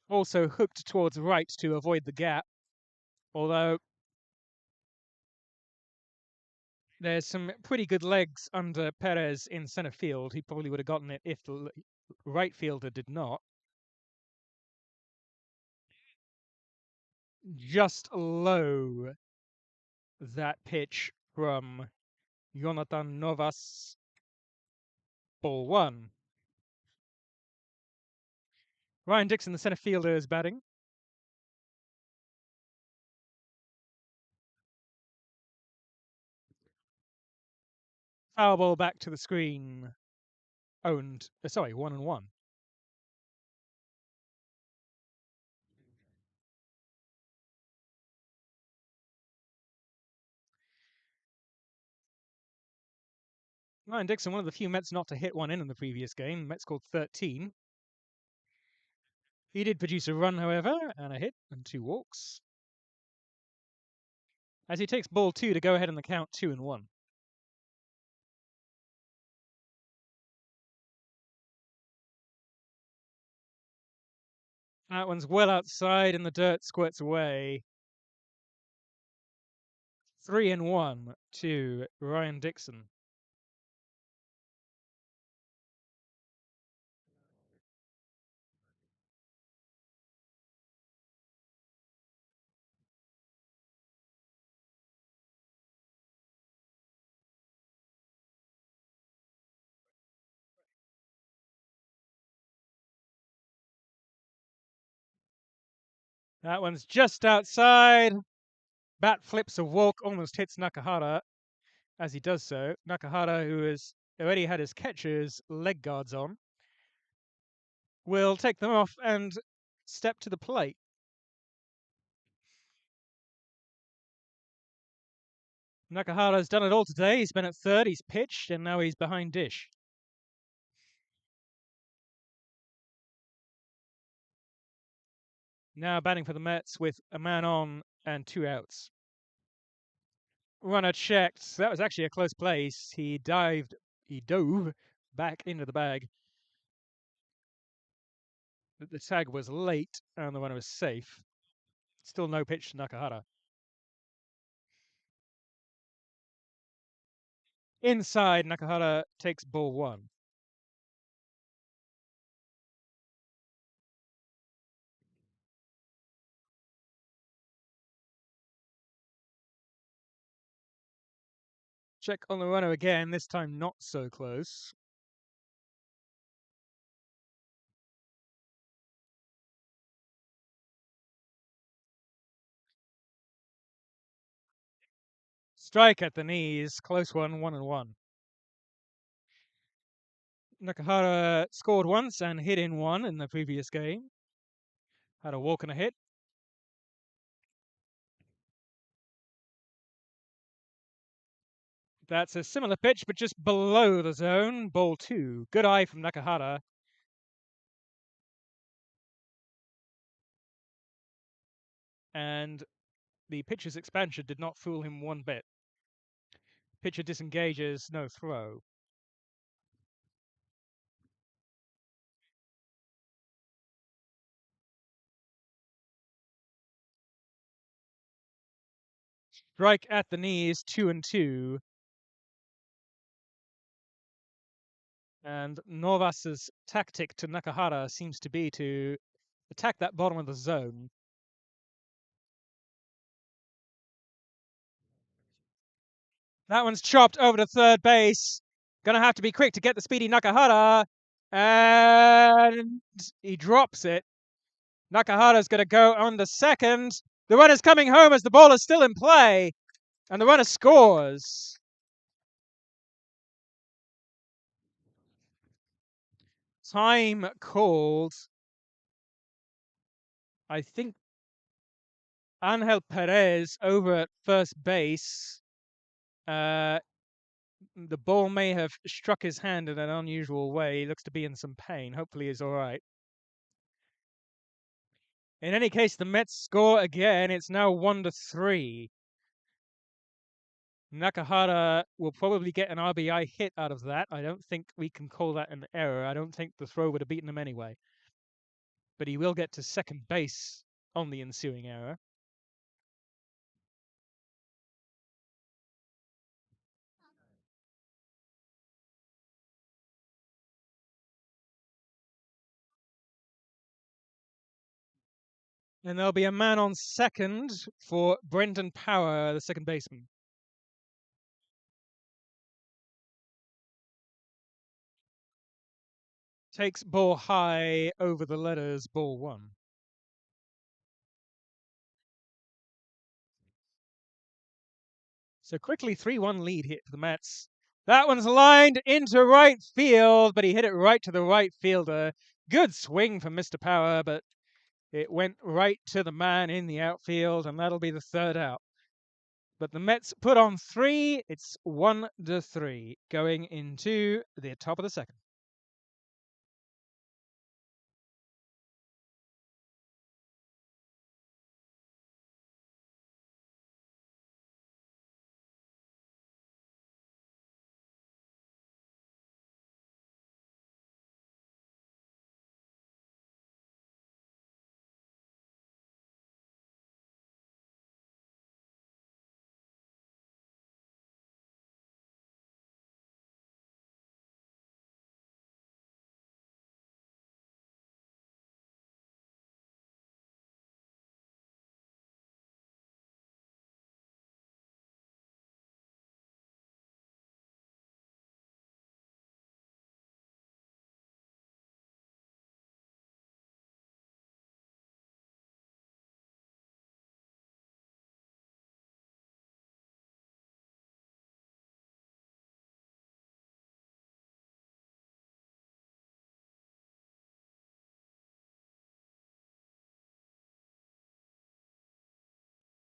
Also hooked towards right to avoid the gap. Although there's some pretty good legs under Perez in center field. He probably would have gotten it if the right fielder did not. Just low, that pitch from Jonathan Novas. Ball 1. Ryan Dixon, the center fielder, is batting. Foul ball back to the screen. 1 and 1. Ryan Dixon, one of the few Mets not to hit one in the previous game. Mets scored 13. He did produce a run, however, and a hit and 2 walks. As he takes ball 2 to go ahead in the count 2 and 1. That one's well outside and the dirt squirts away. 3 and 1 to Ryan Dixon. That one's just outside. Bat flips a walk, almost hits Nakahara as he does so. Nakahara, who has already had his catcher's leg guards on, will take them off and step to the plate. Nakahara's done it all today. He's been at third, he's pitched, and now he's behind dish. Now batting for the Mets with a man on and 2 outs. Runner checked. That was actually a close place. He dove back into the bag. The tag was late and the runner was safe. Still no pitch to Nakahara. Inside, Nakahara takes ball 1. Check on the runner again, this time not so close. Strike at the knees, close one, 1 and 1. Nakahara scored once and hit in 1 in the previous game. Had a walk and a hit. That's a similar pitch, but just below the zone. Ball 2. Good eye from Nakahara. And the pitcher's expansion did not fool him one bit. Pitcher disengages, no throw. Strike at the knees, 2-2. And Novas's tactic to Nakahara seems to be to attack that bottom of the zone. That one's chopped over to third base. Gonna have to be quick to get the speedy Nakahara. And he drops it. Nakahara's gonna go on the second. The runner's coming home as the ball is still in play. And the runner scores. Time called. I think Angel Perez over at first base. The ball may have struck his hand in an unusual way. He looks to be in some pain. Hopefully he's all right. In any case, the Mets score again. It's now 1-3. Nakahara will probably get an RBI hit out of that. I don't think we can call that an error. I don't think the throw would have beaten him anyway. But he will get to second base on the ensuing error. And there'll be a man on second for Brendan Power, the second baseman. Takes ball high over the letters, ball one. So quickly 3-1 lead here for the Mets. That one's lined into right field, but he hit it right to the right fielder. Good swing from Mr. Power, but it went right to the man in the outfield, and that'll be the third out. But the Mets put on 3. It's 1-3 going into the top of the second.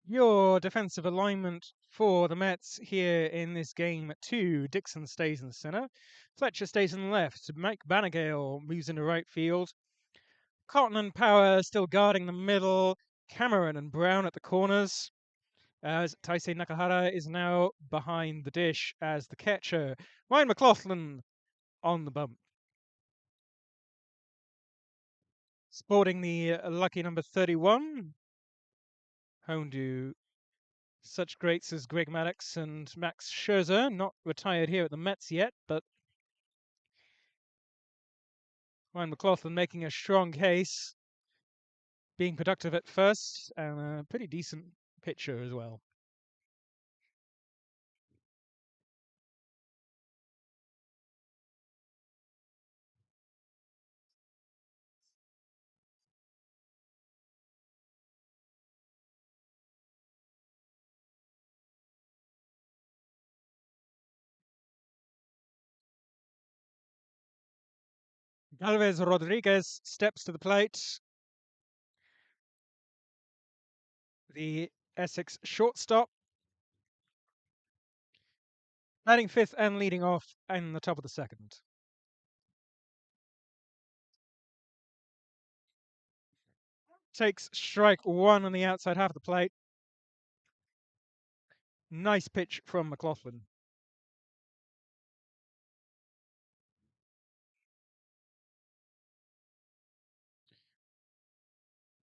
Your defensive alignment for the Mets here in this game 2. Dixon stays in the center. Fletcher stays in the left. Mike Banagale moves into right field. Cotton and Power still guarding the middle. Cameron and Brown at the corners. As Taisei Nakahara is now behind the dish as the catcher. Ryan McLaughlin on the bump. Sporting the lucky number 31. Home to such greats as Greg Maddux and Max Scherzer, not retired here at the Mets yet, but Ryan McLaughlin making a strong case, being productive at first, and a pretty decent pitcher as well. Galvez Rodriguez steps to the plate. The Essex shortstop. Batting fifth and leading off in the top of the second. Takes strike one on the outside half of the plate. Nice pitch from McLaughlin.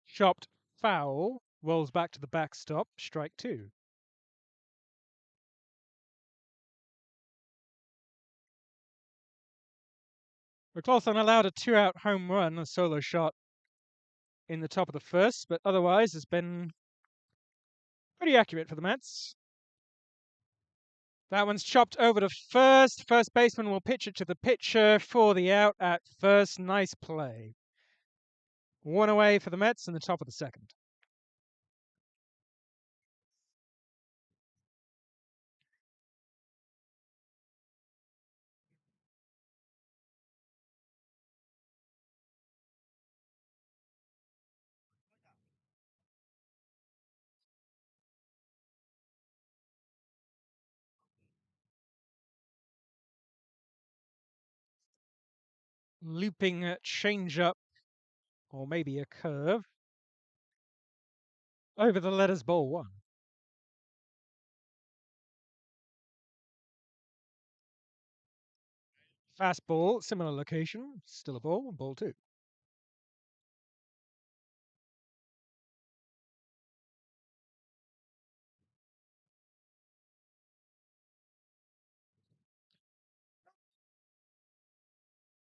Chopped foul. Rolls back to the backstop. Strike two. McLaughlin allowed a 2-out home run, a solo shot in the top of the first, but otherwise has been pretty accurate for the Mets. That one's chopped over to first. First baseman will pitch it to the pitcher for the out at first. Nice play. One away for the Mets in the top of the second. Looping changeup, or maybe a curve, over the letters ball one. Fastball, similar location, still a ball, ball two.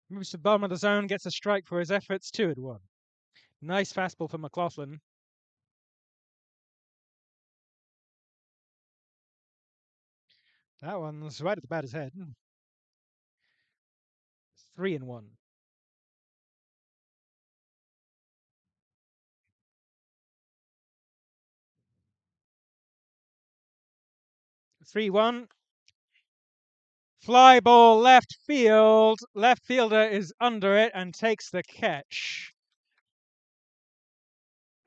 Moves to the bottom of the zone, gets a strike for his efforts, 2-1. Nice fastball for McLaughlin. That one's right at the batter's head. 3-1. 3-1. Fly ball left field. Left fielder is under it and takes the catch.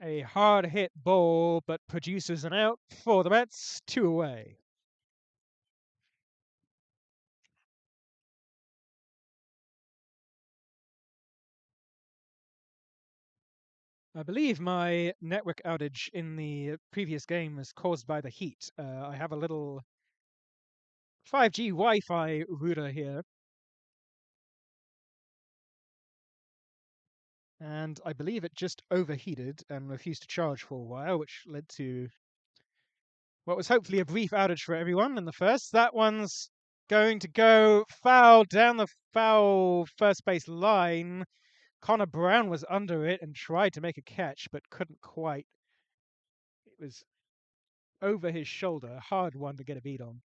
A hard hit ball, but produces an out for the Mets. 2 away. I believe my network outage in the previous game was caused by the heat. I have a little 5G Wi-Fi router here. And I believe it just overheated and refused to charge for a while, which led to what was hopefully a brief outage for everyone in the first. That one's going to go foul down the foul first base line. Connor Brown was under it and tried to make a catch, but couldn't quite. It was over his shoulder, a hard one to get a beat on.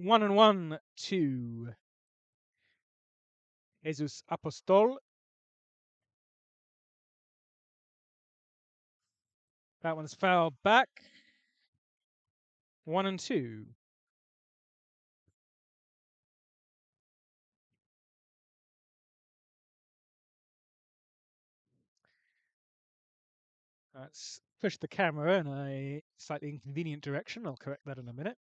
One and one to Jesus Apostol. That one's foul back. 1-2. Let's push the camera in a slightly inconvenient direction. I'll correct that in a minute.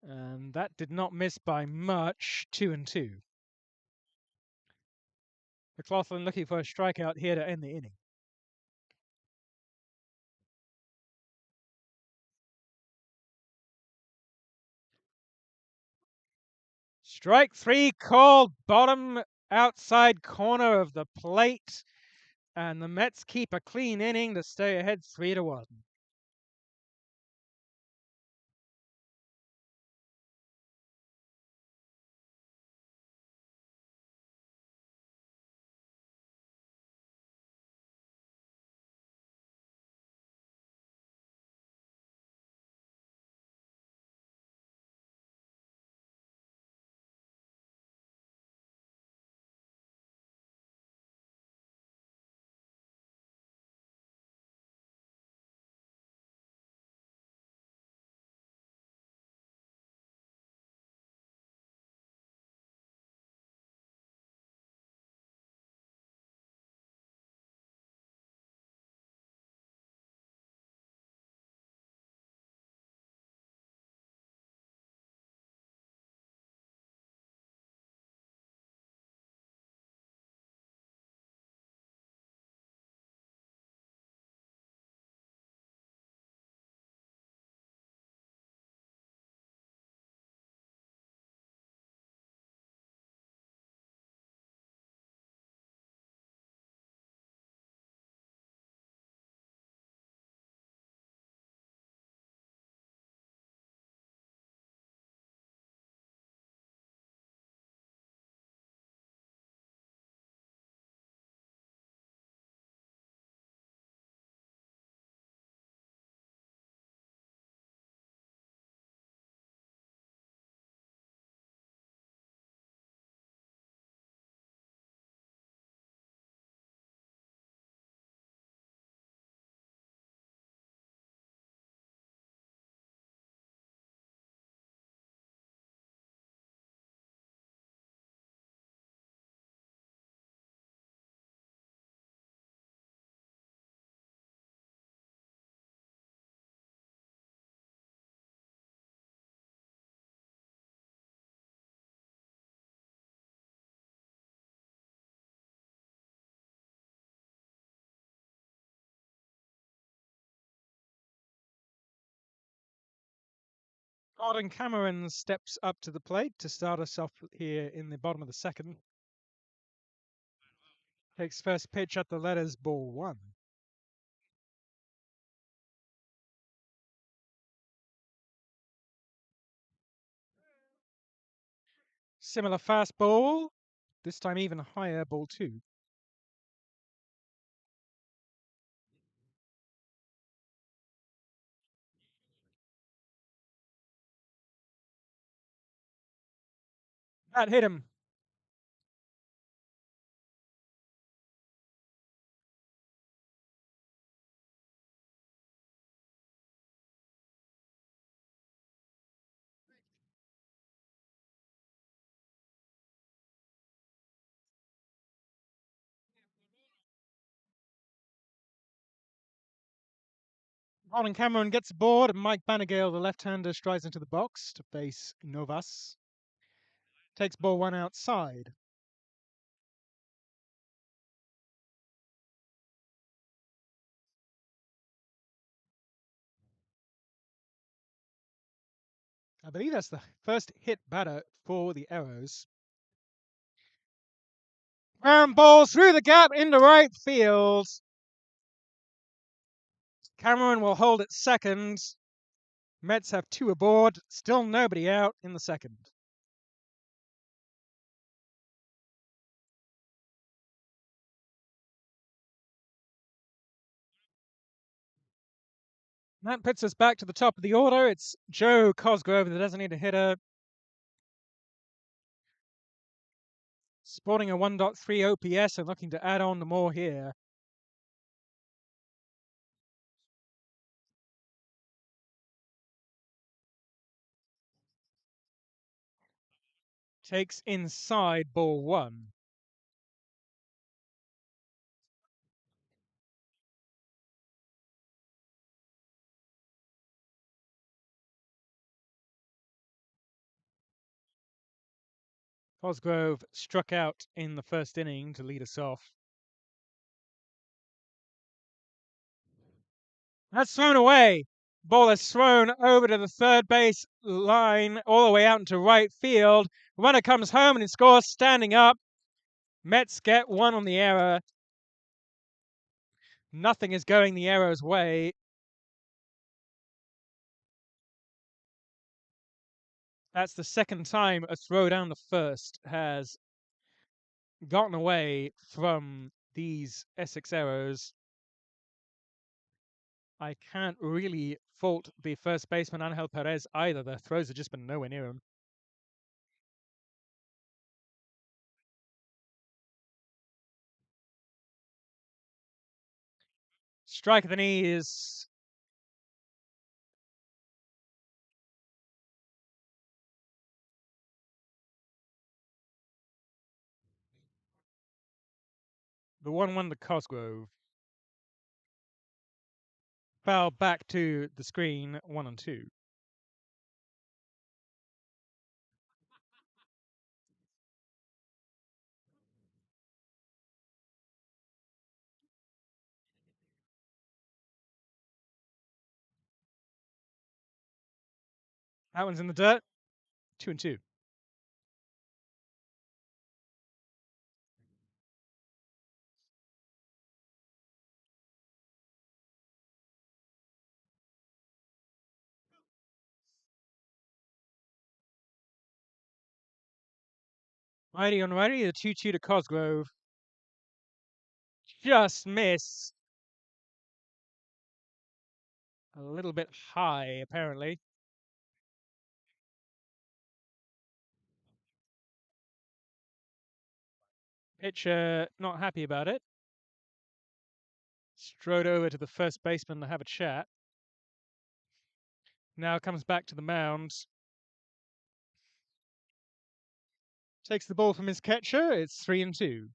And that did not miss by much. 2-2. McLaughlin looking for a strikeout here to end the inning. Strike three called, bottom outside corner of the plate. And the Mets keep a clean inning to stay ahead 3-1. Gordon Cameron steps up to the plate to start us off here in the bottom of the second. Takes first pitch at the letters, ball 1. Similar fastball, this time even higher, ball 2. That hit him. Gordon Cameron gets aboard, and Mike Banagale, the left-hander, strides into the box to face Novas. Takes ball 1 outside. I believe that's the first hit batter for the Arrows. Ground ball through the gap into right field. Cameron will hold at second. Mets have 2 aboard. Still nobody out in the second. That puts us back to the top of the order. It's Joe Cosgrove, the designated hitter, sporting a 1.3 OPS and looking to add on to more here. Takes inside, ball 1. Cosgrove struck out in the first inning to lead us off. That's thrown away. Ball is thrown over to the third base line, all the way out into right field. Runner comes home and he scores standing up. Mets get 1 on the error. Nothing is going the Arrows' way. That's the second time a throw down the first has gotten away from these Essex Arrows. I can't really fault the first baseman, Angel Perez, either. The throws have just been nowhere near him. Strike at the knee is the 1-1 to Cosgrove. Foul back to the screen, 1-2. That one's in the dirt, 2-2. Righty on righty, the 2-2 to Cosgrove. Just missed. A little bit high, apparently. Pitcher not happy about it. Strode over to the first baseman to have a chat. Now comes back to the mound. Takes the ball from his catcher. It's 3-2.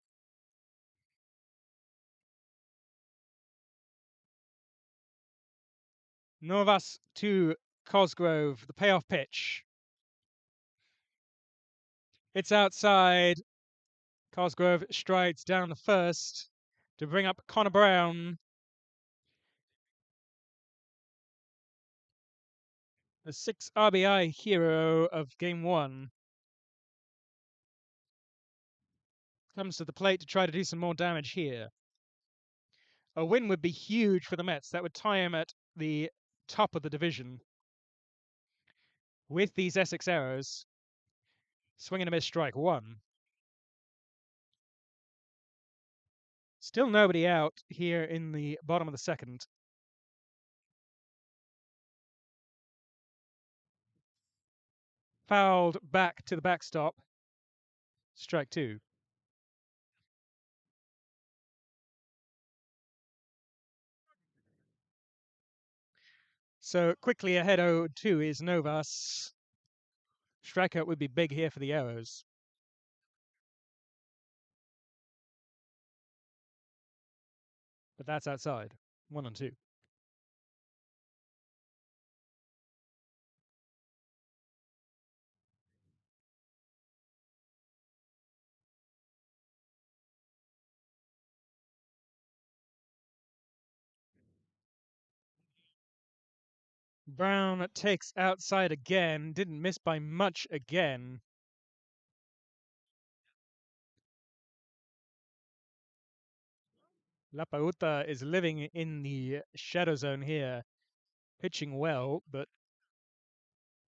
Novas to Cosgrove, the payoff pitch. It's outside. Cosgrove strides down the first to bring up Connor Brown. A 6 RBI hero of game 1 comes to the plate to try to do some more damage here. A win would be huge for the Mets. That would tie him at the top of the division. With these Essex arrows, swing and a miss, strike 1. Still nobody out here in the bottom of the second. Fouled back to the backstop. Strike 2. So quickly ahead 0-2 is Novas. Strikeout would be big here for the arrows. But that's outside. 1-2. Brown takes outside again. Didn't miss by much again. La Pauta is living in the shadow zone here. Pitching well, but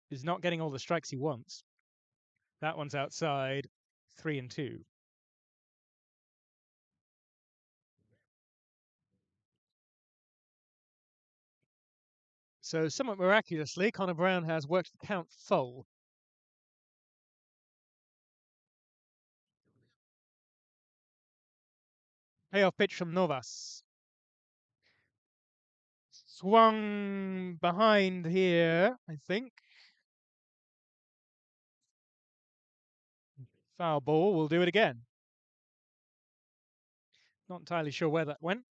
is not getting all the strikes he wants. That one's outside. 3-2. So somewhat miraculously, Connor Brown has worked the count full. Payoff pitch from Novas. Swung behind here, I think. Foul ball. We'll do it again. Not entirely sure where that went.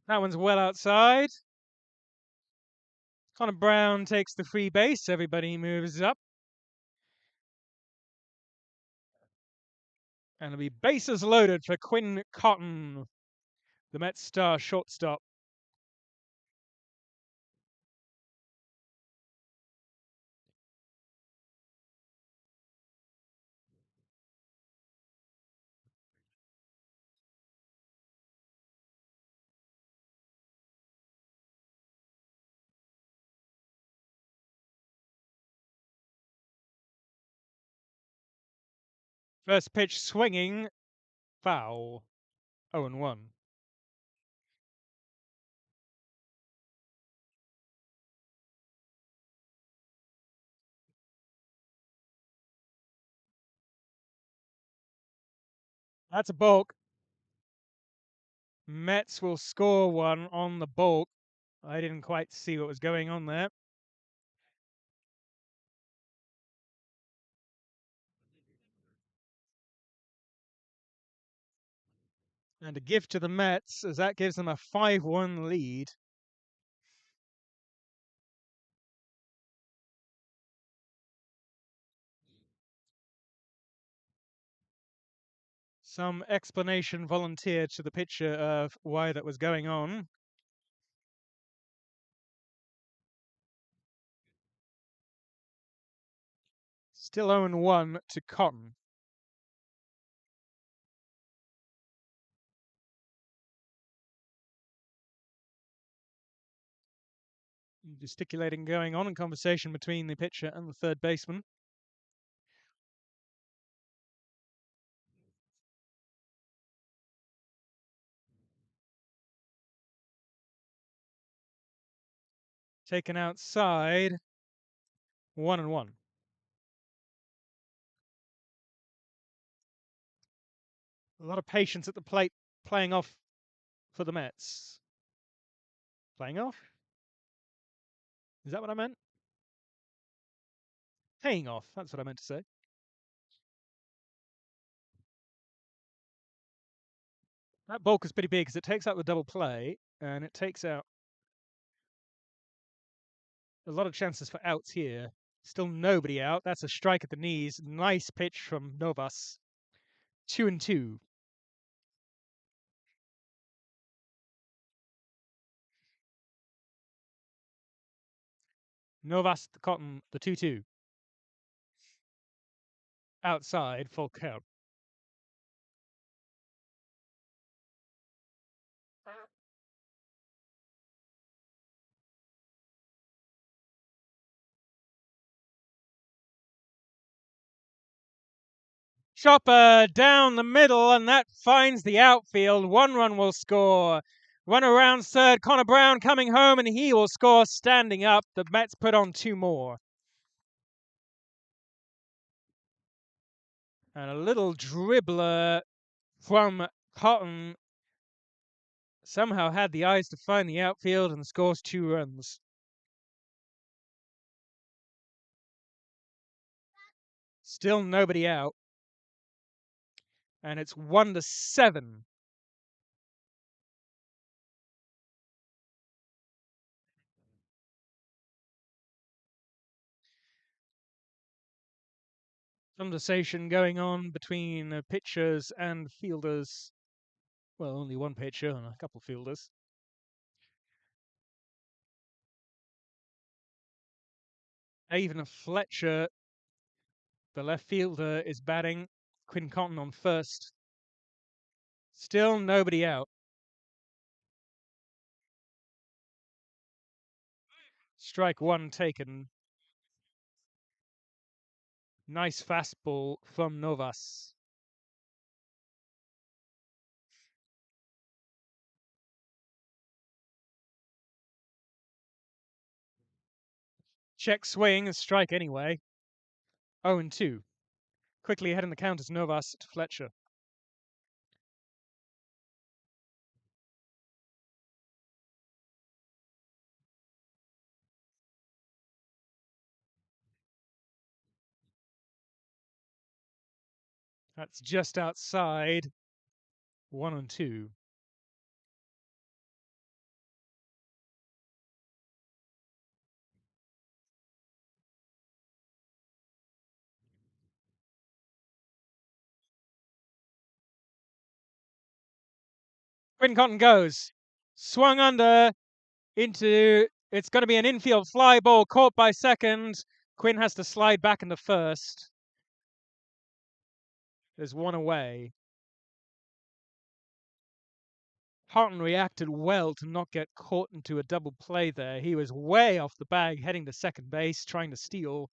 That one's well outside. Connor Brown takes the free base. Everybody moves up. And it'll be bases loaded for Quinn Cotton, the Mets star shortstop. First pitch swinging, foul. 0-1. That's a balk. Mets will score one on the balk. I didn't quite see what was going on there. And a gift to the Mets, as that gives them a 5-1 lead. Some explanation volunteered to the pitcher of why that was going on. Still 0-1 to Cotton. Gesticulating going on in conversation between the pitcher and the third baseman. Taken outside. 1-1. A lot of patience at the plate, playing off for the Mets. Playing off? Is that what I meant? Paying off, that's what I meant to say. That bulk is pretty big because it takes out the double play and it takes out a lot of chances for outs here. Still nobody out. That's a strike at the knees. Nice pitch from Novas. 2-2. Novas Cotton, the 2-2. Outside, full count. Chopper down the middle, and that finds the outfield. 1 run will score. Run around third. Connor Brown coming home, and he will score standing up. The Mets put on 2 more. And a little dribbler from Cotton somehow had the eyes to find the outfield and scores 2 runs. Still nobody out. And it's 1-7. Conversation going on between pitchers and fielders. Well, only one pitcher and a couple fielders. Even Fletcher, the left fielder, is batting. Quinn Cotton on first. Still nobody out. Strike 1 taken. Nice fastball from Novas. Check swing, a strike anyway. 0-2. Quickly ahead in the count is Novas to Fletcher. That's just outside. 1-2. Quinn Cotton goes. Swung under into. It's going to be an infield fly ball caught by second. Quinn has to slide back into first. There's 1 away. Cotton reacted well to not get caught into a double play there. He was way off the bag heading to second base, trying to steal.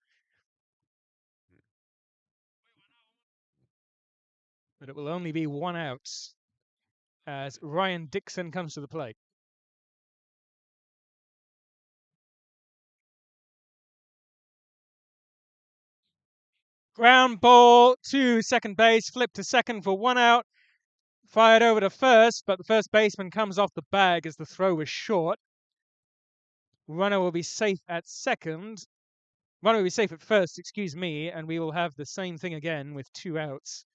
But it will only be 1 out as Ryan Dixon comes to the plate. Ground ball to second base, flip to second for 1 out. Fired over to first, but the first baseman comes off the bag as the throw was short. Runner will be safe at second. Runner will be safe at first, excuse me, and we will have the same thing again with 2 outs.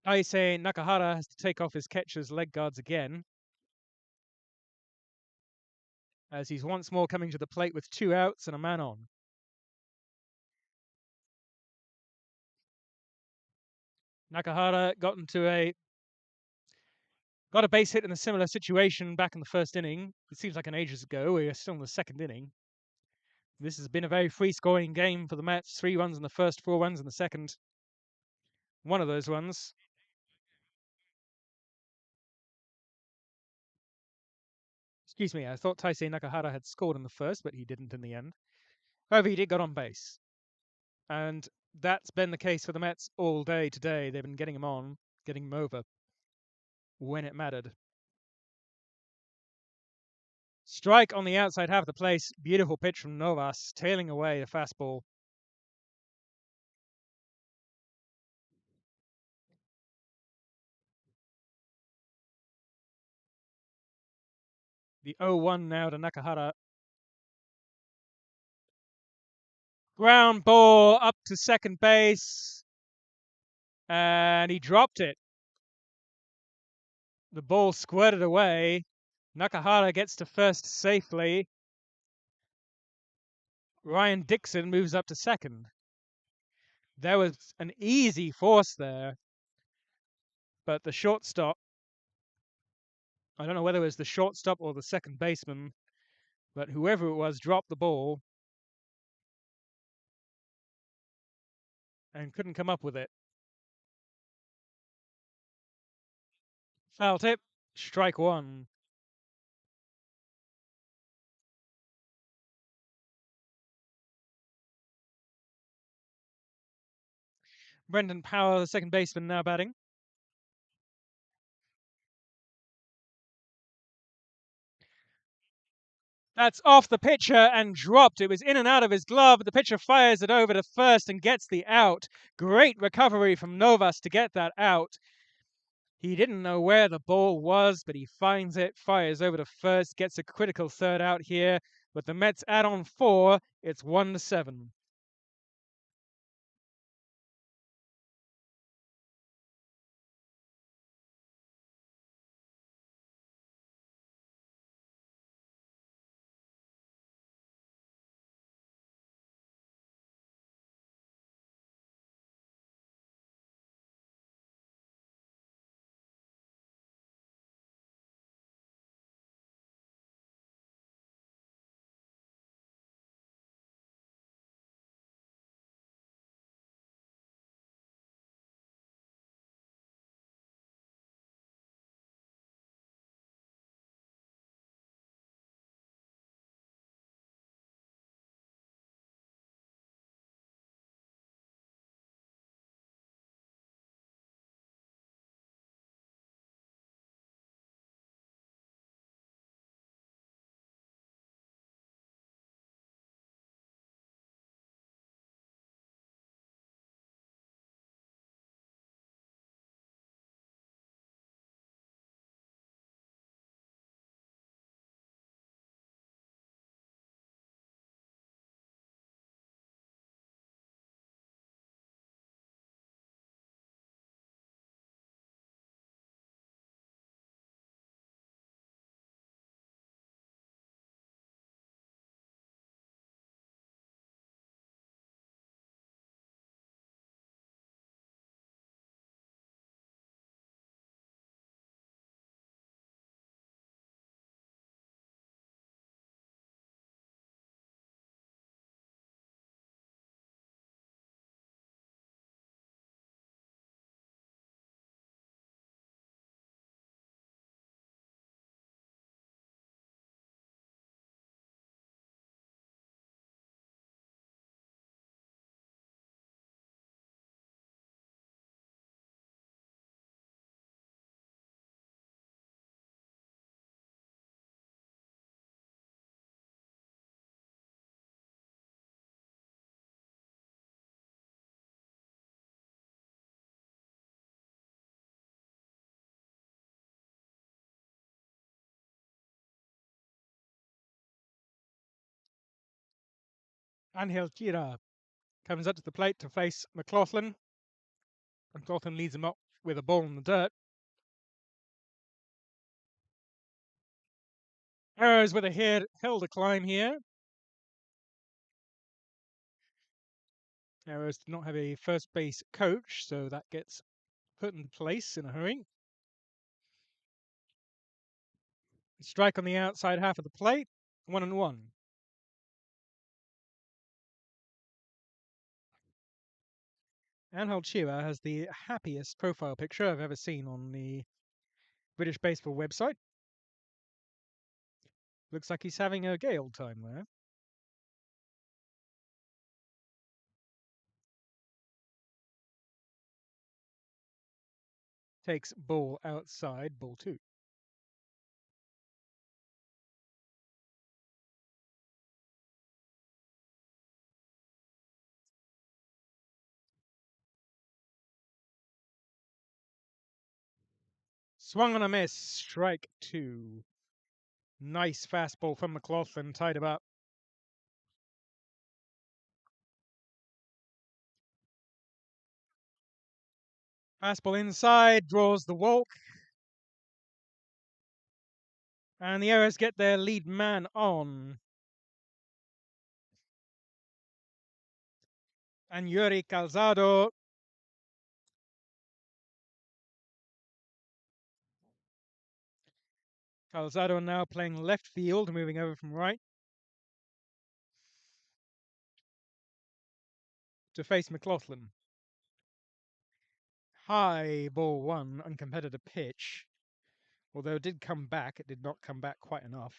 Taisei Nakahara has to take off his catcher's leg guards again, as he's once more coming to the plate with 2 outs and a man on. Nakahara got a base hit in a similar situation back in the first inning. It seems like an ages ago. We are still in the second inning. This has been a very free-scoring game for the Mets. 3 runs in the first, 4 runs in the second. One of those runs. Excuse me, I thought Taisei Nakahara had scored in the first, but he didn't in the end. However, he did get on base. And that's been the case for the Mets all day today. They've been getting him on, getting him over when it mattered. Strike on the outside half of the place. Beautiful pitch from Novas, tailing away the fastball. The 0-1 now to Nakahara. Ground ball up to second base. And he dropped it. The ball squirted away. Nakahara gets to first safely. Ryan Dixon moves up to second. There was an easy force there. But the shortstop, I don't know whether it was the shortstop or the second baseman, but whoever it was dropped the ball and couldn't come up with it. Foul tip, strike one. Brendan Power, the second baseman, now batting. That's off the pitcher and dropped. It was in and out of his glove. The pitcher fires it over to first and gets the out. Great recovery from Novas to get that out. He didn't know where the ball was, but he finds it, fires over to first, gets a critical third out here. With the Mets add on 4, it's 1-7. Angel Kira comes up to the plate to face McLaughlin. McLaughlin leads him up with a ball in the dirt. Arrows with a hill to climb here. Arrows did not have a first base coach, so that gets put in place in a hurry. Strike on the outside half of the plate, 1-1. Angel Chira has the happiest profile picture I've ever seen on the British Baseball website. Looks like he's having a gay old time there. Takes ball outside, ball 2. Swung on a miss, strike 2. Nice fastball from McLaughlin, tied him up. Fastball inside, draws the walk. And the Arrows get their lead man on. And Yuri Calzado now playing left field, moving over from right. to face McLaughlin. High ball one, uncompetitive pitch. Although it did come back, it did not come back quite enough.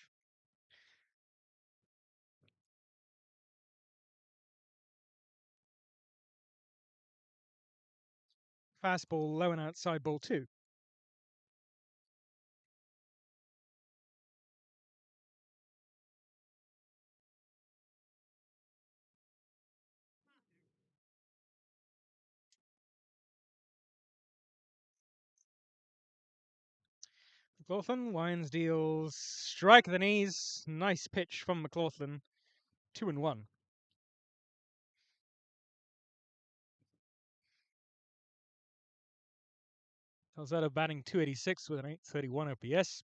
Fastball low and outside, ball two. McLaughlin winds, deals, strike the knees. Nice pitch from McLaughlin. 2-1. Calzado batting 286 with an 831 OPS.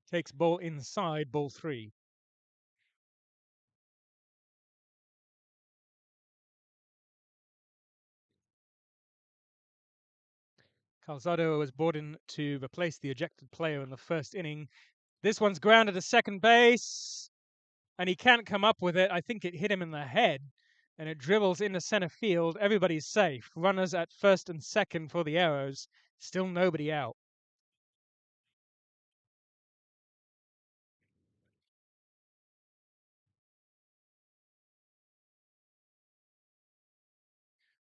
Takes ball inside, ball three. Calzado was brought in to replace the ejected player in the first inning. This one's grounded to second base, and he can't come up with it. I think it hit him in the head, and it dribbles into center field. Everybody's safe. Runners at first and second for the Arrows. Still nobody out.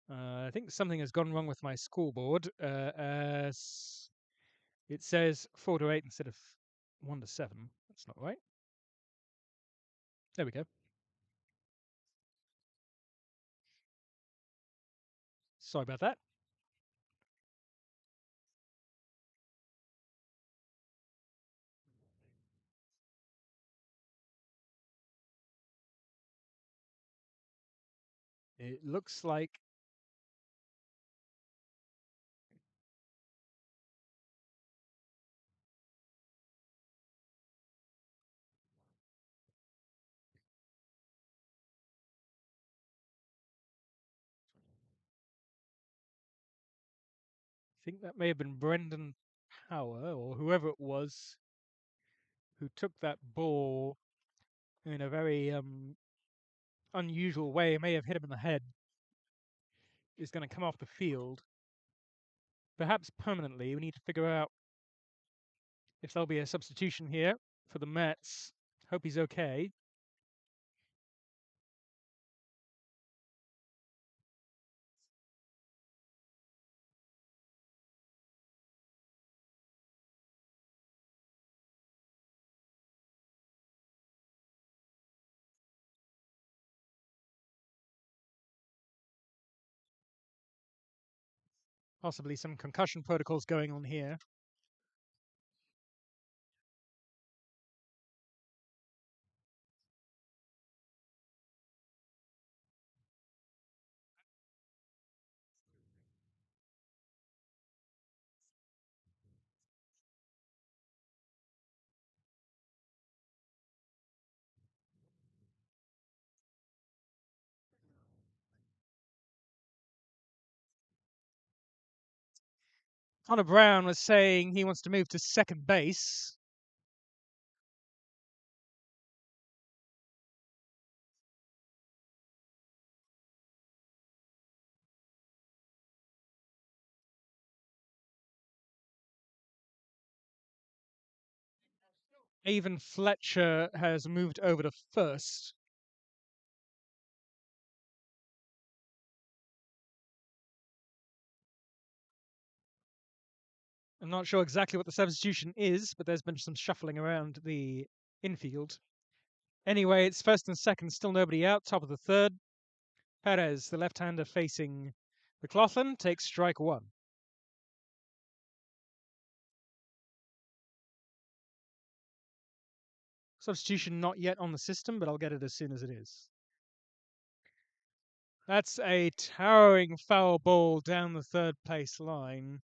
I think something has gone wrong with my scoreboard. As it says 4-8 instead of 1-7. That's not right. There we go. Sorry about that. It looks like I think that may have been Brendan Power or whoever it was who took that ball in a very unusual way. It may have hit him in the head. Is going to come off the field, perhaps permanently. We need to figure out if there'll be a substitution here for the Mets. Hope he's okay. Possibly some concussion protocols going on here. Connor Brown was saying he wants to move to second base. Avon Fletcher has moved over to first. I'm not sure exactly what the substitution is, but there's been some shuffling around the infield. Anyway, it's first and second, still nobody out. Top of the third. Perez, the left-hander facing McLaughlin, takes strike one. Substitution not yet on the system, but I'll get it as soon as it is. That's a towering foul ball down the third place line.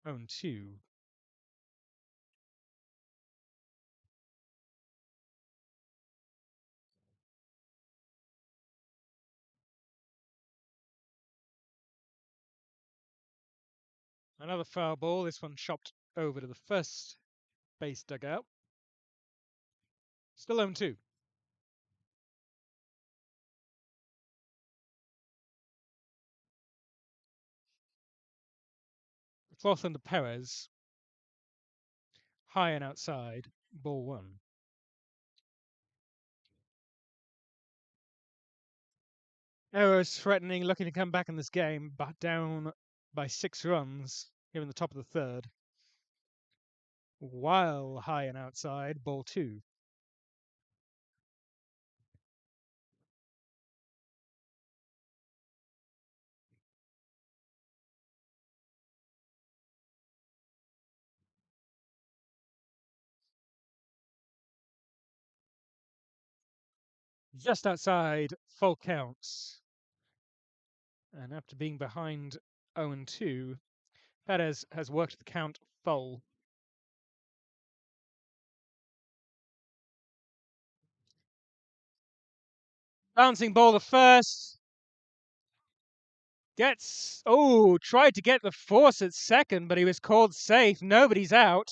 0-2. Another foul ball. This one chopped over to the first base dugout. Still 0-2. McLaughlin to Perez. High and outside. Ball 1. Arrows threatening, looking to come back in this game, but down by 6 runs here in the top of the third. While high and outside, ball 2. Just outside, full counts. And after being behind 0-2, Perez has worked the count full. Bouncing ball to first. Tried to get the force at second, but he was called safe. Nobody's out.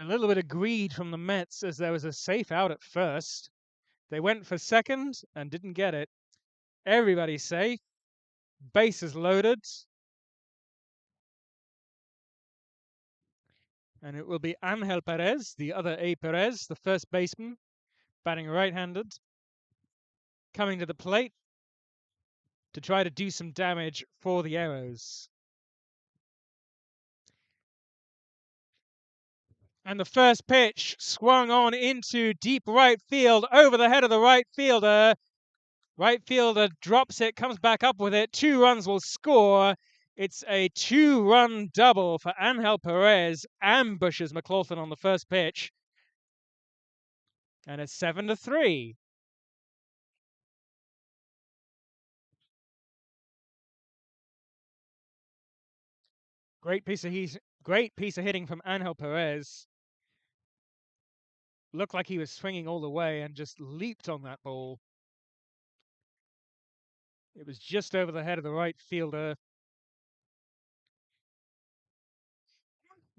A little bit of greed from the Mets as there was a safe out at first. They went for second and didn't get it. Everybody's safe. Bases loaded. And it will be Angel Perez, the other A. Perez, the first baseman, batting right-handed, coming to the plate to try to do some damage for the Arrows. And the first pitch swung on into deep right field over the head of the right fielder. Right fielder drops it, comes back up with it. 2 runs will score. It's a 2-run double for Angel Perez. Ambushes McLaughlin on the first pitch. And it's 7-3. Great piece of hitting from Angel Perez. Looked like he was swinging all the way and just leaped on that ball. It was just over the head of the right fielder,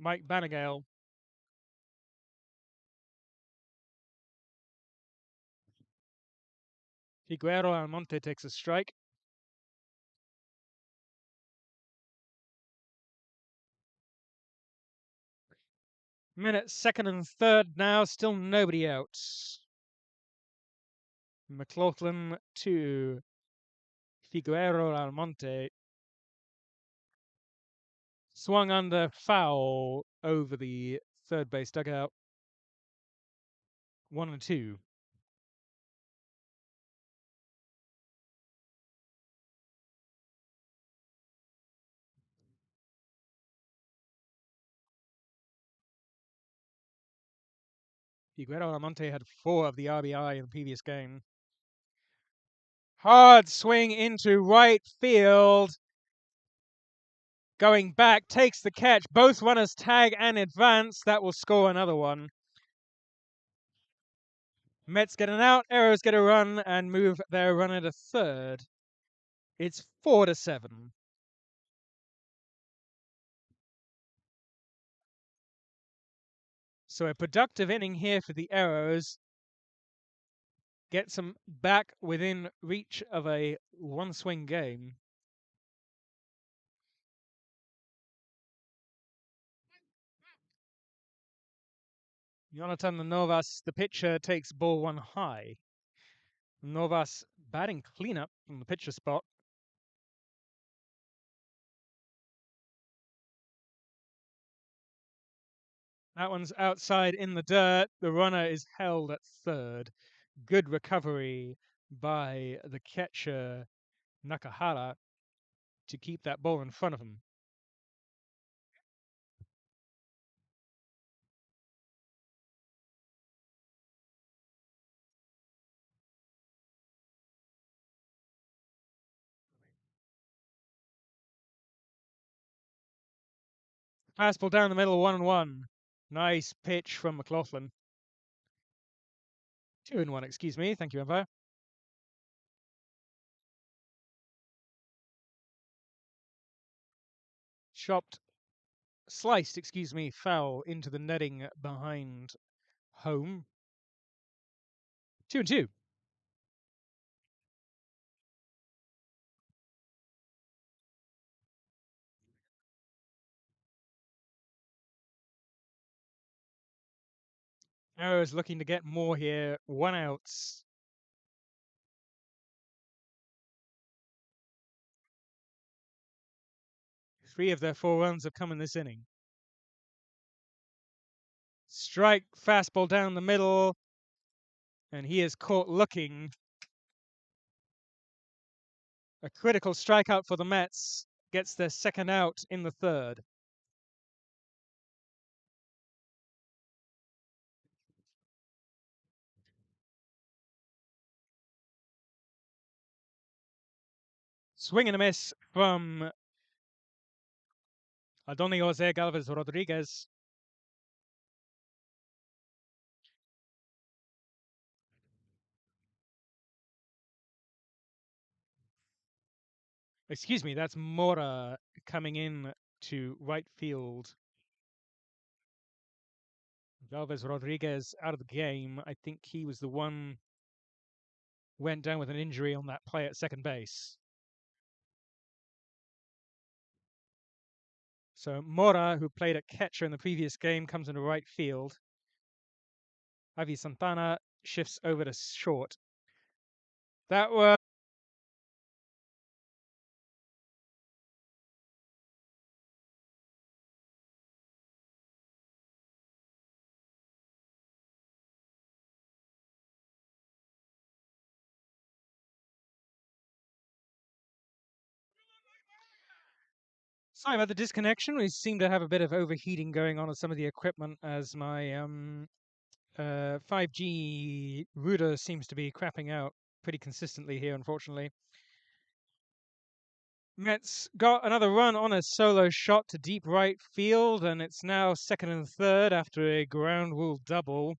Mike Banagale. Figueroa Almonte takes a strike. Minute second and third now, still nobody out. McLaughlin to Figueroa Almonte. Swung under, foul over the third base dugout. 1-2. Figueroa Almonte had 4 of the RBI in the previous game. Hard swing into right field. Going back, takes the catch. Both runners tag and advance. That will score another one. Mets get an out, Arrows get a run and move their runner to third. It's 4-7. So a productive inning here for the Arrows. Gets them back within reach of a one-swing game. Jonathan Novas, the pitcher, takes ball 1 high. Novas batting cleanup from the pitcher spot. That one's outside in the dirt. The runner is held at third. Good recovery by the catcher, Nakahara, to keep that ball in front of him. Fastball down the middle, 1-1. Nice pitch from McLaughlin. 2-1, excuse me. Thank you, umpire. Sliced, excuse me, foul into the netting behind home. 2-2. Arrows looking to get more here. 1 out. 3 of their 4 runs have come in this inning. Strike, fastball down the middle, and he is caught looking. A critical strikeout for the Mets gets their 2nd out in the 3rd. Swing and a miss from Adoni Jose Galvez Rodriguez. Excuse me, that's Mora coming in to right field. Galvez Rodriguez out of the game. I think he was the one went down with an injury on that play at second base. So Mora, who played at catcher in the previous game, comes into right field. Avi Santana shifts over to short. That was sorry about the disconnection. We seem to have a bit of overheating going on with some of the equipment as my 5G router seems to be crapping out pretty consistently here, unfortunately. Mets got another run on a solo shot to deep right field, and it's now 2nd and 3rd after a ground rule double.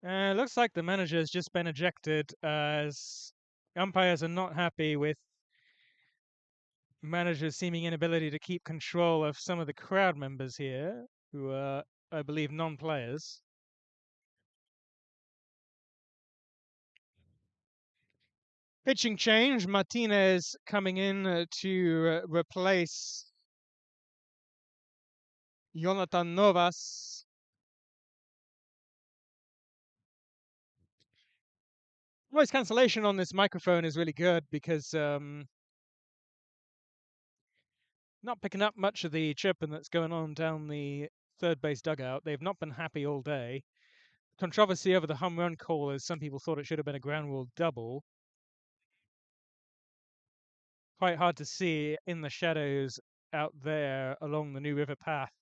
Looks like the manager has just been ejected as umpires are not happy with manager's seeming inability to keep control of some of the crowd members here, who are, I believe, non-players. Pitching change, Martinez coming in to replace Jonathan Novas. Noise cancellation on this microphone is really good because not picking up much of the chirping that's going on down the third base dugout. They've not been happy all day. Controversy over the home run call is some people thought it should have been a ground rule double. Quite hard to see in the shadows out there along the New River path.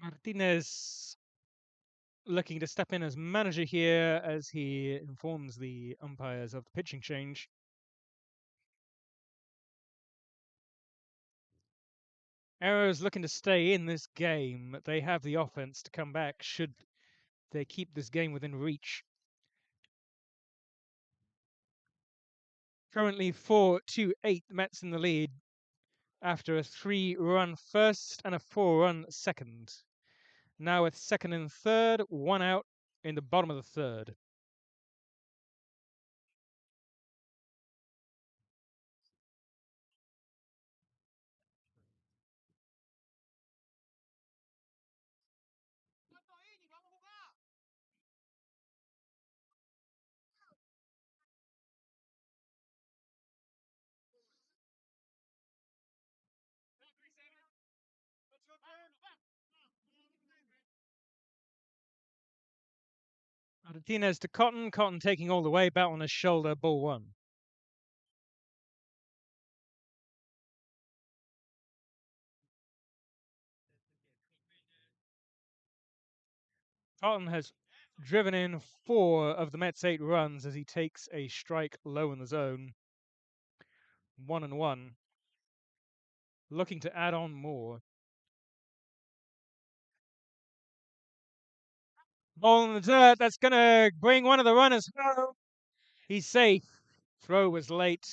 Martinez looking to step in as manager here as he informs the umpires of the pitching change. Arrows looking to stay in this game. They have the offense to come back should they keep this game within reach. Currently 4-2-8 Mets in the lead after a 3-run first and a 4-run second. Now with 2nd and 3rd, 1 out in the bottom of the 3rd. Martinez to Cotton. Cotton taking all the way, bat on his shoulder, ball 1. Cotton has driven in 4 of the Mets' 8 runs as he takes a strike low in the zone. 1-1. Looking to add on more. Ball in the dirt. That's going to bring one of the runners home. He's safe. Throw was late.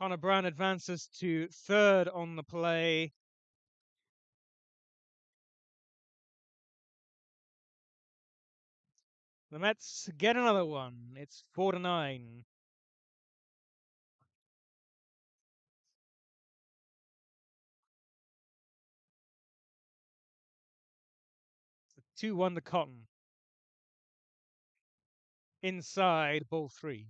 Connor Brown advances to third on the play. The Mets get another one. It's 4-9. It's 2-1 to Cotton. Inside, ball 3.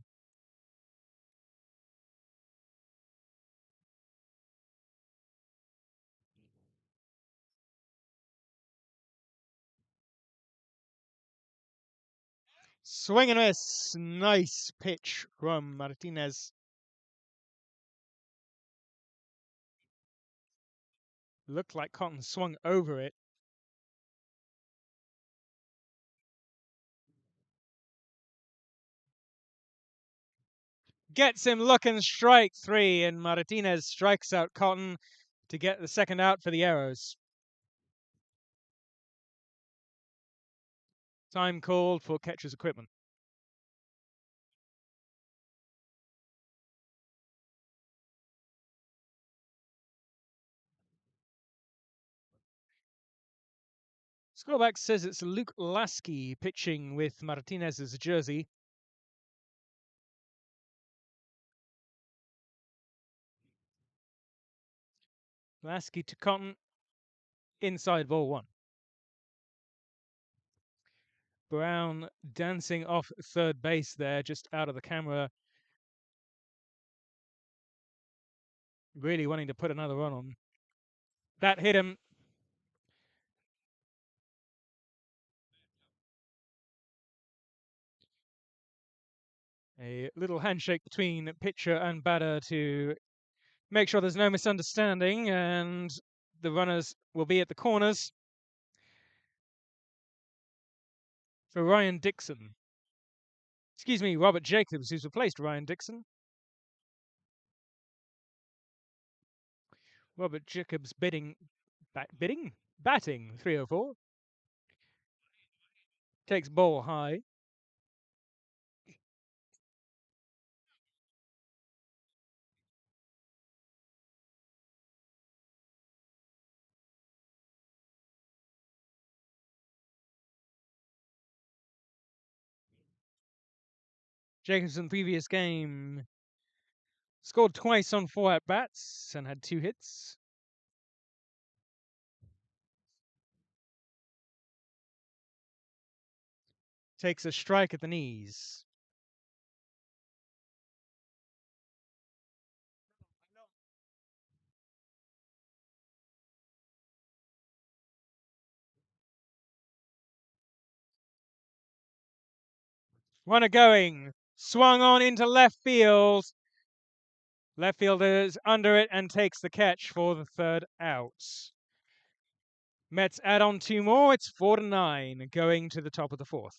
Swing and miss. Nice pitch from Martinez. Looked like Cotton swung over it. Gets him looking, strike 3, and Martinez strikes out Cotton to get the second out for the Arrows. Time called for catcher's equipment. Scorebook says it's Luke Lasky pitching with Martinez's jersey. Lasky to Cotton. Inside, ball 1. Brown dancing off third base there, just out of the camera. Really wanting to put another run on. That hit him. A little handshake between pitcher and batter to make sure there's no misunderstanding, and the runners will be at the corners for Ryan Dixon. Excuse me, Robert Jacobs, who's replaced Ryan Dixon. Robert Jacobs batting 304. Takes ball high. Jacobs in the previous game scored twice on 4 at bats and had 2 hits. Takes a strike at the knees. Runner going. Swung on into left field. Left fielder is under it and takes the catch for the third out. Mets add on 2 more. It's 4-9 going to the top of the 4th.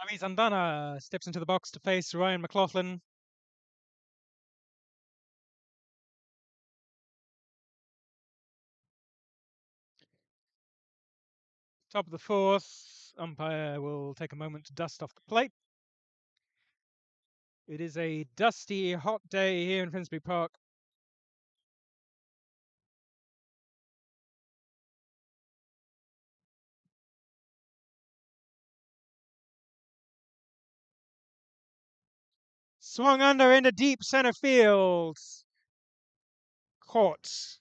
Avi Zandana steps into the box to face Ryan McLaughlin. Top of the fourth, umpire will take a moment to dust off the plate. It is a dusty, hot day here in Finsbury Park. Swung under into deep center field. Caught.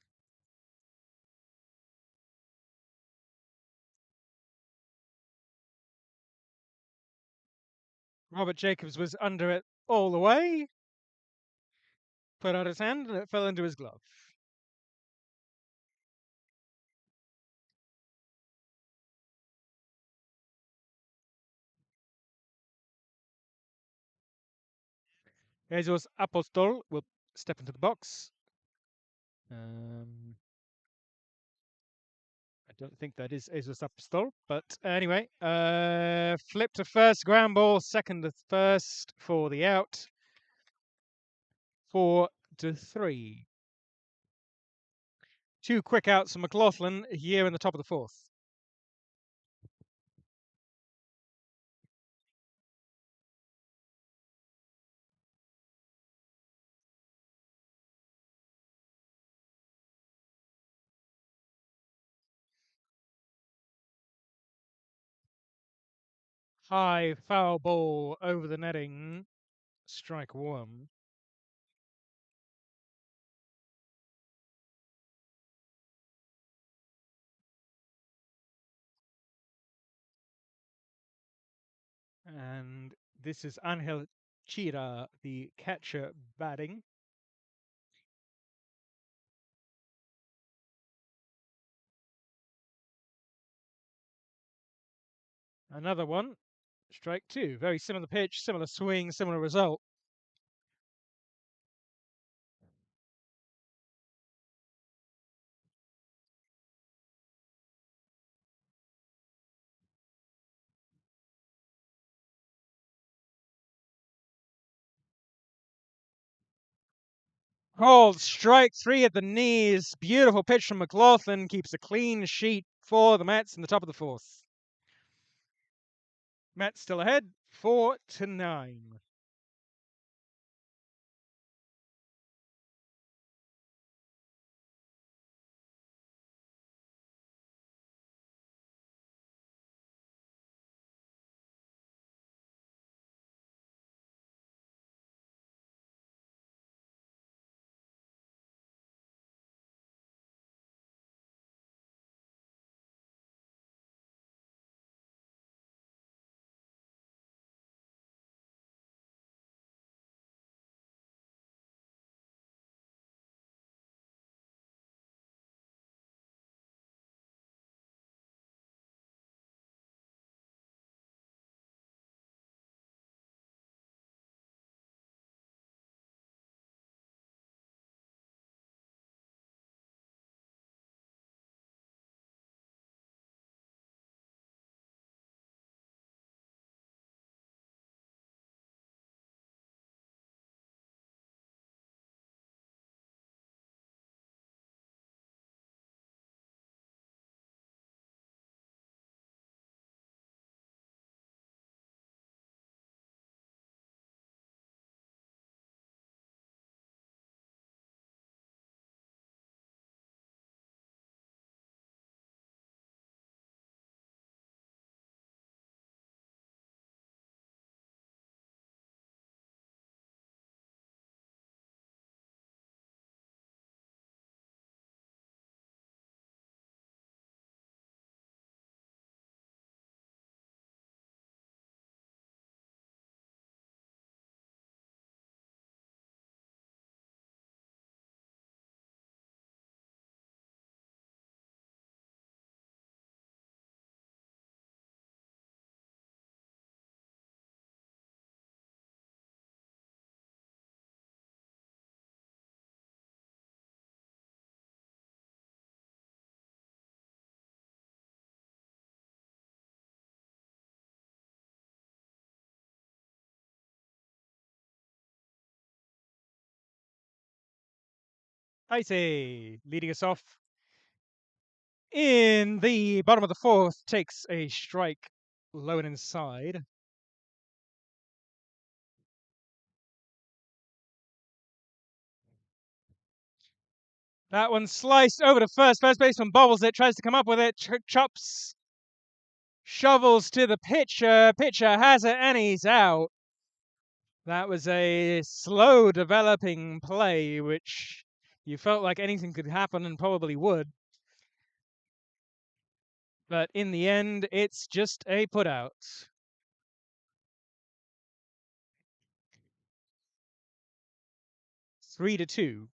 Robert Jacobs was under it all the way. Put out his hand and it fell into his glove. Jesus Apostol will step into the box. I don't think that is Jesus Apostol, but anyway, flip to first, ground ball, second to first for the out. 4-3. Two quick outs for McLaughlin here in the top of the fourth. High foul ball over the netting. Strike one. And this is Angel Chira, the catcher, batting. Another one. Strike two. Very similar pitch, similar swing, similar result. Called strike three at the knees. Beautiful pitch from McLaughlin. Keeps a clean sheet for the Mets in the top of the fourth. Mets still ahead, 4-9. Icy leading us off in the bottom of the fourth, takes a strike low and inside. That one sliced over to first. First baseman bobbles it, tries to come up with it, chops, shovels to the pitcher. Pitcher has it, and he's out. That was a slow developing play, which you felt like anything could happen and probably would. But in the end, it's just a putout. 3-2.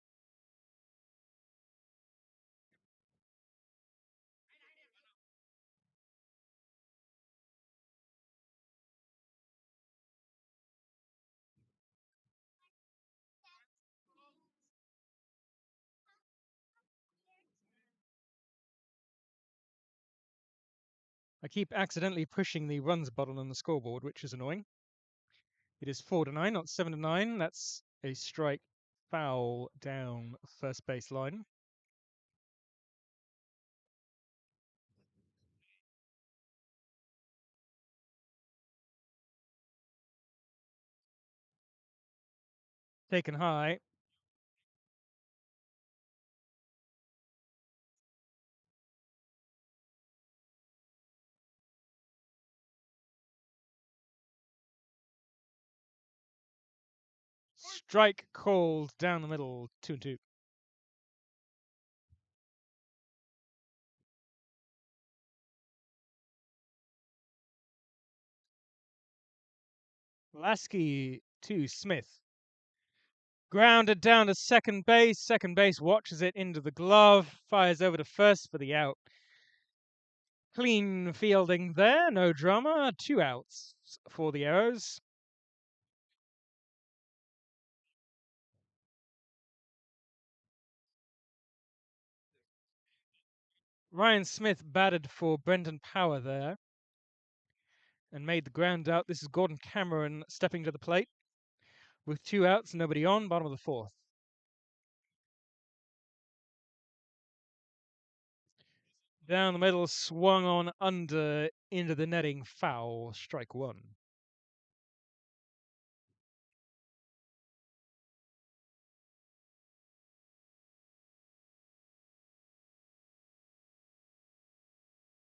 I keep accidentally pushing the runs button on the scoreboard, which is annoying. It is 4-9, not 7-9. That's a strike foul down first base line. Taken high. Strike called down the middle, 2-2. Lasky to Smith. Grounded down to second base. Second base watches it into the glove, fires over to first for the out. Clean fielding there, no drama. 2 outs for the Arrows. Ryan Smith batted for Brendan Power there and made the ground out. This is Gordon Cameron stepping to the plate with 2 outs, nobody on, bottom of the fourth. Down the middle, swung on under into the netting, foul, strike 1.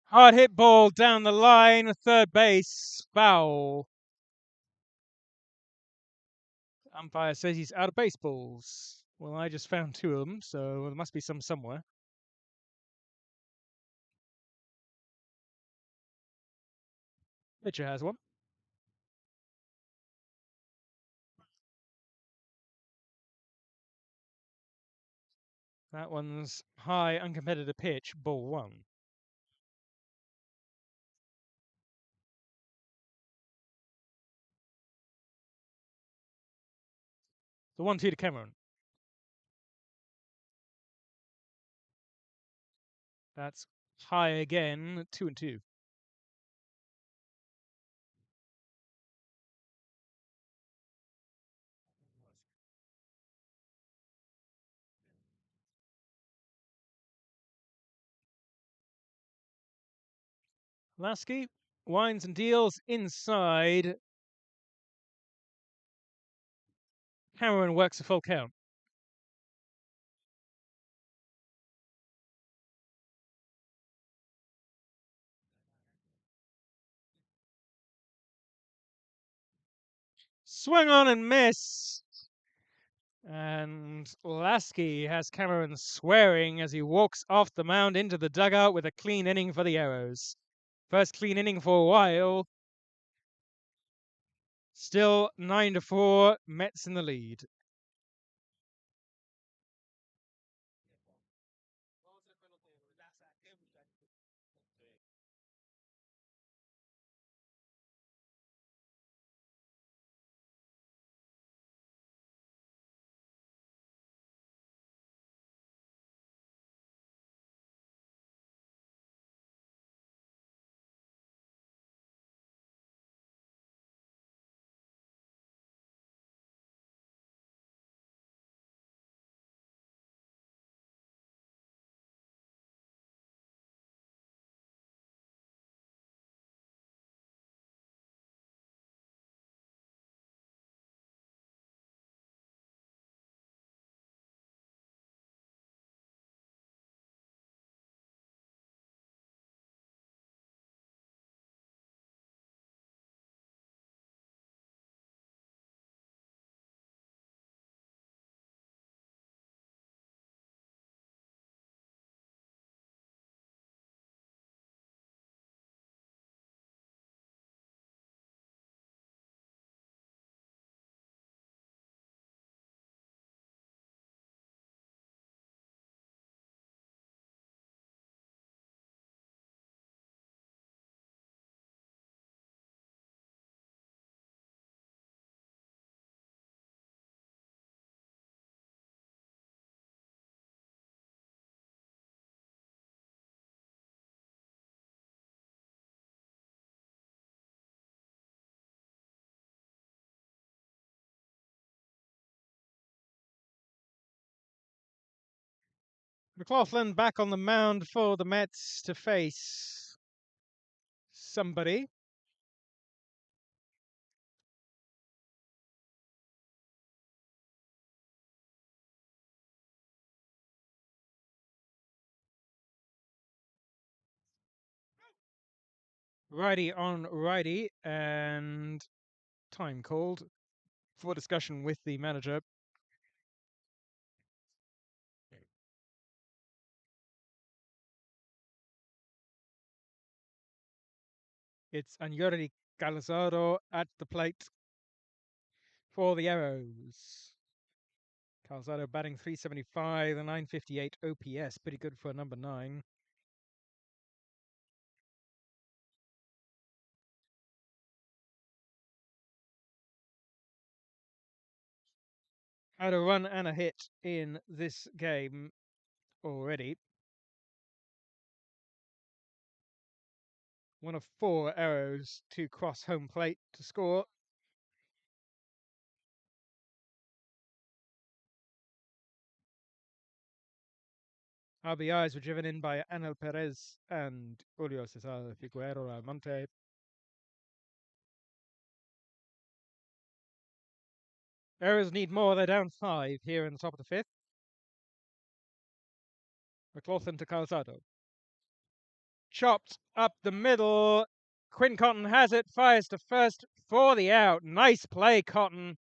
Hard hit ball down the line, third base, foul. Umpire says he's out of baseballs. Well, I just found 2 of them, so there must be some somewhere. Pitcher has one. That one's high, uncompetitive pitch, ball 1. The 1-2 to Cameron. That's high again, 2-2. Lasky winds and deals inside. Cameron works a full count. Swung on and missed. And Lasky has Cameron swearing as he walks off the mound into the dugout with a clean inning for the Arrows. First clean inning for a while. Still 9-4, Mets in the lead. McLaughlin back on the mound for the Mets to face somebody. Righty on righty, and time called for discussion with the manager. It's Anjori Calzado at the plate for the Arrows. Calzado batting 375, a 958 OPS, pretty good for a number 9. Had a run and a hit in this game already. One of 4 arrows to cross home plate to score. RBIs were driven in by Anel Perez and Julio Cesar Figueroa Almonte. Arrows need more. They're down 5 here in the top of the 5th. McLaughlin to Calzado. Chopped up the middle. Quinn Cotton has it, fires to first for the out. Nice play, Cotton.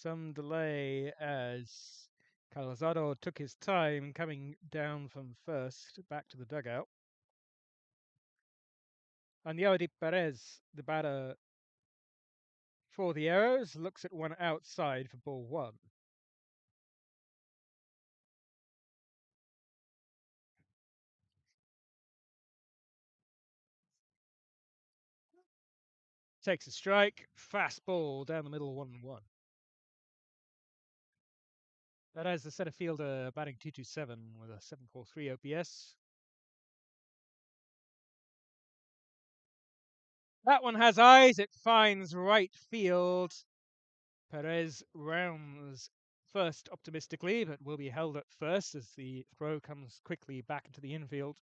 Some delay as Calzado took his time coming down from first back to the dugout. And Yodi Perez, the batter for the Arrows, looks at one outside for ball 1. Takes a strike, fastball down the middle, 1-1. That has the center fielder batting 227 with a 743 OPS. That one has eyes. It finds right field. Perez rounds first optimistically, but will be held at first as the throw comes quickly back into the infield.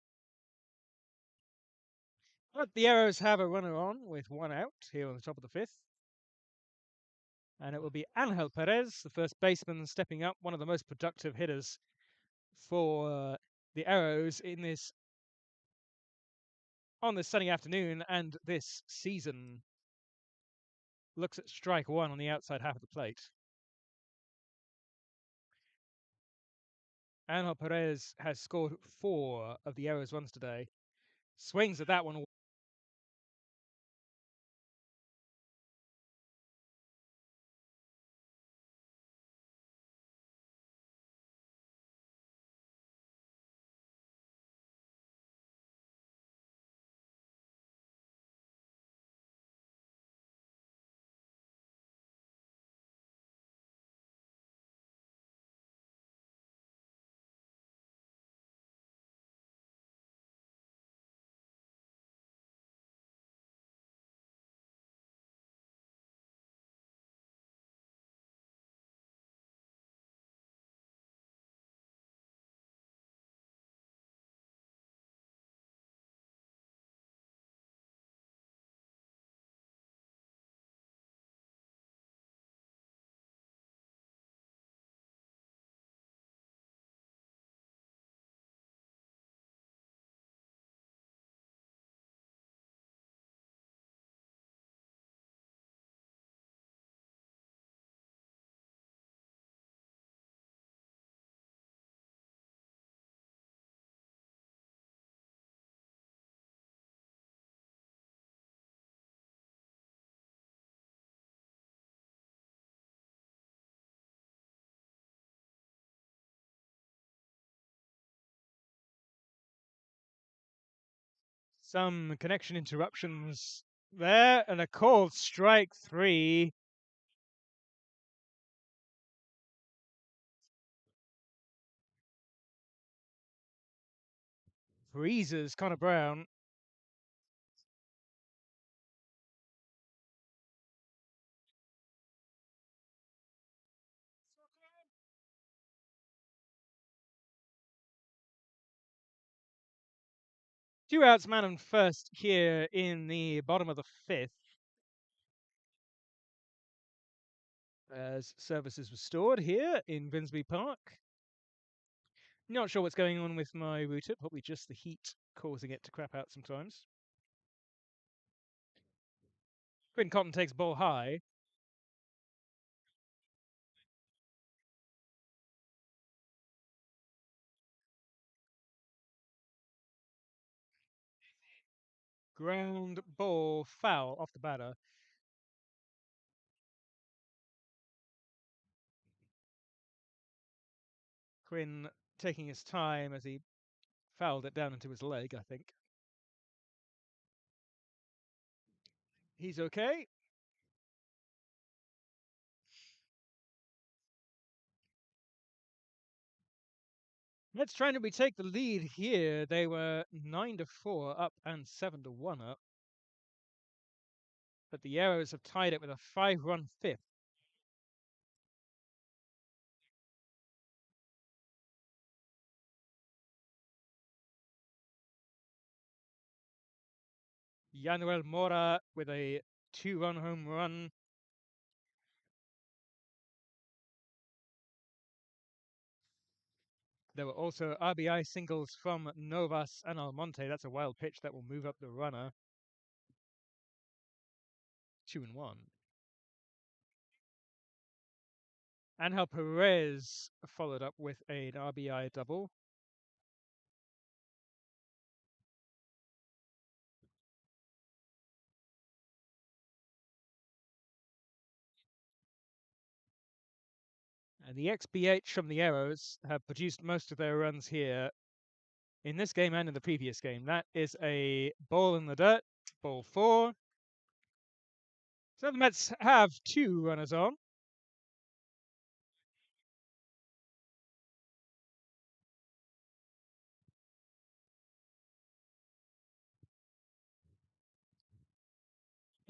But the Arrows have a runner on with 1 out here on the top of the 5th. And it will be Angel Perez, the first baseman, stepping up, one of the most productive hitters for the Arrows in this on this sunny afternoon and this season. Looks at strike 1 on the outside half of the plate. Angel Perez has scored 4 of the Arrows' runs today. Swings at that one. Some connection interruptions There, and a called strike 3. Freezes Connor Brown. Two outs, man on first here in the bottom of the fifth. As service is restored here in Finsbury Park. Not sure what's going on with my router, probably just the heat causing it to crap out sometimes. Quinn Cotton takes ball high. Ground ball foul off the batter. Quinn taking his time as he fouled it down into his leg, I think. He's okay. Mets trying to retake the lead here. They were 9-4 up and 7-1 up. But the Arrows have tied it with a 5-run fifth. Yanuel Mora with a 2-run home run. There were also RBI singles from Novas and Almonte. That's a wild pitch that will move up the runner. 2-1. Angel Perez followed up with an RBI double. And the XBH from the Arrows have produced most of their runs here in this game and in the previous game. That is a ball in the dirt, ball 4. So the Mets have 2 runners on.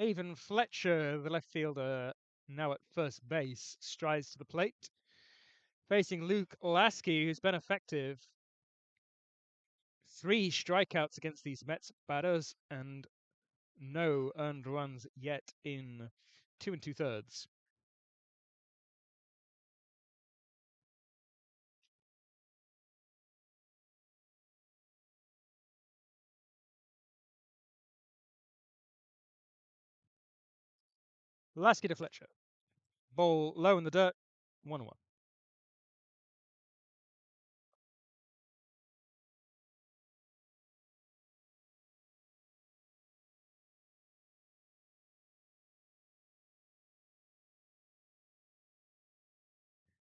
Even Fletcher, the left fielder, now at first base, strides to the plate. Facing Luke Lasky, who's been effective. 3 strikeouts against these Mets batters and no earned runs yet in 2 2/3. Lasky to Fletcher. Ball low in the dirt, 1-1.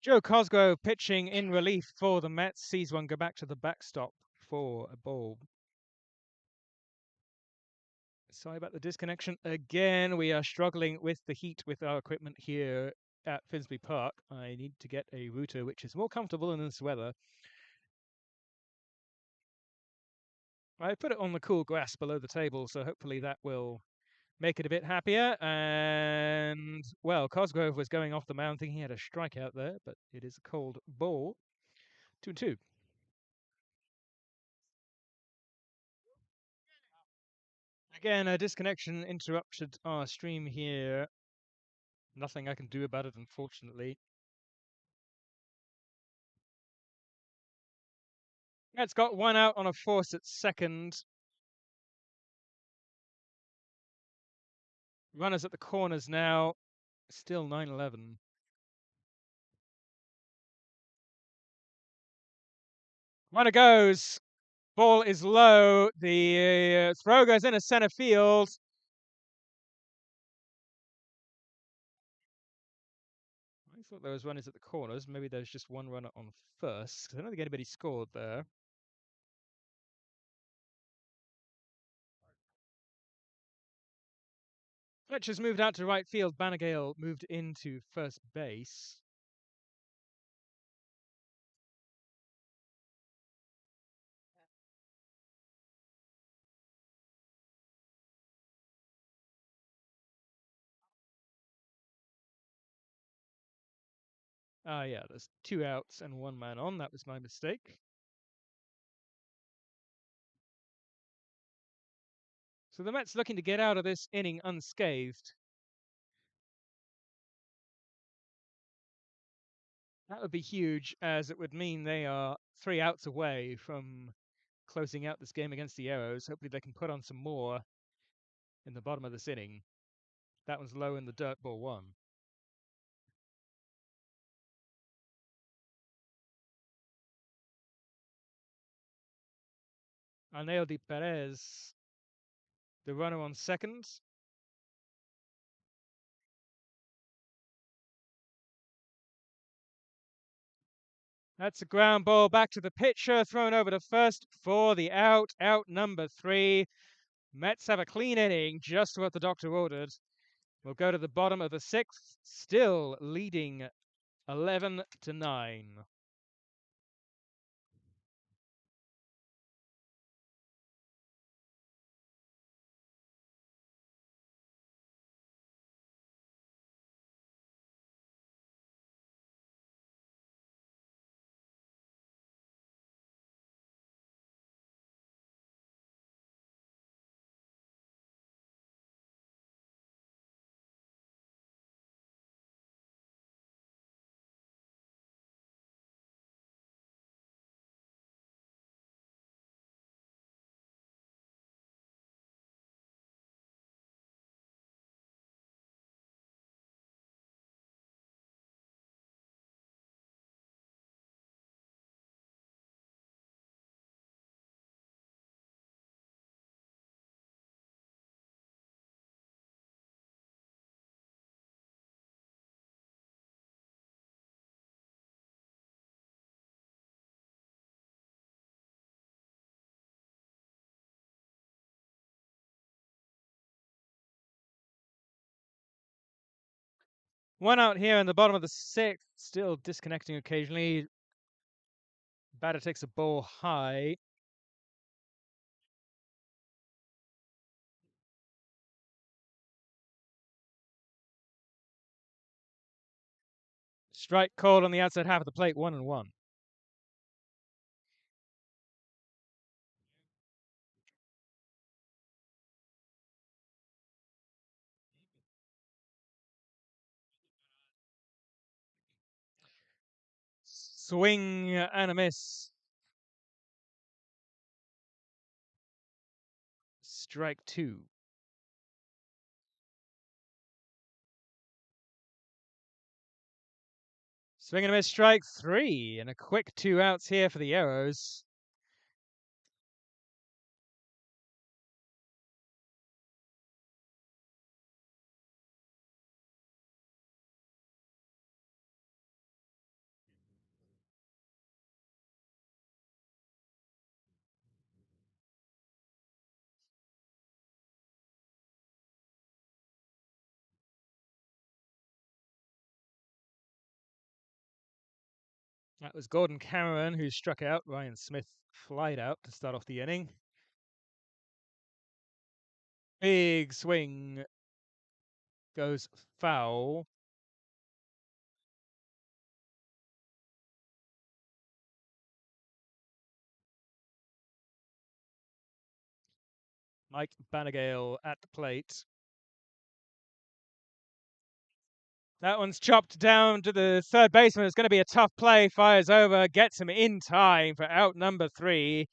Joe Cosgrove pitching in relief for the Mets, sees one go back to the backstop for a ball. Sorry about the disconnection again. We are struggling with the heat with our equipment here at Finsbury Park. I need to get a router which is more comfortable in this weather. I put it on the cool grass below the table, so hopefully that will make it a bit happier. And, well, Cosgrove was going off the mound thinking he had a strikeout there, but it is a cold ball. 2-2. Again, a disconnection interrupted our stream here. Nothing I can do about it, unfortunately. It's got 1 out on a force at second. Runners at the corners now. Still 9-11. Runner goes. Ball is low. The throw goes into center field. I thought there was runners at the corners. Maybe there's just 1 runner on first. I don't think anybody scored there. Fletcher's moved out to right field. Banagale moved into first base. Ah, yeah, there's 2 outs and 1 man on. That was my mistake. So the Mets looking to get out of this inning unscathed. That would be huge, as it would mean they are 3 outs away from closing out this game against the Arrows. Hopefully they can put on some more in the bottom of this inning. That one's low in the dirt, ball 1. Arneo de Perez, the runner on second. That's a ground ball back to the pitcher, thrown over to first for the out. Out number 3. Mets have a clean inning, just what the doctor ordered. We'll go to the bottom of the 6th, still leading 11-9. One out here in the bottom of the 6th, still disconnecting occasionally. Batter takes a ball high. Strike called on the outside half of the plate, 1-1. Swing and a miss. Strike 2. Swing and a miss, strike 3. And a quick 2 outs here for the Arrows. That was Gordon Cameron who struck out. Ryan Smith flied out to start off the inning. Big swing goes foul. Mike Banagale at the plate. That one's chopped down to the third baseman. It's going to be a tough play. Fires over, gets him in time for out number 3.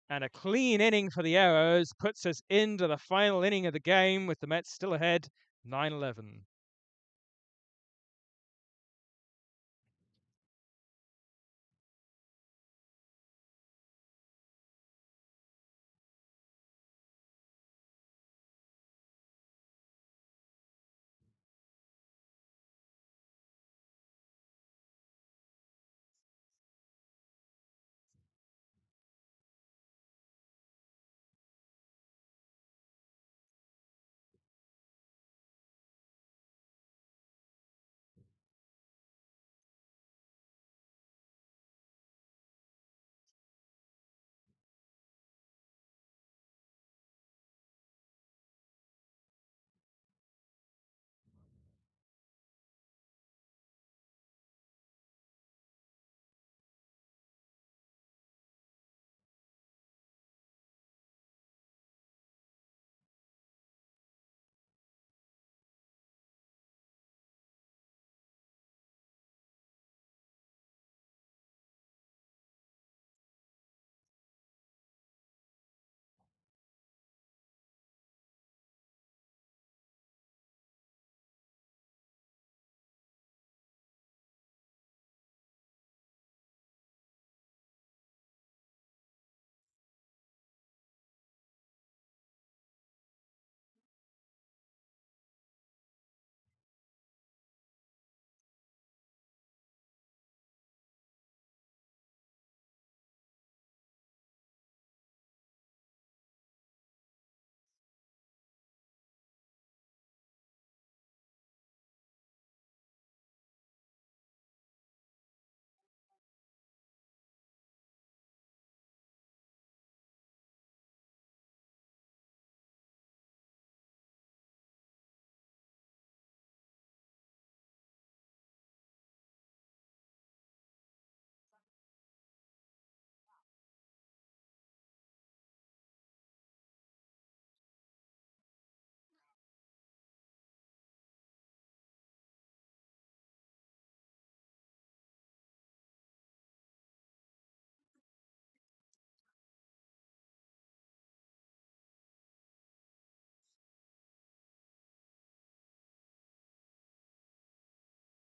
And a clean inning for the Arrows puts us into the final inning of the game with the Mets still ahead 9-11.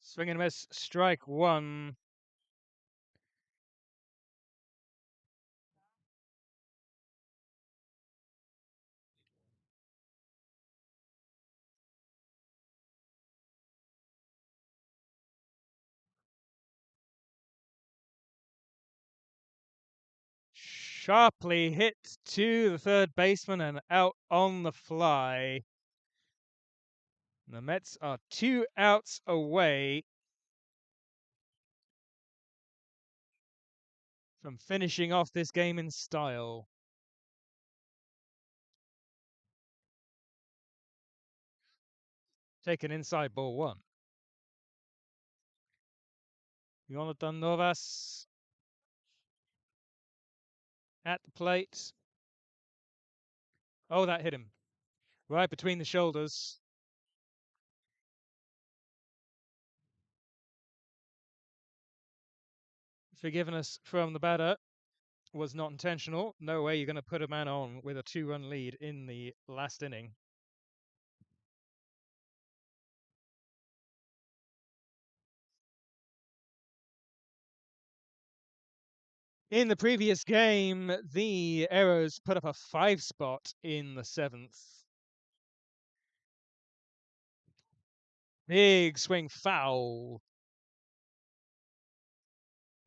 Swing and miss, strike one. Sharply hit to the third baseman and out on the fly. The Mets are 2 outs away from finishing off this game in style. Taken inside ball one. Jonathan Novas at the plate. Oh, that hit him right between the shoulders. Forgiveness from the batter was not intentional. No way you're going to put a man on with a 2-run lead in the last inning. In the previous game, the Arrows put up a 5 spot in the 7th. Big swing foul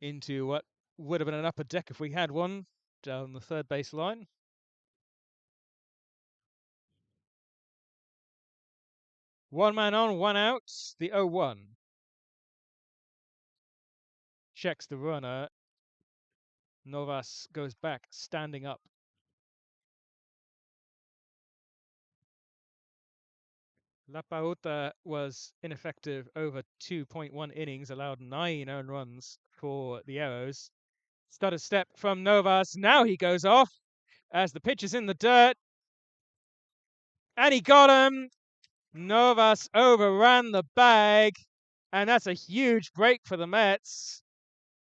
into what would have been an upper deck if we had one down the third base line. One man on, one out, the 0-1. Checks the runner. Novas goes back, standing up. La Pauta was ineffective over 2.1 innings, allowed 9 earned runs for the Arrows. Stutter step from Novas. Now he goes off as the pitch is in the dirt. And he got him. Novas overran the bag. And that's a huge break for the Mets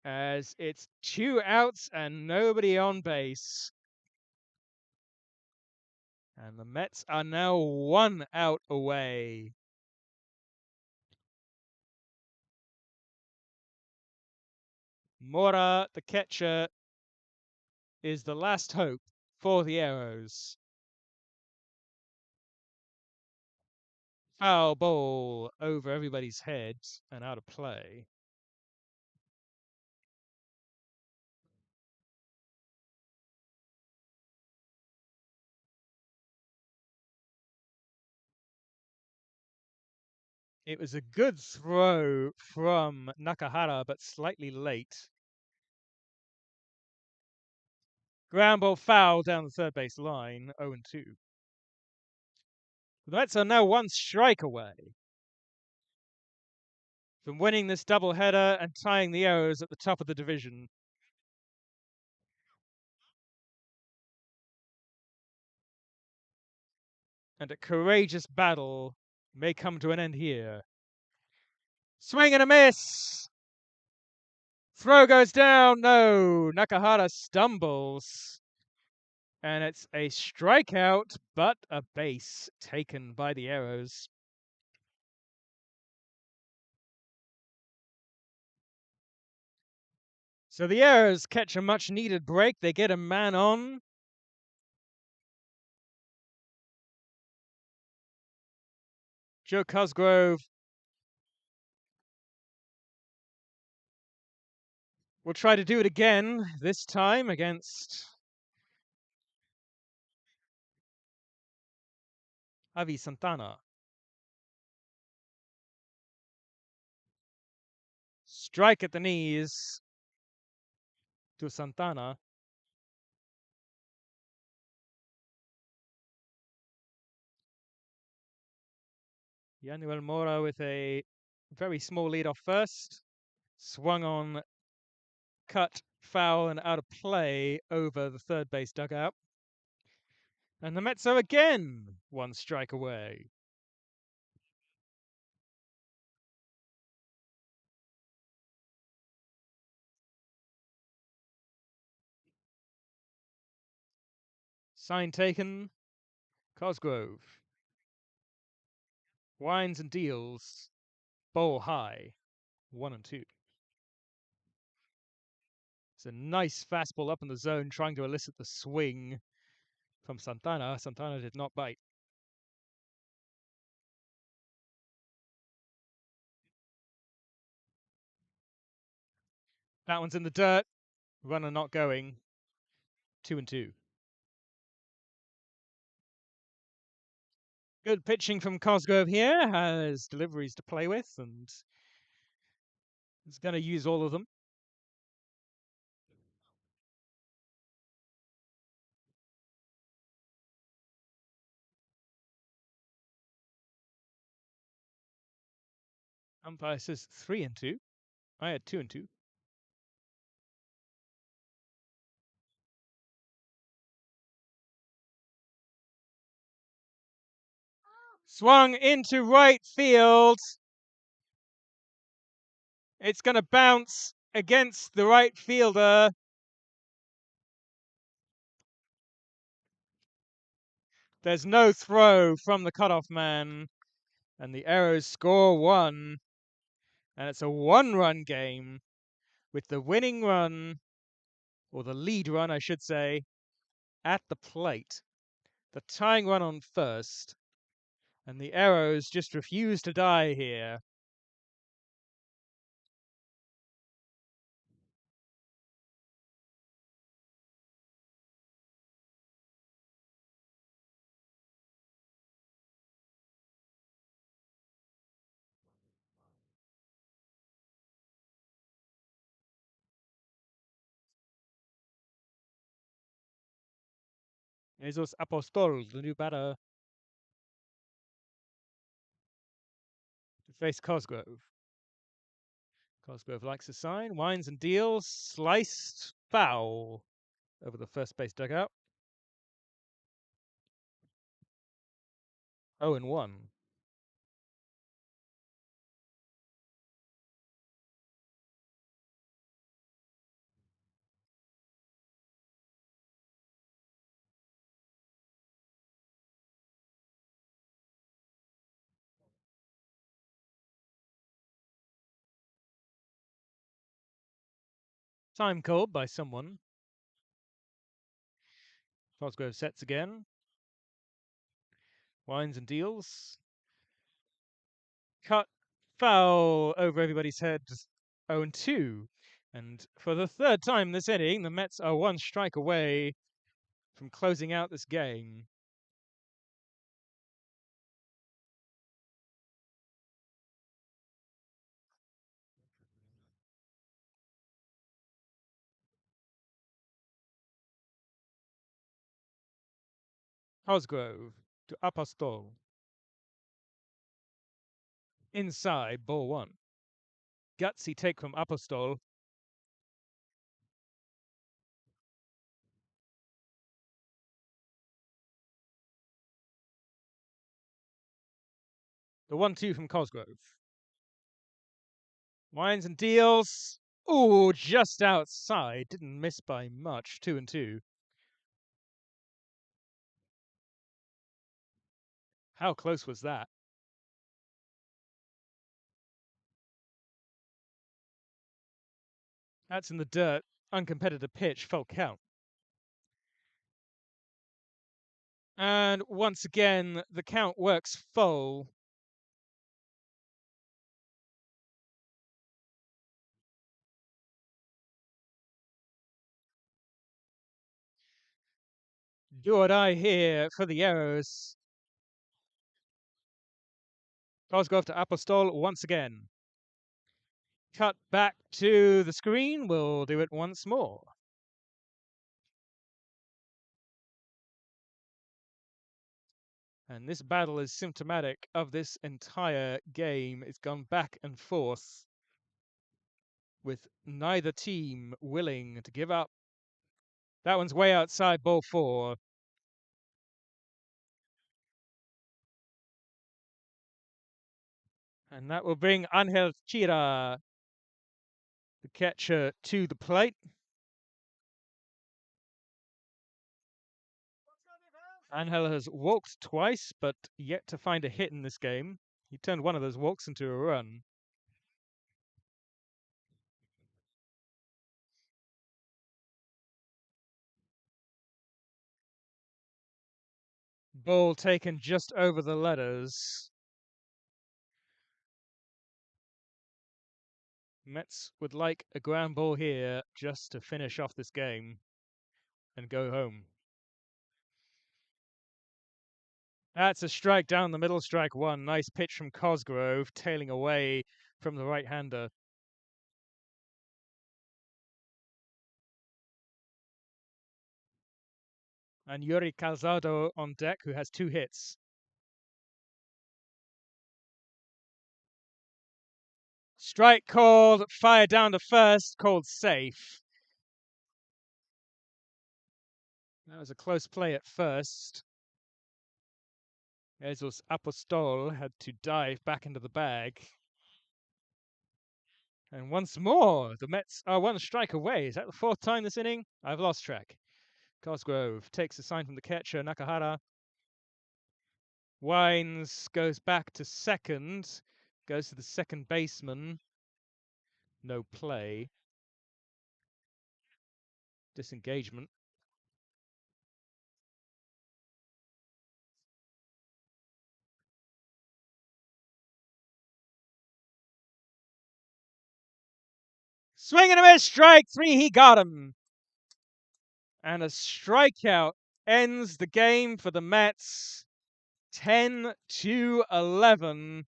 as it's 2 outs and nobody on base. And the Mets are now 1 out away. Mora, the catcher, is the last hope for the Arrows. Foul ball over everybody's heads and out of play. It was a good throw from Nakahara, but slightly late. Ground ball foul down the third base line, 0-2. The Mets are now 1 strike away from winning this doubleheader and tying the Arrows at the top of the division. And a courageous battle may come to an end here. Swing and a miss! Throw goes down. No, Nakahara stumbles. And it's a strikeout, but a base taken by the Arrows. So the Arrows catch a much needed break. They get a man on. Joe Cosgrove will try to do it again, this time against Avi Santana. Strike at the knees to Santana. Yanuel Mora with a very small lead off first. Swung on, cut, foul, and out of play over the third base dugout. And the Mets are again 1 strike away. Sign taken. Cosgrove winds and deals. Ball high. 1-2. It's a nice fastball up in the zone, trying to elicit the swing from Santana. Santana did not bite. That one's in the dirt. Runner not going. 2-2. Good pitching from Cosgrove here. Has deliveries to play with and is going to use all of them. Umpire says 3-2. I had 2-2. Swung into right field. It's going to bounce against the right fielder. There's no throw from the cutoff man, and the Arrows score 1. And it's a 1-run game with the winning run, or the lead run, I should say, at the plate. The tying run on first, and the Arrows just refuse to die here. Jesus Apostol, the new batter, to face Cosgrove. Cosgrove likes a sign, winds and deals, sliced foul over the first base dugout. 0-1. Time called by someone. Cosgrove sets again. Winds and deals. Cut foul over everybody's head. 0-2. And for the third time this inning, the Mets are 1 strike away from closing out this game. Cosgrove to Apostol. Inside, ball 1. Gutsy take from Apostol. The 1-2 from Cosgrove. Winds and deals. Ooh, just outside. Didn't miss by much. 2-2. How close was that? That's in the dirt. Uncompetitive pitch. Full count. And once again, the count works full. Do or die here for the Arrows. Cosgrove to Apostol once again. Cut back to the screen. We'll do it once more. And this battle is symptomatic of this entire game. It's gone back and forth with neither team willing to give up. That one's way outside, ball 4. And that will bring Angel Chira, the catcher, to the plate. Angel has walked twice, but yet to find a hit in this game. He turned one of those walks into a run. Ball taken just over the letters. Mets would like a ground ball here just to finish off this game and go home. That's a strike down the middle, strike one. Nice pitch from Cosgrove, tailing away from the right-hander. And Yuri Calzado on deck, who has 2 hits. Strike called, fire down to first, called safe. That was a close play at first. Jesus Apostol had to dive back into the bag. And once more, the Mets are 1 strike away. Is that the 4th time this inning? I've lost track. Cosgrove takes a sign from the catcher, Nakahara. Wines goes back to second, goes to the second baseman. No play. Disengagement. Swing and a miss, strike 3, he got him. And a strikeout ends the game for the Mets. 10-11.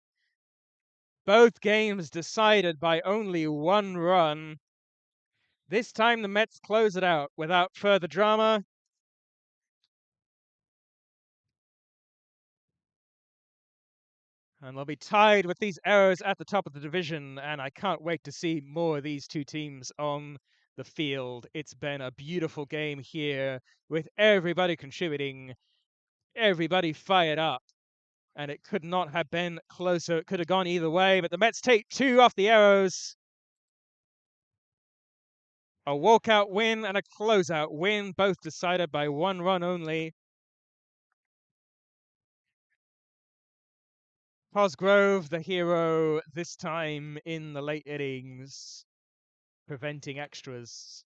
Both games decided by only 1 run. This time the Mets close it out without further drama. And they'll be tied with these errors at the top of the division, and I can't wait to see more of these 2 teams on the field. It's been a beautiful game here with everybody contributing, everybody fired up, and it could not have been closer. It could have gone either way, but the Mets take 2 off the arrows. A walkout win and a closeout win, both decided by 1 run only. Cosgrove, the hero, this time in the late innings, preventing extras.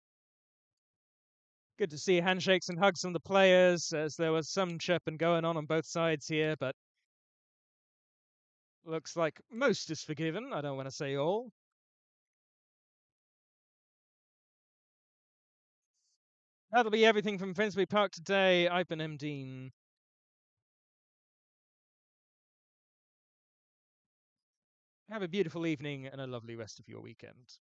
Good to see handshakes and hugs from the players, as there was some chirping going on both sides here, but looks like most is forgiven. I don't want to say all. That'll be everything from Finsbury Park today. I've been M. Dean. Have a beautiful evening and a lovely rest of your weekend.